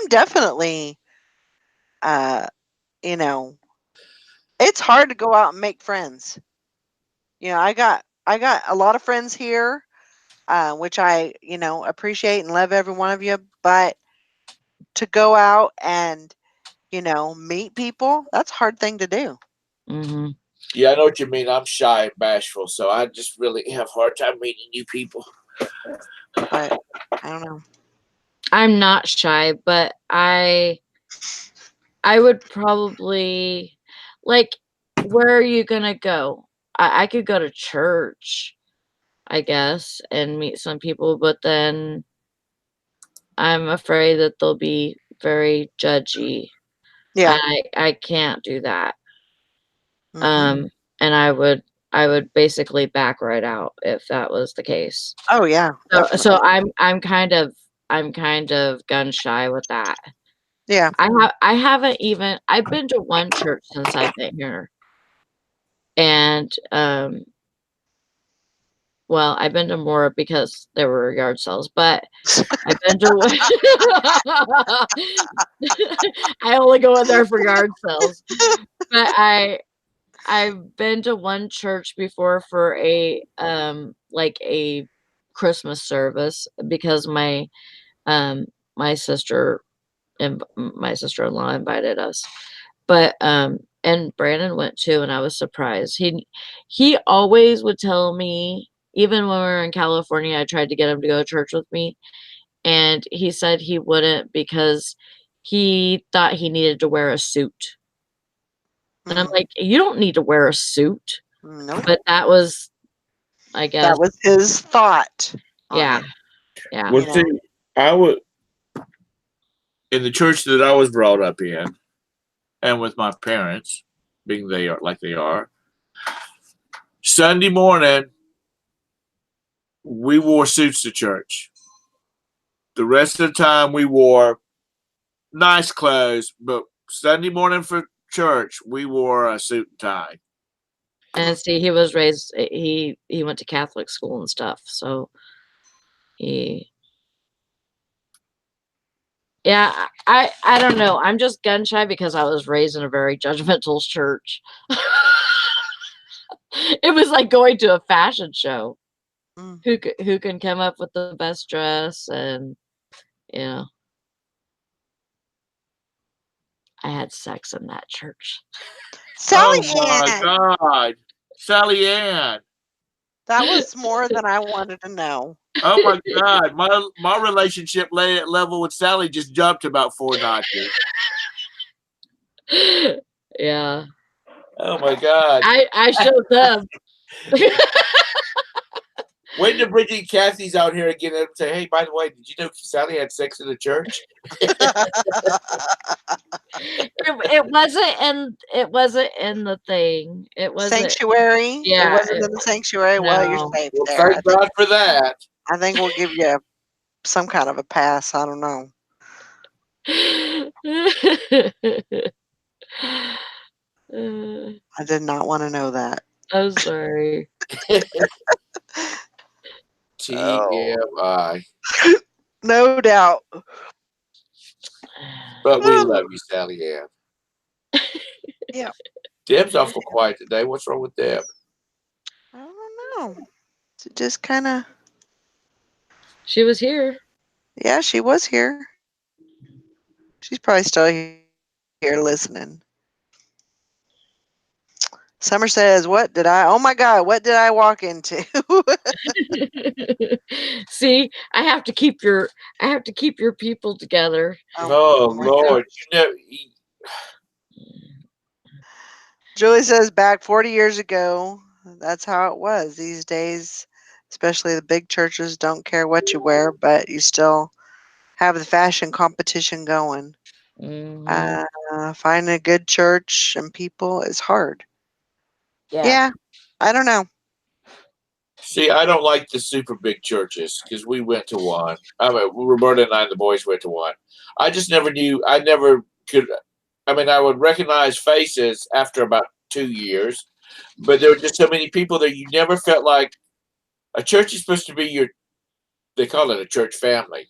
definitely, it's hard to go out and make friends. I got a lot of friends here, which I, appreciate and love every one of you. But to go out and, meet people, that's a hard thing to do. Mm-hmm. Yeah, I know what you mean. I'm shy and bashful, so I just really have a hard time meeting new people. But I don't know. I'm not shy, but I would probably, where are you gonna go? I could go to church, I guess, and meet some people, but then I'm afraid that they'll be very judgy. Yeah. I can't do that. Mhm. And I would basically back right out if that was the case. Oh yeah, So definitely. I'm kind of gun shy with that. Yeah. I haven't even I've been to one church since I've been here. And well, I've been to more because there were yard sales, but I've been to one. I only go in there for yard sales. But I've been to one church before for like a Christmas service because my sister and my sister-in-law invited us. But and Brandon went too, and I was surprised. He always would tell me, even when we were in California, I tried to get him to go to church with me, and he said he wouldn't because he thought he needed to wear a suit. And I'm like, you don't need to wear a suit. Nope. But that was, I guess, That was his thought on yeah, it. yeah. Well, You know. see, I would in the church that I was brought up in, and with my parents, being they are like they are. Sunday morning, we wore suits to church. The rest of the time, we wore nice clothes, but Sunday morning for church, we wore a suit and tie. And see, he was raised. He went to Catholic school and stuff, so he. Yeah, I don't know. I'm just gun shy because I was raised in a very judgmental church. It was like going to a fashion show. Mm. Who can come up with the best dress, and you know, I had sex in that church. Sally Oh my Ann! God, Sally Ann! That was more than I wanted to know. Oh my God, my relationship level with Sally just jumped about 4 notches. Yeah, Oh my God! I showed them. Wait till Bridget and Kathy's out here again and say, "Hey, by the way, did you know Sally had sex in the church?" It wasn't in the thing. It wasn't. Sanctuary? It Yeah, wasn't in the sanctuary? Well, you're no. safe Well, there. thank God for that. I think we'll give you some kind of a pass. I don't know. I did not want to know that. I'm sorry. TMI. No doubt. But we love you, Sally Ann. Yeah. Deb's awful quiet today. What's wrong with Deb? I don't know. It just kind of. She was here. Yeah, she was here. She's probably still here listening. Summer says, "What did I? Oh my God! What did I walk into?" See, I have to keep your people together. Oh my Lord, you know. Julie says, "Back 40 years ago, that's how it was. These days, especially the big churches, don't care what you wear, but you still have the fashion competition going. Finding a good church and people is hard." Yeah, I don't know. See, I don't like the super big churches because we went to one. I mean, Roberta and I and the boys went to one. I just never knew. I never could. I mean, I would recognize faces after about 2 years, but there were just so many people that you never felt like a church is supposed to be your. They call it a church family.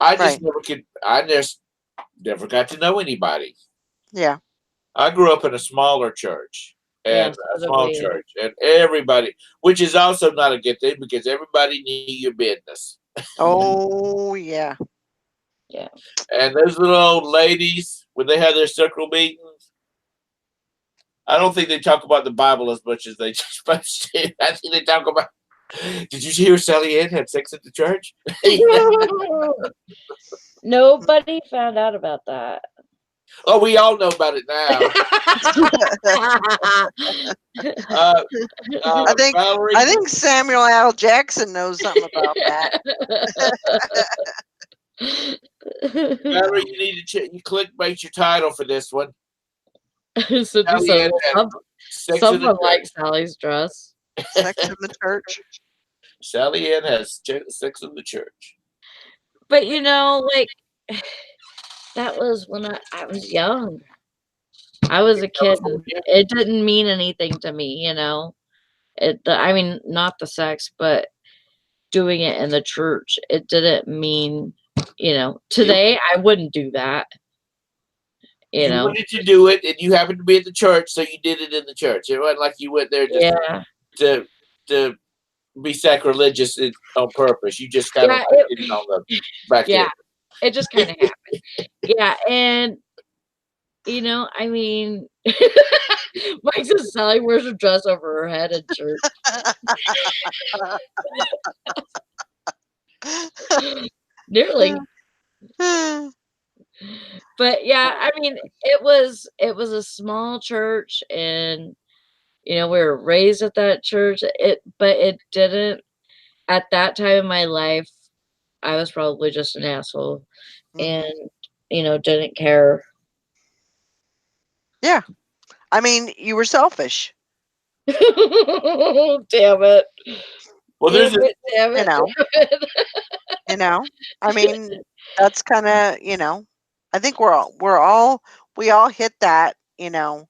I just Right. never could. I just never got to know anybody. Yeah. I grew up in a smaller church and Yes, a small church, and everybody, which is also not a good thing because everybody knew your business. Oh, yeah. Yeah. And those little old ladies, when they have their circle meetings, I don't think they talk about the Bible as much as they supposed to. I think they talk about. Did you hear Sally Ann had sex at the church? Nobody found out about that. Oh, we all know about it now. Valerie, I think Samuel L. Jackson knows something about that. Valerie, you need to you clickbait your title for this one. So Sally Ann had sex in the someone church. likes Sally's dress. Sex in the church. Sally Ann has sex in the church. But like that was when I was young. I was a kid and it didn't mean anything to me, I mean, not the sex, but doing it in the church. It didn't mean, today I wouldn't do that. You wanted to do it, and you happened to be at the church, so you did it in the church. It wasn't like you went there just to be sacrilegious on purpose. You just kind of did it on the back end. It just kind of happened. Yeah, and I mean, Mike says Sally wears her dress over her head in church. Nearly. But yeah, I mean, it was a small church, and we were raised at that church. But it didn't, at that time in my life, I was probably just an asshole, and didn't care. Yeah, I mean, you were selfish. Damn it! Well, there's damn it. I mean, that's kind of I think we all hit that. So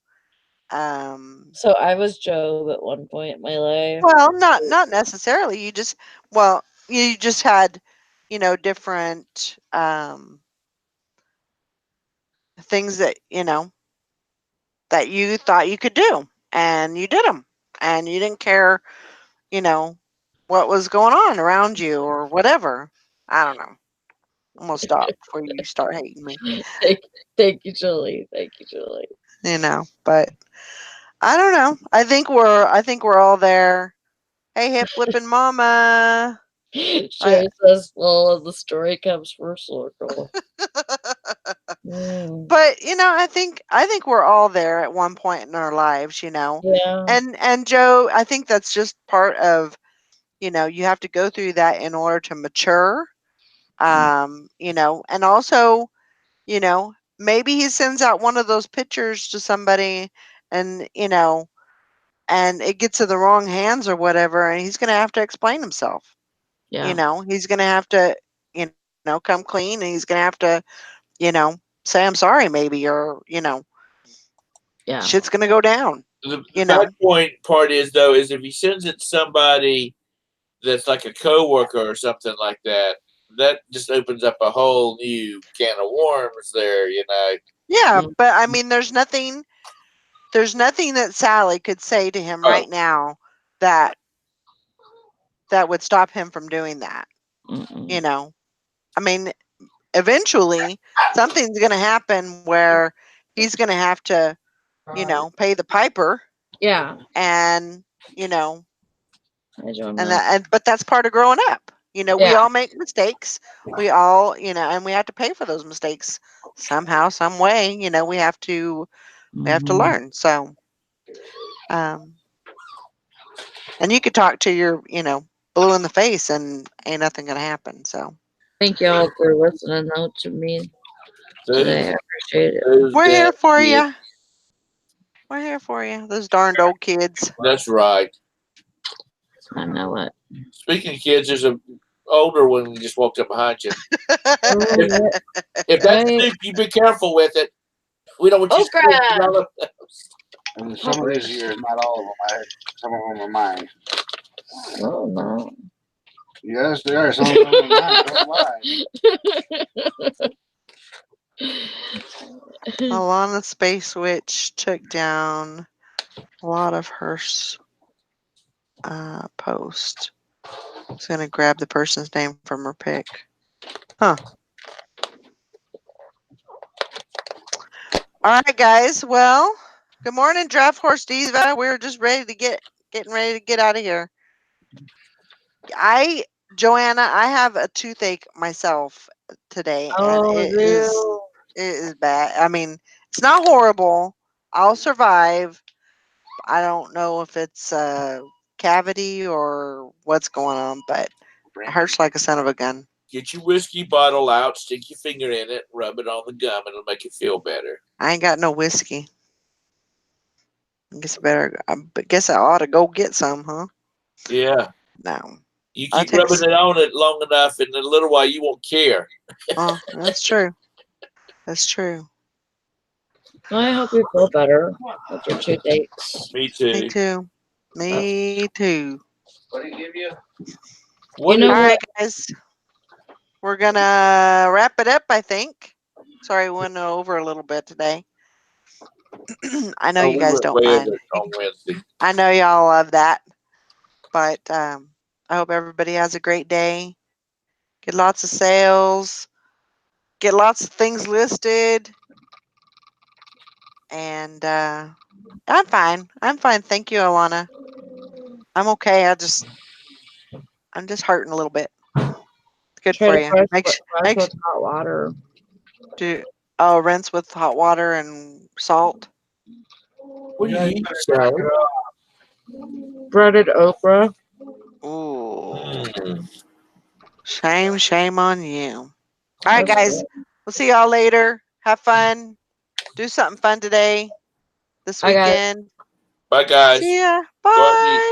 I was Job at one point in my life. Well, not necessarily. You just had different things that that you thought you could do, and you did them, and you didn't care what was going on around you or whatever. I don't know. I'm gonna stop before you start hating me. Thank you, Julie. Thank you, Julie. But I don't know. I think we're all there. Hey, hip flipping mama. Sherry says, well, the story comes first, circle. But I think we're all there at one point in our lives, Yeah. And Joe, I think that's just part of, you have to go through that in order to mature. And also, maybe he sends out one of those pictures to somebody, and and it gets in the wrong hands or whatever, and he's going to have to explain himself. Yeah. He's going to have to, come clean, and he's going to have to, say I'm sorry, maybe, or yeah, shit's going to go down. The bad part is though, is if he sends it to somebody that's like a coworker or something like that, that just opens up a whole new can of worms there, Yeah, but I mean, there's nothing that Sally could say to him right now that would stop him from doing that. I mean, eventually something's going to happen where he's going to have to, pay the piper. Yeah. And, but that's part of growing up. We all make mistakes. We all, and we have to pay for those mistakes somehow, some way. We have to learn. So, and you could talk to your, blue in the face, and ain't nothing gonna happen. So, thank y'all for listening though to me today. I appreciate it. We're here for you. We're here for you. Those darned old kids. That's right. I know it. Speaking of kids, there's an older one who just walked up behind you. If that's Luke, you be careful with it. We don't want you to and some of these years, not all of them. Some of them are mine. Oh no. Yes, they are. Some of them are mine. Don't lie. Alana Space Witch took down a lot of her post. I was gonna grab the person's name from her pic. Huh. All right, guys. Well, good morning, Draft Horse Diva. We're just getting ready to get out of here. Joanna, I have a toothache myself today, and it is bad. I mean, it's not horrible. I'll survive. I don't know if it's a cavity or what's going on, but it hurts like a son of a gun. Get your whiskey bottle out, stick your finger in it, rub it on the gum, and it'll make you feel better. I ain't got no whiskey. I guess I ought to go get some, huh? Yeah. No. You I'll keep take rubbing it on it long enough, and in a little while you won't care. Oh, that's true. That's true. Well, I hope you feel better with your toothaches. Me too. Me too. Me too. What did he give you? You know All what? right, guys. We're gonna wrap it up, I think. Sorry, we went over a little bit today. I know you we guys went don't way mind. over on Wednesday. I know y'all love that. But I hope everybody has a great day. Get lots of sales. Get lots of things listed. And I'm fine. I'm fine. Thank you, Alana. I'm okay. I'm just hurting a little bit. It's good Try for to you. brush with hot water. Rinse with hot water and salt. What do you eat, Sally? Breaded okra. Ooh. Shame on you. All right, guys. We'll see y'all later. Have fun. Do something fun today. This I got it. weekend. Bye, guys. See ya. Go out and eat. Bye.